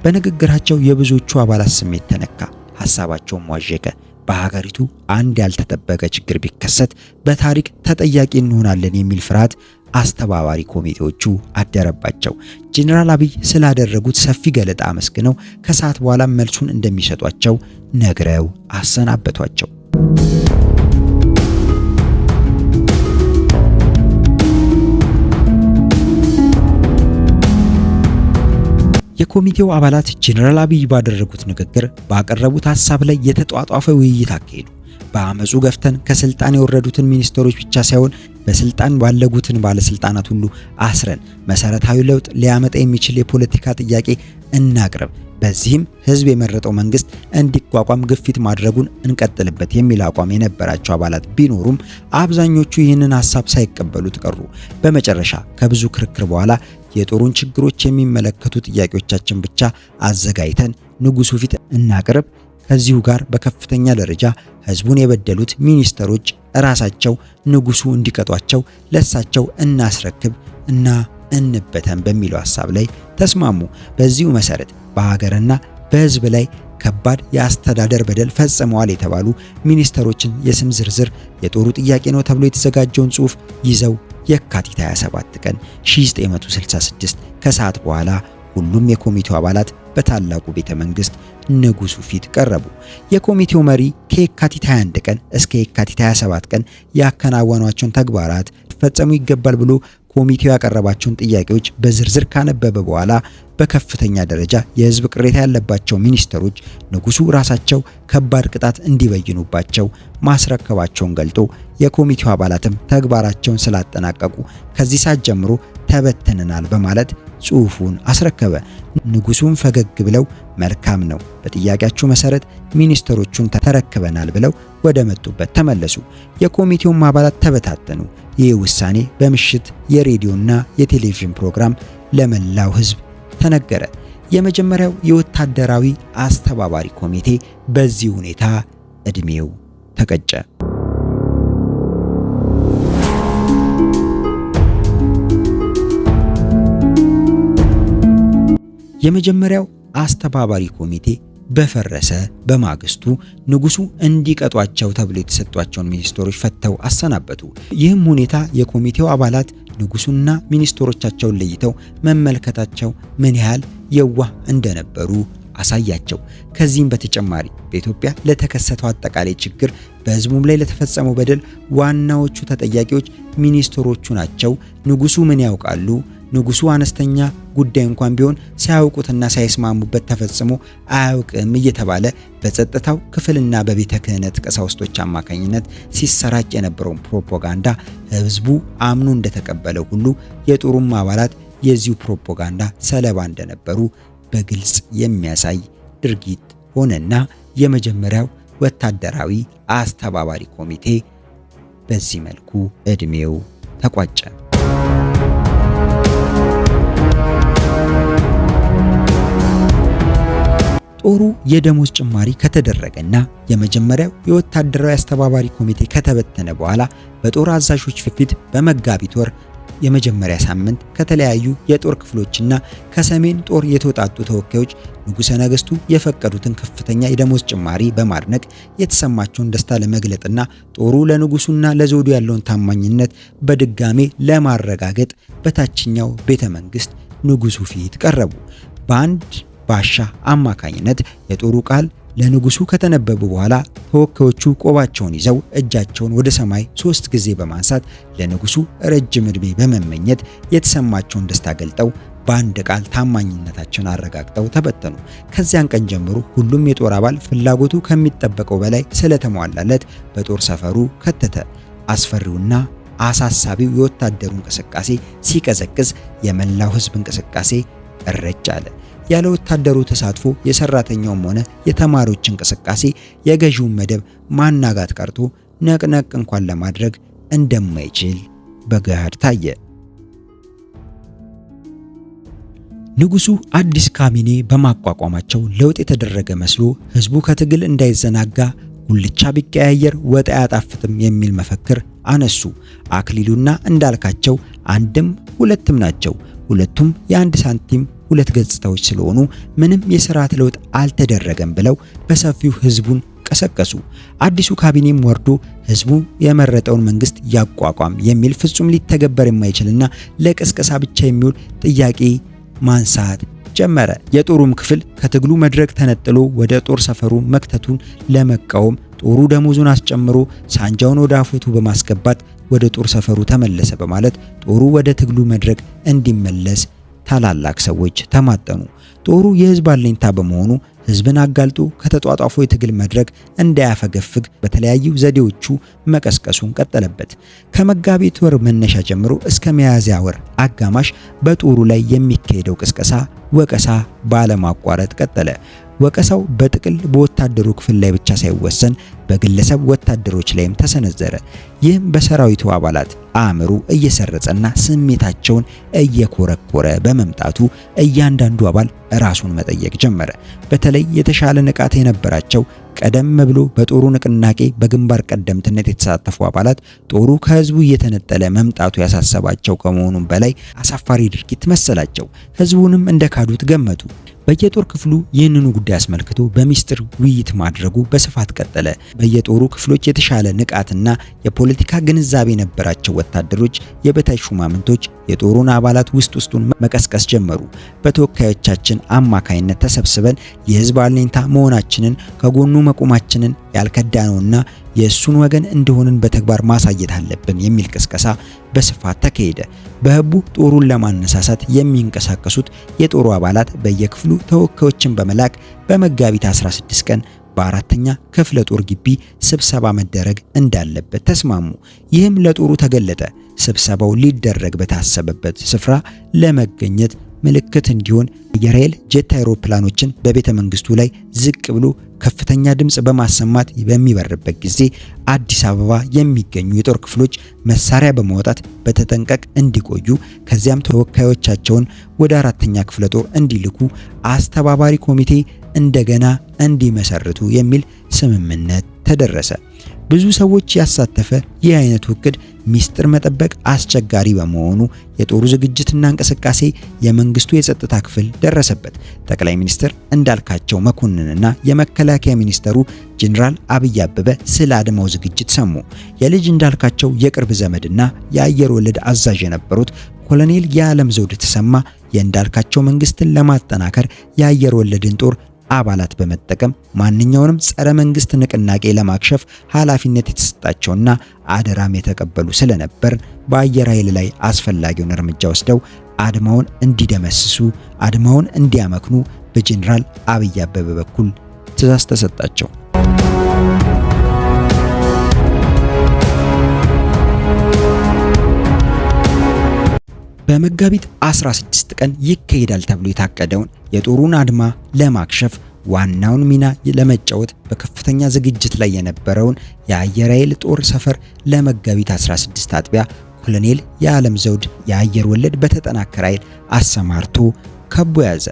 በንግግራቸው የብዙዎቹ አባላት ስሜት ተነካ፣ ሐሳባቸውን ዋዠቀ። በሀገሪቱ አንድ ያልተጠበቀ ችግር ቢከሰት በታሪክ ተጠያቂ እንሆናለን የሚል ፍርሃት አስተባባሪ ኮሚቴዎቹ አደረባቸው። ጄኔራል አብይ ስላደረጉት ሰፊ ገለጣ አመስግነው ከሰዓት በኋላ መልሱን እንደሚሰጧቸው ነግረው አሰናበቷቸው። የኮሚቴው አባላት ጄኔራል አብይ ባደረጉት ንግግር ባቀረቡት ሐሳብ ላይ የተጧጧፈ ውይይት አካሄዱ። በአመጹ ገፍተን ከስልጣን የወረዱትን ሚኒስትሮች ብቻ ሳይሆን በስልጣን ባለጉትን ባለስልጣናት ሁሉ አስረን መሰረታዊ ለውጥ ሊያመጣ የሚችል የፖለቲካ ጥያቄ እናቅርብ፣ በዚህም ህዝብ የመረጠው መንግስት እንዲቋቋም ግፊት ማድረጉን እንቀጥልበት የሚል አቋም የነበራቸው አባላት ቢኖሩም አብዛኞቹ ይህንን ሐሳብ ሳይቀበሉት ቀሩ። በመጨረሻ ከብዙ ክርክር በኋላ የጦሩን ችግሮች የሚመለከቱ ጥያቄዎቻችን ብቻ አዘጋጅተን ንጉሱ ፊት እናቅርብ፣ ከዚሁ ጋር በከፍተኛ ደረጃ ህዝቡን የበደሉት ሚኒስተሮች ራሳቸው ንጉሱ እንዲቀጧቸው ለሳቸው እናስረክብ እና እንበተን በሚለው ሐሳብ ላይ ተስማሙ። በዚሁ መሰረት በሀገርና በህዝብ ላይ ከባድ የአስተዳደር በደል ፈጽመዋል የተባሉ ሚኒስተሮችን የስም ዝርዝር የጦሩ ጥያቄ ነው ተብሎ የተዘጋጀውን ጽሑፍ ይዘው የካቲት 27 ቀን 1966 ከሰዓት በኋላ ሁሉም የኮሚቴው አባላት በታላቁ ቤተ መንግስት ንጉሱ ፊት ቀረቡ። የኮሚቴው መሪ ከየካቲት 21 ቀን እስከ የካቲት 27 ቀን ያከናወኗቸውን ተግባራት ፈጸሙ ይገባል ብሎ ኮሚቴው ያቀረባቸውን ጥያቄዎች በዝርዝር ካነበበ በኋላ በከፍተኛ ደረጃ የህዝብ ቅሬታ ያለባቸው ሚኒስትሮች ንጉሱ ራሳቸው ከባድ ቅጣት እንዲበይኑባቸው ማስረከባቸውን ገልጦ የኮሚቴው አባላትም ተግባራቸውን ስላጠናቀቁ ከዚህ ሰዓት ጀምሮ ተበትነናል በማለት ጽሑፉን አስረከበ። ንጉሱም ፈገግ ብለው መልካም ነው፣ በጥያቄያችሁ መሰረት ሚኒስትሮቹን ተረክበናል ብለው ወደ መጡበት ተመለሱ። የኮሚቴውም አባላት ተበታተኑ። ይህ ውሳኔ በምሽት የሬዲዮና የቴሌቪዥን ፕሮግራም ለመላው ህዝብ ተነገረ። የመጀመሪያው የወታደራዊ አስተባባሪ ኮሚቴ በዚህ ሁኔታ እድሜው ተቀጨ። የመጀመሪያው አስተባባሪ ኮሚቴ በፈረሰ በማግስቱ ንጉሱ እንዲቀጧቸው ተብሎ የተሰጧቸውን ሚኒስትሮች ፈተው አሰናበቱ። ይህም ሁኔታ የኮሚቴው አባላት ንጉሱና ሚኒስትሮቻቸውን ለይተው መመልከታቸው ምን ያህል የዋህ እንደነበሩ አሳያቸው። ከዚህም በተጨማሪ በኢትዮጵያ ለተከሰተው አጠቃላይ ችግር በህዝቡም ላይ ለተፈጸመው በደል ዋናዎቹ ተጠያቂዎች ሚኒስትሮቹ ናቸው። ንጉሱ ምን ያውቃሉ? ንጉሱ አነስተኛ ጉዳይ እንኳን ቢሆን ሳያውቁትና ሳይስማሙበት ተፈጽሞ አያውቅም እየተባለ በጸጥታው ክፍልና በቤተ ክህነት ቀሳውስቶች አማካኝነት ሲሰራጭ የነበረውን ፕሮፓጋንዳ ህዝቡ አምኖ እንደተቀበለው ሁሉ የጦሩም አባላት የዚሁ ፕሮፓጋንዳ ሰለባ እንደነበሩ በግልጽ የሚያሳይ ድርጊት ሆነና የመጀመሪያው ወታደራዊ አስተባባሪ ኮሚቴ በዚህ መልኩ እድሜው ተቋጨ። ጦሩ የደሞዝ ጭማሪ ከተደረገና የመጀመሪያው የወታደራዊ አስተባባሪ ኮሚቴ ከተበተነ በኋላ በጦር አዛዦች ፊት በመጋቢት ወር የመጀመሪያ ሳምንት ከተለያዩ የጦር ክፍሎችና ከሰሜን ጦር የተውጣጡ ተወካዮች ንጉሠ ነገሥቱ የፈቀዱትን ከፍተኛ የደሞዝ ጭማሪ በማድነቅ የተሰማቸውን ደስታ ለመግለጥና ጦሩ ለንጉሱና ለዘውዱ ያለውን ታማኝነት በድጋሜ ለማረጋገጥ በታችኛው ቤተ መንግስት ንጉሱ ፊት ቀረቡ። በአንድ ባሻ አማካኝነት የጦሩ ቃል ለንጉሱ ከተነበቡ በኋላ ተወካዮቹ ቆባቸውን ይዘው እጃቸውን ወደ ሰማይ 3 ጊዜ በማንሳት ለንጉሱ ረጅም ዕድሜ በመመኘት የተሰማቸውን ደስታ ገልጠው በአንድ ቃል ታማኝነታቸውን አረጋግጠው ተበተኑ። ከዚያን ቀን ጀምሮ ሁሉም የጦር አባል ፍላጎቱ ከሚጠበቀው በላይ ስለተሟላለት በጦር ሰፈሩ ከተተ። አስፈሪውና አሳሳቢው የወታደሩ እንቅስቃሴ ሲቀዘቅዝ የመላው ህዝብ እንቅስቃሴ እረጭ አለ። ያለ ወታደሩ ተሳትፎ የሰራተኛውም ሆነ የተማሪዎች እንቅስቃሴ የገዢውን መደብ ማናጋት ቀርቶ ነቅነቅ እንኳን ለማድረግ እንደማይችል በገሃድ ታየ። ንጉሱ አዲስ ካቢኔ በማቋቋማቸው ለውጥ የተደረገ መስሎ ህዝቡ ከትግል እንዳይዘናጋ ጉልቻ ቢቀያየር ወጥ አያጣፍጥም የሚል መፈክር አነሱ። አክሊሉና እንዳልካቸው አንድም ሁለትም ናቸው። ሁለቱም የአንድ ሳንቲም ሁለት ገጽታዎች ስለሆኑ ምንም የሥርዓት ለውጥ አልተደረገም ብለው በሰፊው ህዝቡን ቀሰቀሱ። አዲሱ ካቢኔም ወርዶ ህዝቡ የመረጠውን መንግስት ያቋቋም የሚል ፍጹም ሊተገበር የማይችልና ለቅስቀሳ ብቻ የሚውል ጥያቄ ማንሳት ጀመረ። የጦሩም ክፍል ከትግሉ መድረክ ተነጥሎ ወደ ጦር ሰፈሩ መክተቱን ለመቃወም ጦሩ ደሞዙን አስጨምሮ ሳንጃውን ወደ አፎቱ በማስገባት ወደ ጦር ሰፈሩ ተመለሰ በማለት ጦሩ ወደ ትግሉ መድረክ እንዲመለስ ታላላቅ ሰዎች ተማጠኑ። ጦሩ የህዝብ አለኝታ በመሆኑ ህዝብን አጋልጦ ከተጧጧፈው የትግል መድረክ እንዳያፈገፍግ በተለያዩ ዘዴዎቹ መቀስቀሱን ቀጠለበት። ከመጋቢት ወር መነሻ ጀምሮ እስከ ሚያዝያ ወር አጋማሽ በጦሩ ላይ የሚካሄደው ቅስቀሳ፣ ወቀሳ ባለማቋረጥ ቀጠለ። ወቀሳው በጥቅል በወታደሩ ክፍል ላይ ብቻ ሳይወሰን በግለሰብ ወታደሮች ላይም ተሰነዘረ። ይህም በሰራዊቱ አባላት አእምሮ እየሰረጸና ስሜታቸውን እየኮረኮረ በመምጣቱ እያንዳንዱ አባል ራሱን መጠየቅ ጀመረ። በተለይ የተሻለ ንቃት የነበራቸው ቀደም ብሎ በጦሩ ንቅናቄ በግንባር ቀደምትነት የተሳተፉ አባላት ጦሩ ከህዝቡ እየተነጠለ መምጣቱ ያሳሰባቸው ከመሆኑም በላይ አሳፋሪ ድርጊት መሰላቸው። ህዝቡንም እንደካዱት ገመቱ። በየጦር ክፍሉ ይህንኑ ጉዳይ አስመልክቶ በሚስጥር ውይይት ማድረጉ በስፋት ቀጠለ። በየጦሩ ክፍሎች የተሻለ ንቃትና የፖለቲካ ግንዛቤ የነበራቸው ወታደሮች፣ የበታች ሹማምንቶች የጦሩን አባላት ውስጡን መቀስቀስ ጀመሩ። በተወካዮቻችን አማካይነት ተሰብስበን የህዝብ አለኝታ መሆናችንን ከጎኑ መቆማችንን ያልከዳነውና የእሱን ወገን እንደሆንን በተግባር ማሳየት አለብን የሚል ቅስቀሳ በስፋት ተካሄደ። በህቡ ጦሩን ለማነሳሳት የሚንቀሳቀሱት የጦሩ አባላት በየክፍሉ ተወካዮችን በመላክ በመጋቢት 16 ቀን በአራተኛ ክፍለ ጦር ግቢ ስብሰባ መደረግ እንዳለበት ተስማሙ። ይህም ለጦሩ ተገለጠ። ስብሰባው ሊደረግ በታሰበበት ስፍራ ለመገኘት ምልክት እንዲሆን አየር ኃይል ጄት አይሮፕላኖችን በቤተ መንግስቱ ላይ ዝቅ ብሎ ከፍተኛ ድምጽ በማሰማት በሚበርበት ጊዜ አዲስ አበባ የሚገኙ የጦር ክፍሎች መሳሪያ በማውጣት በተጠንቀቅ እንዲቆዩ ከዚያም ተወካዮቻቸውን ወደ አራተኛ ክፍለ ጦር እንዲልኩ አስተባባሪ ኮሚቴ እንደገና እንዲመሰርቱ የሚል ስምምነት ተደረሰ። ብዙ ሰዎች ያሳተፈ ይህ አይነቱ እቅድ ሚስጥር መጠበቅ አስቸጋሪ በመሆኑ የጦሩ ዝግጅትና እንቅስቃሴ የመንግስቱ የጸጥታ ክፍል ደረሰበት። ጠቅላይ ሚኒስትር እንዳልካቸው መኮንንና የመከላከያ ሚኒስተሩ ጄኔራል አብይ አበበ ስለ አድማው ዝግጅት ሰሙ። የልጅ እንዳልካቸው የቅርብ ዘመድና የአየር ወለድ አዛዥ የነበሩት ኮሎኔል የዓለም ዘውድ ተሰማ የእንዳልካቸው መንግስትን ለማጠናከር የአየር ወለድን ጦር አባላት በመጠቀም ማንኛውንም ጸረ መንግስት ንቅናቄ ለማክሸፍ ኃላፊነት የተሰጣቸውና አደራም የተቀበሉ ስለነበር በአየር ኃይል ላይ አስፈላጊውን እርምጃ ወስደው አድማውን እንዲደመስሱ፣ አድማውን እንዲያመክኑ በጄኔራል አብይ አበበ በኩል ትዕዛዝ ተሰጣቸው። በመጋቢት 16 ቀን ይካሄዳል ተብሎ የታቀደውን የጦሩን አድማ ለማክሸፍ ዋናውን ሚና ለመጫወት በከፍተኛ ዝግጅት ላይ የነበረውን የአየር ኃይል ጦር ሰፈር ለመጋቢት 16 አጥቢያ ኮሎኔል የዓለም ዘውድ የአየር ወለድ በተጠናከረ ኃይል አሰማርቶ ከቦ ያዘ።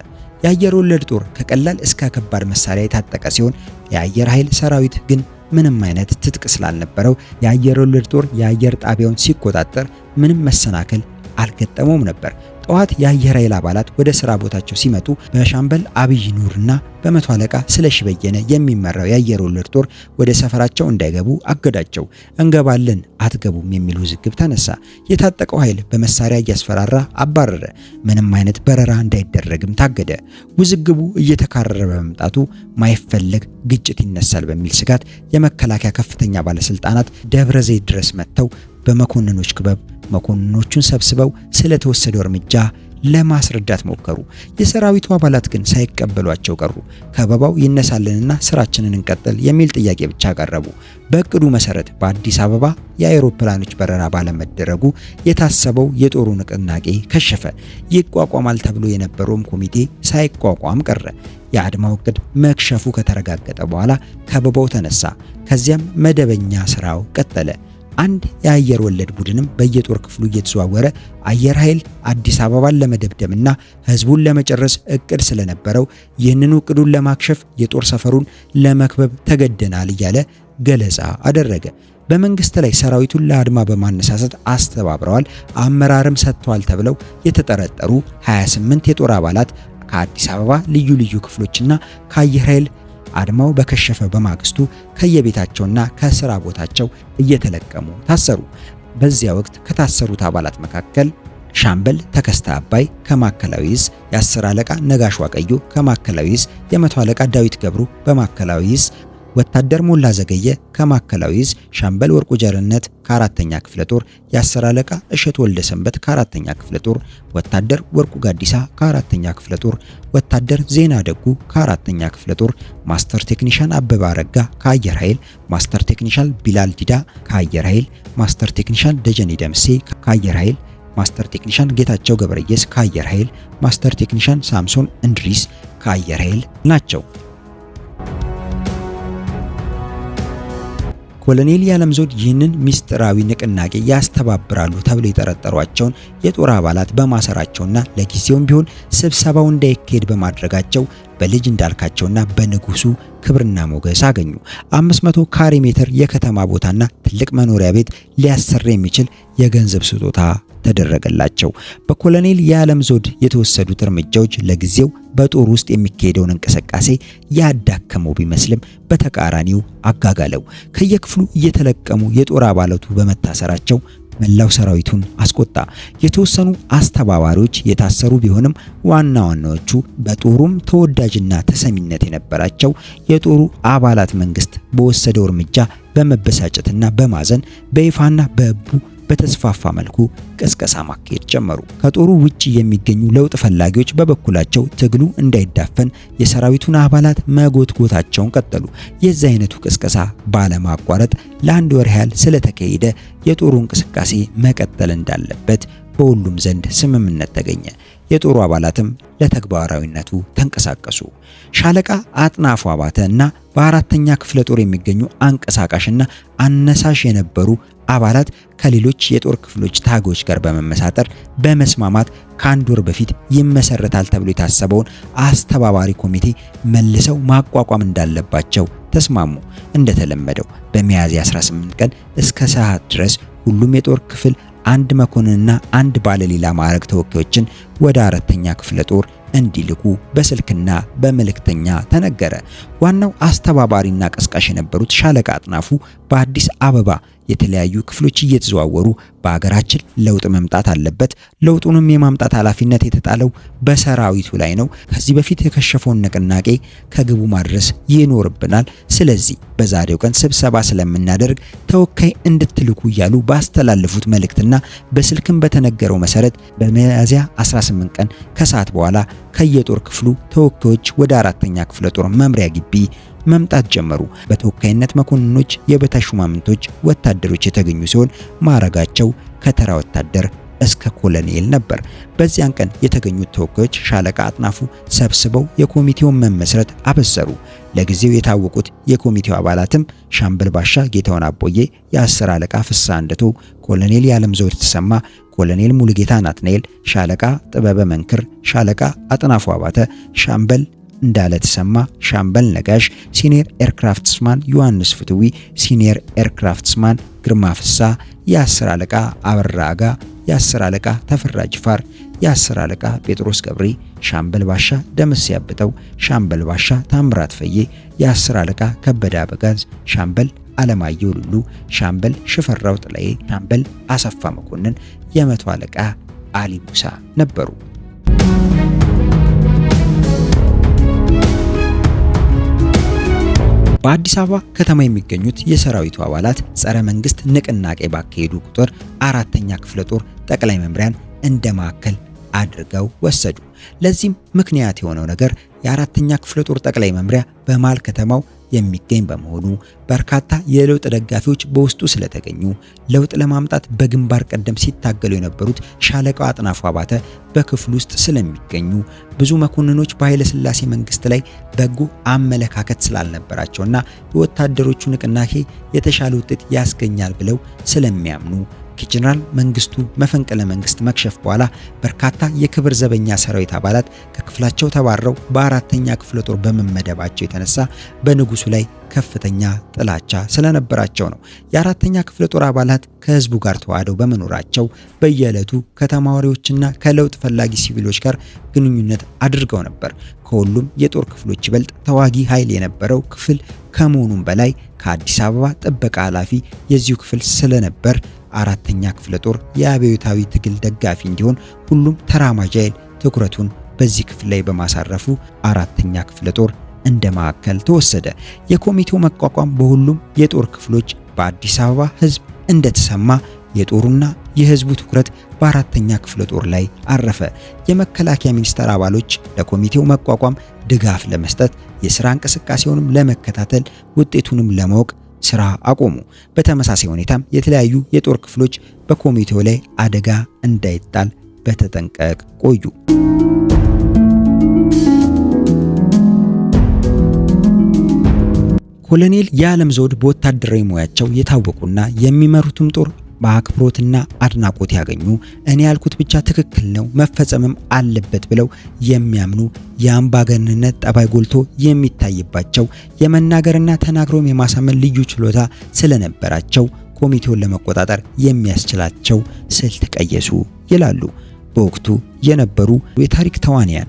የአየር ወለድ ጦር ከቀላል እስከ ከባድ መሳሪያ የታጠቀ ሲሆን የአየር ኃይል ሰራዊት ግን ምንም አይነት ትጥቅ ስላልነበረው የአየር ወለድ ጦር የአየር ጣቢያውን ሲቆጣጠር ምንም መሰናከል አልገጠመውም ነበር። ጠዋት የአየር ኃይል አባላት ወደ ስራ ቦታቸው ሲመጡ በሻምበል አብይ ኑርና በመቶ አለቃ ስለሺ በየነ የሚመራው የአየር ወለድ ጦር ወደ ሰፈራቸው እንዳይገቡ አገዳቸው። እንገባለን አትገቡም የሚል ውዝግብ ተነሳ። የታጠቀው ኃይል በመሳሪያ እያስፈራራ አባረረ። ምንም አይነት በረራ እንዳይደረግም ታገደ። ውዝግቡ እየተካረረ በመምጣቱ ማይፈለግ ግጭት ይነሳል በሚል ስጋት የመከላከያ ከፍተኛ ባለስልጣናት ደብረ ዘይት ድረስ መጥተው በመኮንኖች ክበብ መኮንኖቹን ሰብስበው ስለተወሰደው እርምጃ ለማስረዳት ሞከሩ። የሰራዊቱ አባላት ግን ሳይቀበሏቸው ቀሩ። ከበባው ይነሳልንና ስራችንን እንቀጥል የሚል ጥያቄ ብቻ አቀረቡ። በእቅዱ መሰረት በአዲስ አበባ የአይሮፕላኖች በረራ ባለመደረጉ የታሰበው የጦሩ ንቅናቄ ከሸፈ። ይቋቋማል ተብሎ የነበረውም ኮሚቴ ሳይቋቋም ቀረ። የአድማው እቅድ መክሸፉ ከተረጋገጠ በኋላ ከበባው ተነሳ። ከዚያም መደበኛ ስራው ቀጠለ። አንድ የአየር ወለድ ቡድንም በየጦር ክፍሉ እየተዘዋወረ አየር ኃይል አዲስ አበባን ለመደብደብና ህዝቡን ለመጨረስ እቅድ ስለነበረው ይህንኑ እቅዱን ለማክሸፍ የጦር ሰፈሩን ለመክበብ ተገደናል እያለ ገለጻ አደረገ። በመንግስት ላይ ሰራዊቱን ለአድማ በማነሳሳት አስተባብረዋል፣ አመራርም ሰጥተዋል ተብለው የተጠረጠሩ 28 የጦር አባላት ከአዲስ አበባ ልዩ ልዩ ክፍሎችና ከአየር ኃይል አድማው በከሸፈ በማግስቱ ከየቤታቸውና ከስራ ቦታቸው እየተለቀሙ ታሰሩ። በዚያ ወቅት ከታሰሩት አባላት መካከል ሻምበል ተከስተ አባይ ከማዕከላዊ ዕዝ፣ የ10 አለቃ ነጋሽ ዋቀዮ ከማዕከላዊ ዕዝ፣ የመቶ አለቃ ዳዊት ገብሩ በማዕከላዊ ዕዝ፣ ወታደር ሞላ ዘገየ ከማዕከላዊ ዕዝ፣ ሻምበል ወርቁ ጀርነት ከአራተኛ ክፍለ ጦር፣ የ10 አለቃ እሸት ወልደ ሰንበት ከአራተኛ ክፍለ ጦር፣ ወታደር ወርቁ ጋዲሳ ከአራተኛ ክፍለ ጦር፣ ወታደር ዜና ደጉ ከአራተኛ ክፍለ ጦር፣ ማስተር ቴክኒሻን አበባ አረጋ ከአየር ኃይል፣ ማስተር ቴክኒሻን ቢላል ዲዳ ከአየር ኃይል፣ ማስተር ቴክኒሻን ደጀኔ ደምሴ ከአየር ኃይል፣ ማስተር ቴክኒሻን ጌታቸው ገብረየስ ከአየር ኃይል፣ ማስተር ቴክኒሻን ሳምሶን እንድሪስ ከአየር ኃይል ናቸው። ኮሎኔል የዓለም ዘውድ ይህንን ሚስጥራዊ ንቅናቄ ያስተባብራሉ ተብሎ የጠረጠሯቸውን የጦር አባላት በማሰራቸውና ለጊዜውም ቢሆን ስብሰባው እንዳይካሄድ በማድረጋቸው በልጅ እንዳልካቸውና በንጉሱ ክብርና ሞገስ አገኙ። 500 ካሬ ሜትር የከተማ ቦታና ትልቅ መኖሪያ ቤት ሊያሰራ የሚችል የገንዘብ ስጦታ ተደረገላቸው። በኮሎኔል የዓለም ዘውድ የተወሰዱት እርምጃዎች ለጊዜው በጦር ውስጥ የሚካሄደውን እንቅስቃሴ ያዳከመው ቢመስልም በተቃራኒው አጋጋለው። ከየክፍሉ እየተለቀሙ የጦር አባላቱ በመታሰራቸው መላው ሰራዊቱን አስቆጣ። የተወሰኑ አስተባባሪዎች የታሰሩ ቢሆንም ዋና ዋናዎቹ በጦሩም ተወዳጅና ተሰሚነት የነበራቸው የጦሩ አባላት መንግስት በወሰደው እርምጃ በመበሳጨትና በማዘን በይፋና በእቡ በተስፋፋ መልኩ ቅስቀሳ ማካሄድ ጀመሩ። ከጦሩ ውጪ የሚገኙ ለውጥ ፈላጊዎች በበኩላቸው ትግሉ እንዳይዳፈን የሰራዊቱን አባላት መጎትጎታቸውን ቀጠሉ። የዚህ አይነቱ ቅስቀሳ ባለማቋረጥ ለአንድ ወር ያህል ስለተካሄደ የጦሩ እንቅስቃሴ መቀጠል እንዳለበት በሁሉም ዘንድ ስምምነት ተገኘ። የጦሩ አባላትም ለተግባራዊነቱ ተንቀሳቀሱ። ሻለቃ አጥናፉ አባተ እና በአራተኛ ክፍለ ጦር የሚገኙ አንቀሳቃሽና አነሳሽ የነበሩ አባላት ከሌሎች የጦር ክፍሎች ታጋዮች ጋር በመመሳጠር በመስማማት ከአንድ ወር በፊት ይመሰረታል ተብሎ የታሰበውን አስተባባሪ ኮሚቴ መልሰው ማቋቋም እንዳለባቸው ተስማሙ። እንደተለመደው በሚያዝያ 18 ቀን እስከ ሰዓት ድረስ ሁሉም የጦር ክፍል አንድ መኮንንና አንድ ባለሌላ ማዕረግ ተወካዮችን ወደ አራተኛ ክፍለ ጦር እንዲልኩ በስልክና በመልእክተኛ ተነገረ። ዋናው አስተባባሪና ቀስቃሽ የነበሩት ሻለቃ አጥናፉ በአዲስ አበባ የተለያዩ ክፍሎች እየተዘዋወሩ በአገራችን ለውጥ መምጣት አለበት፣ ለውጡንም የማምጣት ኃላፊነት የተጣለው በሰራዊቱ ላይ ነው። ከዚህ በፊት የከሸፈውን ንቅናቄ ከግቡ ማድረስ ይኖርብናል። ስለዚህ በዛሬው ቀን ስብሰባ ስለምናደርግ ተወካይ እንድትልኩ እያሉ ባስተላለፉት መልእክትና በስልክም በተነገረው መሰረት በሚያዝያ 18 ቀን ከሰዓት በኋላ ከየጦር ክፍሉ ተወካዮች ወደ አራተኛ ክፍለ ጦር መምሪያ ግቢ መምጣት ጀመሩ። በተወካይነት መኮንኖች፣ የበታች ሹማምንቶች፣ ወታደሮች የተገኙ ሲሆን ማዕረጋቸው ከተራ ወታደር እስከ ኮሎኔል ነበር። በዚያን ቀን የተገኙት ተወካዮች ሻለቃ አጥናፉ ሰብስበው የኮሚቴውን መመስረት አበሰሩ። ለጊዜው የታወቁት የኮሚቴው አባላትም ሻምበል ባሻ ጌታውን አቦዬ፣ የ10 አለቃ ፍስሐ እንደቶ፣ ኮሎኔል የዓለም ዘውድ ተሰማ፣ ኮሎኔል ሙሉጌታ ናትናኤል፣ ሻለቃ ጥበበ መንክር፣ ሻለቃ አጥናፉ አባተ፣ ሻምበል እንዳለ ተሰማ፣ ሻምበል ነጋሽ፣ ሲኒየር ኤርክራፍትስማን ዮሐንስ ፍትዊ፣ ሲኒየር ኤርክራፍትስማን ግርማ ፍሳ፣ የ10 አለቃ አበራ አጋ፣ የ10 አለቃ ተፈራ ጅፋር፣ የ10 አለቃ ጴጥሮስ ገብሬ፣ ሻምበል ባሻ ደምስ ያብጠው፣ ሻምበል ባሻ ታምራት ፈዬ፣ የ10 አለቃ ከበደ አበጋዝ፣ ሻምበል አለማየሁ ሉሉ፣ ሻምበል ሽፈራው ጥላዬ፣ ሻምበል አሰፋ መኮንን፣ የመቶ አለቃ አሊ ሙሳ ነበሩ። በአዲስ አበባ ከተማ የሚገኙት የሰራዊቱ አባላት ጸረ መንግስት ንቅናቄ ባካሄዱ ቁጥር አራተኛ ክፍለ ጦር ጠቅላይ መምሪያን እንደ ማዕከል አድርገው ወሰዱ። ለዚህም ምክንያት የሆነው ነገር የአራተኛ ክፍለ ጦር ጠቅላይ መምሪያ በመሃል ከተማው የሚገኝ በመሆኑ በርካታ የለውጥ ደጋፊዎች በውስጡ ስለተገኙ ለውጥ ለማምጣት በግንባር ቀደም ሲታገሉ የነበሩት ሻለቃው አጥናፉ አባተ በክፍሉ ውስጥ ስለሚገኙ ብዙ መኮንኖች በኃይለ ሥላሴ መንግስት ላይ በጎ አመለካከት ስላልነበራቸውና የወታደሮቹ ንቅናቄ የተሻለ ውጤት ያስገኛል ብለው ስለሚያምኑ ከጀነራል መንግስቱ መፈንቅለ መንግስት መክሸፍ በኋላ በርካታ የክብር ዘበኛ ሰራዊት አባላት ከክፍላቸው ተባረው በአራተኛ ክፍለ ጦር በመመደባቸው የተነሳ በንጉሱ ላይ ከፍተኛ ጥላቻ ስለነበራቸው ነው። የአራተኛ ክፍለ ጦር አባላት ከህዝቡ ጋር ተዋህደው በመኖራቸው በየዕለቱ ከተማዋሪዎችና ከለውጥ ፈላጊ ሲቪሎች ጋር ግንኙነት አድርገው ነበር። ከሁሉም የጦር ክፍሎች ይበልጥ ተዋጊ ኃይል የነበረው ክፍል ከመሆኑም በላይ ከአዲስ አበባ ጥበቃ ኃላፊ የዚሁ ክፍል ስለነበር አራተኛ ክፍለ ጦር የአብዮታዊ ትግል ደጋፊ እንዲሆን ሁሉም ተራማጅ ኃይል ትኩረቱን በዚህ ክፍል ላይ በማሳረፉ አራተኛ ክፍለ ጦር እንደ ማዕከል ተወሰደ። የኮሚቴው መቋቋም በሁሉም የጦር ክፍሎች በአዲስ አበባ ህዝብ እንደተሰማ የጦሩና የህዝቡ ትኩረት በአራተኛ ክፍለ ጦር ላይ አረፈ። የመከላከያ ሚኒስቴር አባሎች ለኮሚቴው መቋቋም ድጋፍ ለመስጠት የሥራ እንቅስቃሴውንም ለመከታተል ውጤቱንም ለማወቅ ስራ አቆሙ። በተመሳሳይ ሁኔታም የተለያዩ የጦር ክፍሎች በኮሚቴው ላይ አደጋ እንዳይጣል በተጠንቀቅ ቆዩ። ኮሎኔል የዓለም ዘውድ በወታደራዊ ሙያቸው የታወቁና የሚመሩትም ጦር በአክብሮትና አድናቆት ያገኙ፣ እኔ ያልኩት ብቻ ትክክል ነው መፈጸምም አለበት ብለው የሚያምኑ፣ የአምባገነንነት ጠባይ ጎልቶ የሚታይባቸው፣ የመናገርና ተናግሮም የማሳመን ልዩ ችሎታ ስለነበራቸው ኮሚቴውን ለመቆጣጠር የሚያስችላቸው ስልት ቀየሱ ይላሉ በወቅቱ የነበሩ የታሪክ ተዋንያን።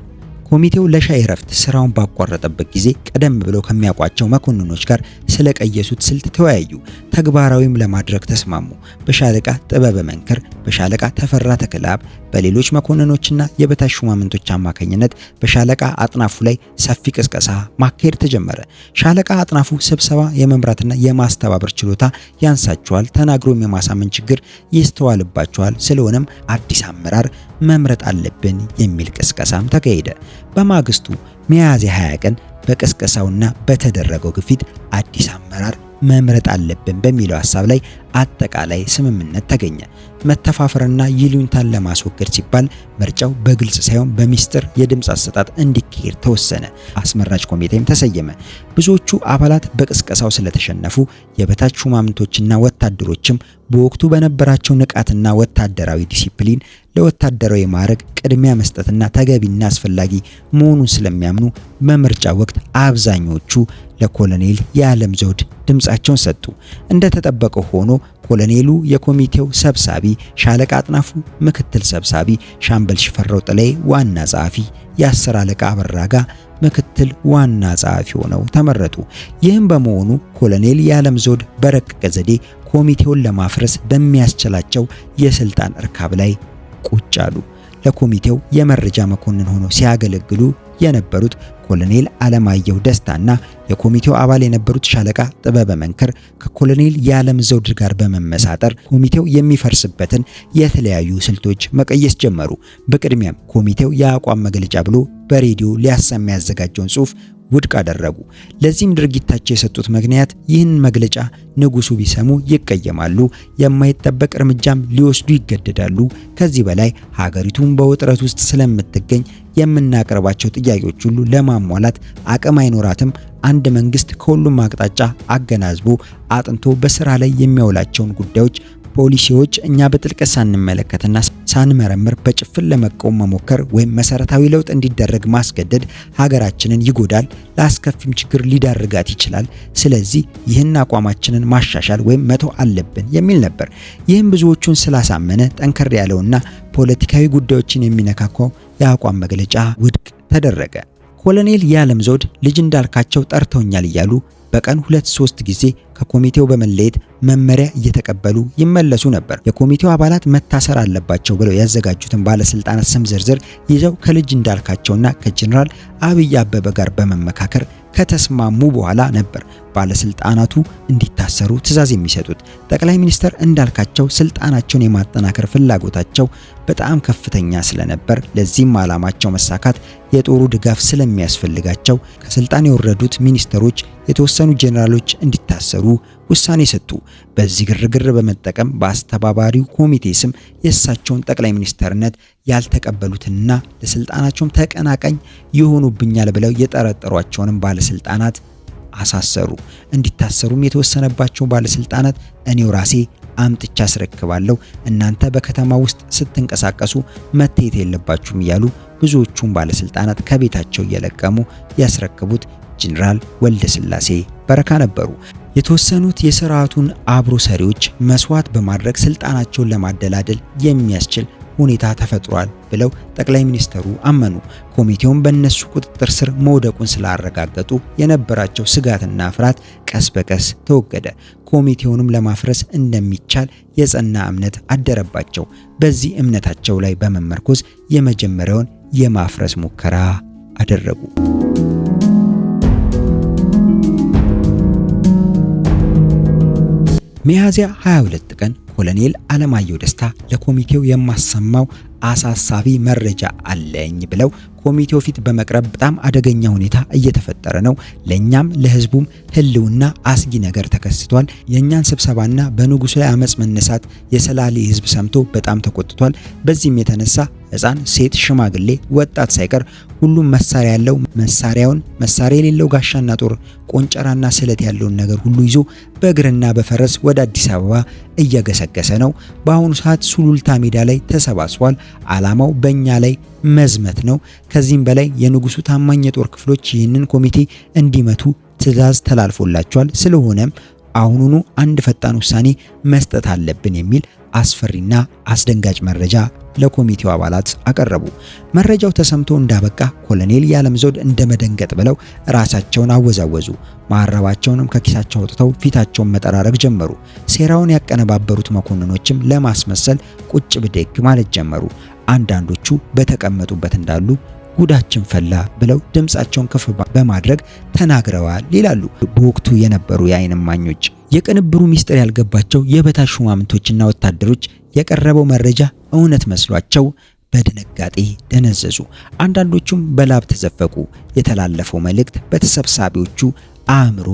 ኮሚቴው ለሻይ ረፍት ስራውን ባቋረጠበት ጊዜ ቀደም ብለው ከሚያውቋቸው መኮንኖች ጋር ስለቀየሱት ስልት ተወያዩ። ተግባራዊም ለማድረግ ተስማሙ። በሻለቃ ጥበበ መንክር፣ በሻለቃ ተፈራ ተክለአብ፣ በሌሎች መኮንኖችና የበታች ሹማምንቶች አማካኝነት በሻለቃ አጥናፉ ላይ ሰፊ ቅስቀሳ ማካሄድ ተጀመረ። ሻለቃ አጥናፉ ስብሰባ የመምራትና የማስተባበር ችሎታ ያንሳቸዋል፣ ተናግሮም የማሳመን ችግር ይስተዋልባቸዋል። ስለሆነም አዲስ አመራር መምረጥ አለብን የሚል ቅስቀሳም ተካሄደ። በማግስቱ ሚያዝያ 20 ቀን በቅስቀሳውና በተደረገው ግፊት አዲስ አመራር መምረጥ አለብን በሚለው ሐሳብ ላይ አጠቃላይ ስምምነት ተገኘ። መተፋፈርና ይሉኝታን ለማስወገድ ሲባል ምርጫው በግልጽ ሳይሆን በሚስጥር የድምጽ አሰጣጥ እንዲካሄድ ተወሰነ። አስመራጭ ኮሚቴም ተሰየመ። ብዙዎቹ አባላት በቅስቀሳው ስለተሸነፉ የበታች ሹማምንቶችና ወታደሮችም በወቅቱ በነበራቸው ንቃትና ወታደራዊ ዲሲፕሊን ለወታደራዊ ማዕረግ ቅድሚያ መስጠትና ተገቢና አስፈላጊ መሆኑን ስለሚያምኑ በምርጫ ወቅት አብዛኞቹ ለኮሎኔል የዓለም ዘውድ ድምጻቸውን ሰጡ። እንደተጠበቀው ሆኖ ኮሎኔሉ የኮሚቴው ሰብሳቢ፣ ሻለቃ አጥናፉ ምክትል ሰብሳቢ፣ ሻምበል ሽፈራው ጥላዬ ዋና ጸሐፊ፣ የአስር አለቃ አበራጋ ምክትል ዋና ጸሐፊ ሆነው ተመረጡ። ይህም በመሆኑ ኮሎኔል የዓለም ዘውድ በረቀቀ ዘዴ ኮሚቴውን ለማፍረስ በሚያስችላቸው የስልጣን እርካብ ላይ ቁጭ አሉ። ለኮሚቴው የመረጃ መኮንን ሆነው ሲያገለግሉ የነበሩት ኮሎኔል አለማየሁ ደስታና የኮሚቴው አባል የነበሩት ሻለቃ ጥበበ መንክር ከኮሎኔል የዓለም ዘውድ ጋር በመመሳጠር ኮሚቴው የሚፈርስበትን የተለያዩ ስልቶች መቀየስ ጀመሩ። በቅድሚያም ኮሚቴው የአቋም መግለጫ ብሎ በሬዲዮ ሊያሰማ ያዘጋጀውን ጽሑፍ ውድቅ አደረጉ። ለዚህም ድርጊታቸው የሰጡት ምክንያት ይህን መግለጫ ንጉሱ ቢሰሙ ይቀየማሉ፣ የማይጠበቅ እርምጃም ሊወስዱ ይገደዳሉ። ከዚህ በላይ ሀገሪቱን በውጥረት ውስጥ ስለምትገኝ የምናቀርባቸው ጥያቄዎች ሁሉ ለማሟላት አቅም አይኖራትም። አንድ መንግስት ከሁሉም አቅጣጫ አገናዝቦ አጥንቶ በስራ ላይ የሚያውላቸውን ጉዳዮች ፖሊሲዎች እኛ በጥልቀት ሳንመለከትና ሳንመረምር በጭፍን ለመቆም መሞከር ወይም መሰረታዊ ለውጥ እንዲደረግ ማስገደድ ሀገራችንን ይጎዳል፣ ለአስከፊም ችግር ሊዳርጋት ይችላል። ስለዚህ ይህን አቋማችንን ማሻሻል ወይም መተው አለብን የሚል ነበር። ይህም ብዙዎቹን ስላሳመነ ጠንከር ያለውና ፖለቲካዊ ጉዳዮችን የሚነካካው የአቋም መግለጫ ውድቅ ተደረገ። ኮሎኔል የዓለም ዘውድ ልጅ እንዳልካቸው ጠርተውኛል እያሉ በቀን 2-3 ጊዜ ከኮሚቴው በመለየት መመሪያ እየተቀበሉ ይመለሱ ነበር። የኮሚቴው አባላት መታሰር አለባቸው ብለው ያዘጋጁትን ባለስልጣናት ስም ዝርዝር ይዘው ከልጅ እንዳልካቸውና ከጀነራል አብይ አበበ ጋር በመመካከር ከተስማሙ በኋላ ነበር ባለስልጣናቱ እንዲታሰሩ ትዕዛዝ የሚሰጡት። ጠቅላይ ሚኒስትር እንዳልካቸው ስልጣናቸውን የማጠናከር ፍላጎታቸው በጣም ከፍተኛ ስለነበር ለዚህም ዓላማቸው መሳካት የጦሩ ድጋፍ ስለሚያስፈልጋቸው ከስልጣን የወረዱት ሚኒስትሮች የተወሰኑ ጄኔራሎች እንዲታሰሩ ውሳኔ ሰጡ። በዚህ ግርግር በመጠቀም በአስተባባሪው ኮሚቴ ስም የእሳቸውን ጠቅላይ ሚኒስትርነት ያልተቀበሉትና ለስልጣናቸውም ተቀናቃኝ ይሆኑብኛል ብለው የጠረጠሯቸውንም ባለስልጣናት አሳሰሩ። እንዲታሰሩም የተወሰነባቸው ባለስልጣናት እኔው ራሴ አምጥቻ አስረክባለሁ፣ እናንተ በከተማ ውስጥ ስትንቀሳቀሱ መታየት የለባችሁም እያሉ ብዙዎቹን ባለስልጣናት ከቤታቸው እየለቀሙ ያስረክቡት ጀነራል ወልደ ስላሴ በረካ ነበሩ። የተወሰኑት የሥርዓቱን አብሮ ሰሪዎች መስዋዕት በማድረግ ስልጣናቸውን ለማደላደል የሚያስችል ሁኔታ ተፈጥሯል ብለው ጠቅላይ ሚኒስትሩ አመኑ። ኮሚቴውን በእነሱ ቁጥጥር ስር መውደቁን ስላረጋገጡ የነበራቸው ስጋትና ፍርሃት ቀስ በቀስ ተወገደ። ኮሚቴውንም ለማፍረስ እንደሚቻል የጸና እምነት አደረባቸው። በዚህ እምነታቸው ላይ በመመርኮዝ የመጀመሪያውን የማፍረስ ሙከራ አደረጉ። ሚያዝያ 22 ቀን ኮሎኔል አለማየሁ ደስታ ለኮሚቴው የማሰማው አሳሳቢ መረጃ አለኝ ብለው ኮሚቴው ፊት በመቅረብ በጣም አደገኛ ሁኔታ እየተፈጠረ ነው፣ ለኛም ለህዝቡም ህልውና አስጊ ነገር ተከስቷል። የኛን ስብሰባና በንጉሱ ላይ አመጽ መነሳት የሰላሌ ህዝብ ሰምቶ በጣም ተቆጥቷል። በዚህም የተነሳ ህፃን፣ ሴት፣ ሽማግሌ፣ ወጣት ሳይቀር ሁሉም መሳሪያ ያለው መሳሪያውን፣ መሳሪያ የሌለው ጋሻና ጦር፣ ቆንጨራና ስለት ያለውን ነገር ሁሉ ይዞ በእግርና በፈረስ ወደ አዲስ አበባ እየገሰገሰ ነው። በአሁኑ ሰዓት ሱሉልታ ሜዳ ላይ ተሰባስቧል። ዓላማው በእኛ ላይ መዝመት ነው። ከዚህም በላይ የንጉሱ ታማኝ የጦር ክፍሎች ይህንን ኮሚቴ እንዲመቱ ትዕዛዝ ተላልፎላቸዋል። ስለሆነም አሁኑኑ አንድ ፈጣን ውሳኔ መስጠት አለብን የሚል አስፈሪና አስደንጋጭ መረጃ ለኮሚቴው አባላት አቀረቡ። መረጃው ተሰምቶ እንዳበቃ ኮሎኔል ያለምዘውድ እንደመደንገጥ ብለው ራሳቸውን አወዛወዙ። ማረባቸውንም ከኪሳቸው አውጥተው ፊታቸውን መጠራረግ ጀመሩ። ሴራውን ያቀነባበሩት መኮንኖችም ለማስመሰል ቁጭ ብድግ ማለት ጀመሩ። አንዳንዶቹ በተቀመጡበት እንዳሉ ጉዳችን ፈላ ብለው ድምጻቸውን ከፍ በማድረግ ተናግረዋል ይላሉ በወቅቱ የነበሩ የዓይን እማኞች። የቅንብሩ ሚስጥር ያልገባቸው የበታች ሹማምንቶችና ወታደሮች የቀረበው መረጃ እውነት መስሏቸው በድንጋጤ ደነዘዙ። አንዳንዶቹም በላብ ተዘፈቁ። የተላለፈው መልእክት በተሰብሳቢዎቹ አእምሮ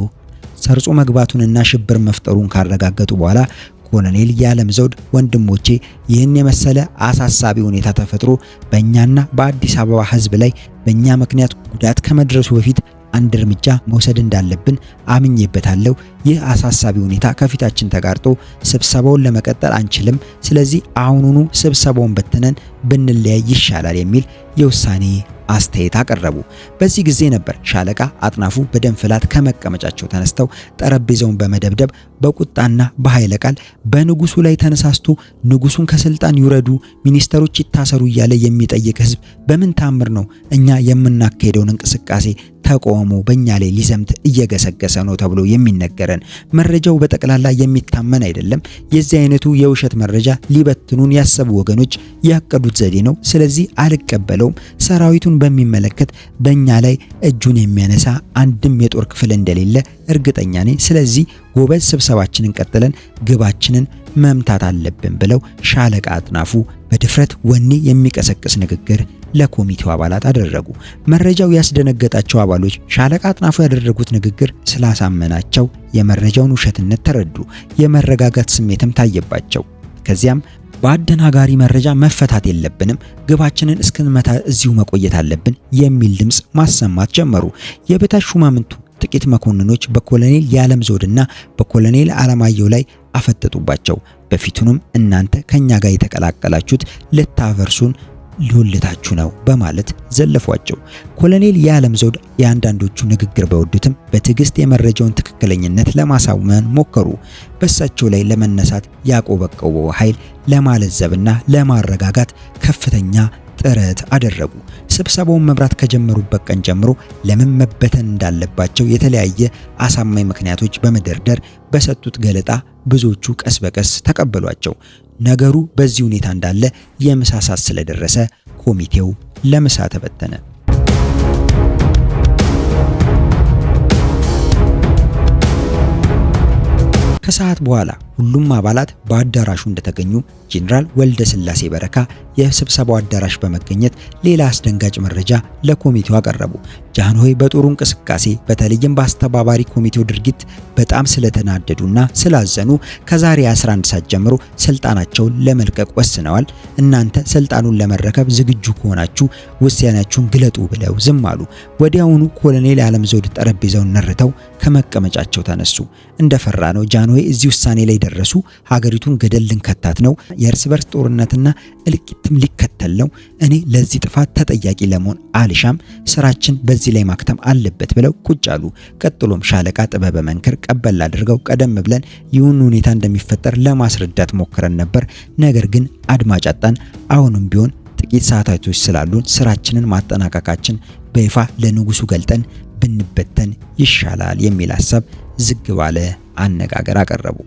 ሰርጾ መግባቱንና ሽብር መፍጠሩን ካረጋገጡ በኋላ ኮሎኔል ያለምዘውድ ወንድሞቼ ይህን የመሰለ አሳሳቢ ሁኔታ ተፈጥሮ በእኛና በአዲስ አበባ ሕዝብ ላይ በእኛ ምክንያት ጉዳት ከመድረሱ በፊት አንድ እርምጃ መውሰድ እንዳለብን አምኜበታለሁ። ይህ አሳሳቢ ሁኔታ ከፊታችን ተጋርጦ ስብሰባውን ለመቀጠል አንችልም። ስለዚህ አሁኑኑ ስብሰባውን በትነን ብንለያይ ይሻላል የሚል የውሳኔ አስተያየት አቀረቡ። በዚህ ጊዜ ነበር ሻለቃ አጥናፉ በደም ፍላት ከመቀመጫቸው ተነስተው ጠረጴዛውን በመደብደብ በቁጣና በኃይለ ቃል በንጉሱ ላይ ተነሳስቶ ንጉሱን ከስልጣን ይውረዱ፣ ሚኒስተሮች ይታሰሩ እያለ የሚጠይቅ ህዝብ በምን ታምር ነው እኛ የምናካሄደውን እንቅስቃሴ ተቃውሞ በእኛ ላይ ሊዘምት እየገሰገሰ ነው ተብሎ የሚነገረን? መረጃው በጠቅላላ የሚታመን አይደለም። የዚህ አይነቱ የውሸት መረጃ ሊበትኑን ያሰቡ ወገኖች ያቀዱት ዘዴ ነው። ስለዚህ አልቀበለውም። ሰራዊቱን በሚመለከት በእኛ ላይ እጁን የሚያነሳ አንድም የጦር ክፍል እንደሌለ እርግጠኛ ነኝ። ስለዚህ ጎበዝ ስብሰባችንን ቀጥለን ግባችንን መምታት አለብን ብለው ሻለቃ አጥናፉ በድፍረት ወኔ የሚቀሰቅስ ንግግር ለኮሚቴው አባላት አደረጉ። መረጃው ያስደነገጣቸው አባሎች ሻለቃ አጥናፉ ያደረጉት ንግግር ስላሳመናቸው የመረጃውን ውሸትነት ተረዱ። የመረጋጋት ስሜትም ታየባቸው። ከዚያም በአደናጋሪ መረጃ መፈታት የለብንም፣ ግባችንን እስክንመታ እዚሁ መቆየት አለብን የሚል ድምጽ ማሰማት ጀመሩ። የበታች ሹማምንቱ ጥቂት መኮንኖች በኮሎኔል ያለምዘውድና በኮሎኔል አለማየሁ ላይ አፈጠጡባቸው። በፊቱንም እናንተ ከኛ ጋር የተቀላቀላችሁት ልታፈርሱን ሊወልታችሁ ነው በማለት ዘለፏቸው። ኮሎኔል ያለምዘውድ የአንዳንዶቹ ንግግር በወዱትም በትዕግስት የመረጃውን ትክክለኝነት ለማሳመን ሞከሩ። በእሳቸው ላይ ለመነሳት ያቆበቆበው ኃይል ለማለዘብና ለማረጋጋት ከፍተኛ ጥረት አደረጉ። ስብሰባውን መምራት ከጀመሩበት ቀን ጀምሮ ለምን መበተን እንዳለባቸው የተለያየ አሳማኝ ምክንያቶች በመደርደር በሰጡት ገለጣ ብዙዎቹ ቀስ በቀስ ተቀበሏቸው። ነገሩ በዚህ ሁኔታ እንዳለ የምሳ ሰዓት ስለደረሰ ኮሚቴው ለምሳ ተበተነ። ከሰዓት በኋላ ሁሉም አባላት በአዳራሹ እንደተገኙ ጄኔራል ወልደ ስላሴ በረካ የስብሰባው አዳራሽ በመገኘት ሌላ አስደንጋጭ መረጃ ለኮሚቴው አቀረቡ። ጃንሆይ በጦሩ እንቅስቃሴ በተለይም በአስተባባሪ ኮሚቴው ድርጊት በጣም ስለተናደዱና ስላዘኑ ከዛሬ 11 ሰዓት ጀምሮ ስልጣናቸውን ለመልቀቅ ወስነዋል። እናንተ ስልጣኑን ለመረከብ ዝግጁ ከሆናችሁ ውሳኔያችሁን ግለጡ ብለው ዝም አሉ። ወዲያውኑ ኮሎኔል ያለምዘውድ ጠረጴዛውን ነርተው ከመቀመጫቸው ተነሱ። እንደፈራ ነው ጃንሆይ እዚህ ውሳኔ ላይ ደረሱ። ሀገሪቱን ገደል ልንከታት ነው። የእርስ በርስ ጦርነትና እልቂትም ሊከተል ነው። እኔ ለዚህ ጥፋት ተጠያቂ ለመሆን አልሻም። ስራችን በዚህ ላይ ማክተም አለበት ብለው ቁጭ አሉ። ቀጥሎም ሻለቃ ጥበበ መንክር ቀበል አድርገው ቀደም ብለን ይሁን ሁኔታ እንደሚፈጠር ለማስረዳት ሞክረን ነበር፣ ነገር ግን አድማጭ አጣን። አሁንም ቢሆን ጥቂት ሰዓታቶች ስላሉን ስራችንን ማጠናቀቃችን በይፋ ለንጉሱ ገልጠን ብንበተን ይሻላል የሚል ሐሳብ ዝግ ባለ አነጋገር አቀረቡ።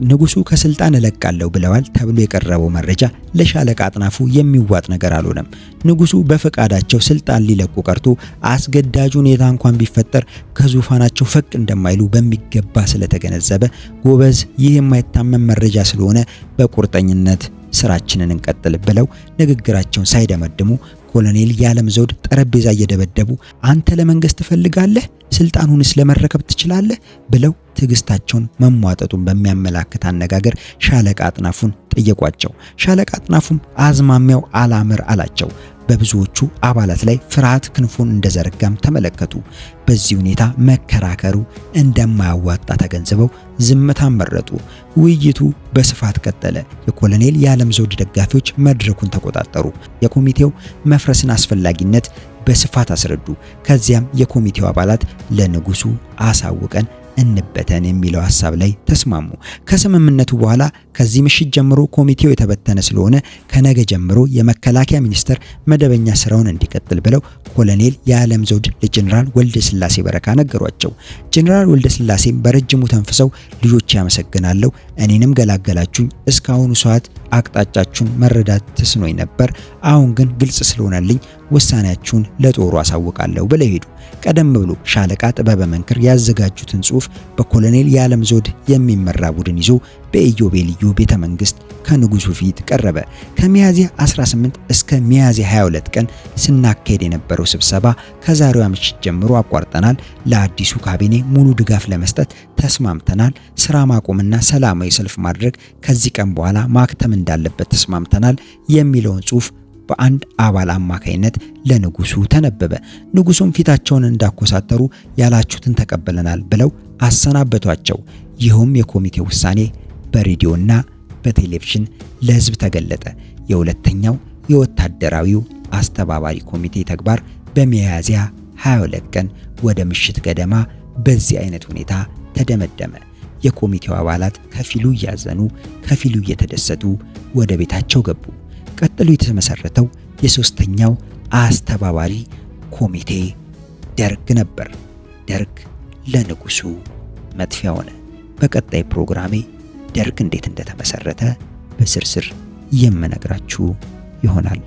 ንጉሱ ከስልጣን እለቃለሁ ብለዋል ተብሎ የቀረበው መረጃ ለሻለቃ አጥናፉ የሚዋጥ ነገር አልሆነም። ንጉሱ በፈቃዳቸው ስልጣን ሊለቁ ቀርቶ አስገዳጅ ሁኔታ እንኳን ቢፈጠር ከዙፋናቸው ፈቅ እንደማይሉ በሚገባ ስለተገነዘበ ጎበዝ፣ ይህ የማይታመን መረጃ ስለሆነ በቁርጠኝነት ስራችንን እንቀጥል ብለው ንግግራቸውን ሳይደመድሙ ኮሎኔል ያለምዘውድ ጠረጴዛ እየደበደቡ አንተ ለመንግስት ትፈልጋለህ፣ ስልጣኑንስ ለመረከብ ትችላለህ ብለው ትዕግስታቸውን መሟጠጡን በሚያመላክት አነጋገር ሻለቃ አጥናፉን ጠየቋቸው። ሻለቃ አጥናፉም አዝማሚያው አላምር አላቸው። በብዙዎቹ አባላት ላይ ፍርሃት ክንፉን እንደዘረጋም ተመለከቱ። በዚህ ሁኔታ መከራከሩ እንደማያዋጣ ተገንዝበው ዝምታን መረጡ። ውይይቱ በስፋት ቀጠለ። የኮሎኔል ያለምዘውድ ደጋፊዎች መድረኩን ተቆጣጠሩ። የኮሚቴው መፍረስን አስፈላጊነት በስፋት አስረዱ። ከዚያም የኮሚቴው አባላት ለንጉሱ አሳውቀን እንበተን የሚለው ሐሳብ ላይ ተስማሙ። ከስምምነቱ በኋላ ከዚህ ምሽት ጀምሮ ኮሚቴው የተበተነ ስለሆነ ከነገ ጀምሮ የመከላከያ ሚኒስቴር መደበኛ ስራውን እንዲቀጥል ብለው ኮሎኔል የዓለም ዘውድ ለጀነራል ወልደ ስላሴ በረካ ነገሯቸው። ጀነራል ወልደ ስላሴም በረጅሙ ተንፍሰው ልጆች ያመሰግናለሁ፣ እኔንም ገላገላችሁኝ። እስካሁኑ ሰዓት አቅጣጫችሁን መረዳት ተስኖኝ ነበር። አሁን ግን ግልጽ ስለሆነልኝ ውሳኔያችሁን ለጦሩ አሳውቃለሁ ብለው ሄዱ። ቀደም ብሎ ሻለቃ ጥበበ መንክር ያዘጋጁትን ጽሑፍ በኮሎኔል የዓለም ዘውድ የሚመራ ቡድን ይዞ በኢዮቤልዩ ቤተ መንግስት ከንጉሱ ፊት ቀረበ። ከሚያዝያ 18 እስከ ሚያዝያ 22 ቀን ስናካሄድ የነበረው ስብሰባ ከዛሬዋ ምሽት ጀምሮ አቋርጠናል። ለአዲሱ ካቢኔ ሙሉ ድጋፍ ለመስጠት ተስማምተናል። ስራ ማቆምና ሰላማዊ ሰልፍ ማድረግ ከዚህ ቀን በኋላ ማክተም እንዳለበት ተስማምተናል የሚለውን ጽሑፍ በአንድ አባል አማካይነት ለንጉሱ ተነበበ። ንጉሱም ፊታቸውን እንዳኮሳተሩ ያላችሁትን ተቀበለናል ብለው አሰናበቷቸው። ይህም የኮሚቴው ውሳኔ በሬዲዮና በቴሌቪዥን ለህዝብ ተገለጠ። የሁለተኛው የወታደራዊው አስተባባሪ ኮሚቴ ተግባር በሚያዝያ 22 ቀን ወደ ምሽት ገደማ በዚህ አይነት ሁኔታ ተደመደመ። የኮሚቴው አባላት ከፊሉ እያዘኑ ከፊሉ እየተደሰቱ ወደ ቤታቸው ገቡ። ቀጥሎ የተመሰረተው የሶስተኛው አስተባባሪ ኮሚቴ ደርግ ነበር። ደርግ ለንጉሱ መጥፊያ ሆነ። በቀጣይ ፕሮግራሜ ደርግ እንዴት እንደተመሰረተ በስርስር የምነግራችሁ ይሆናል።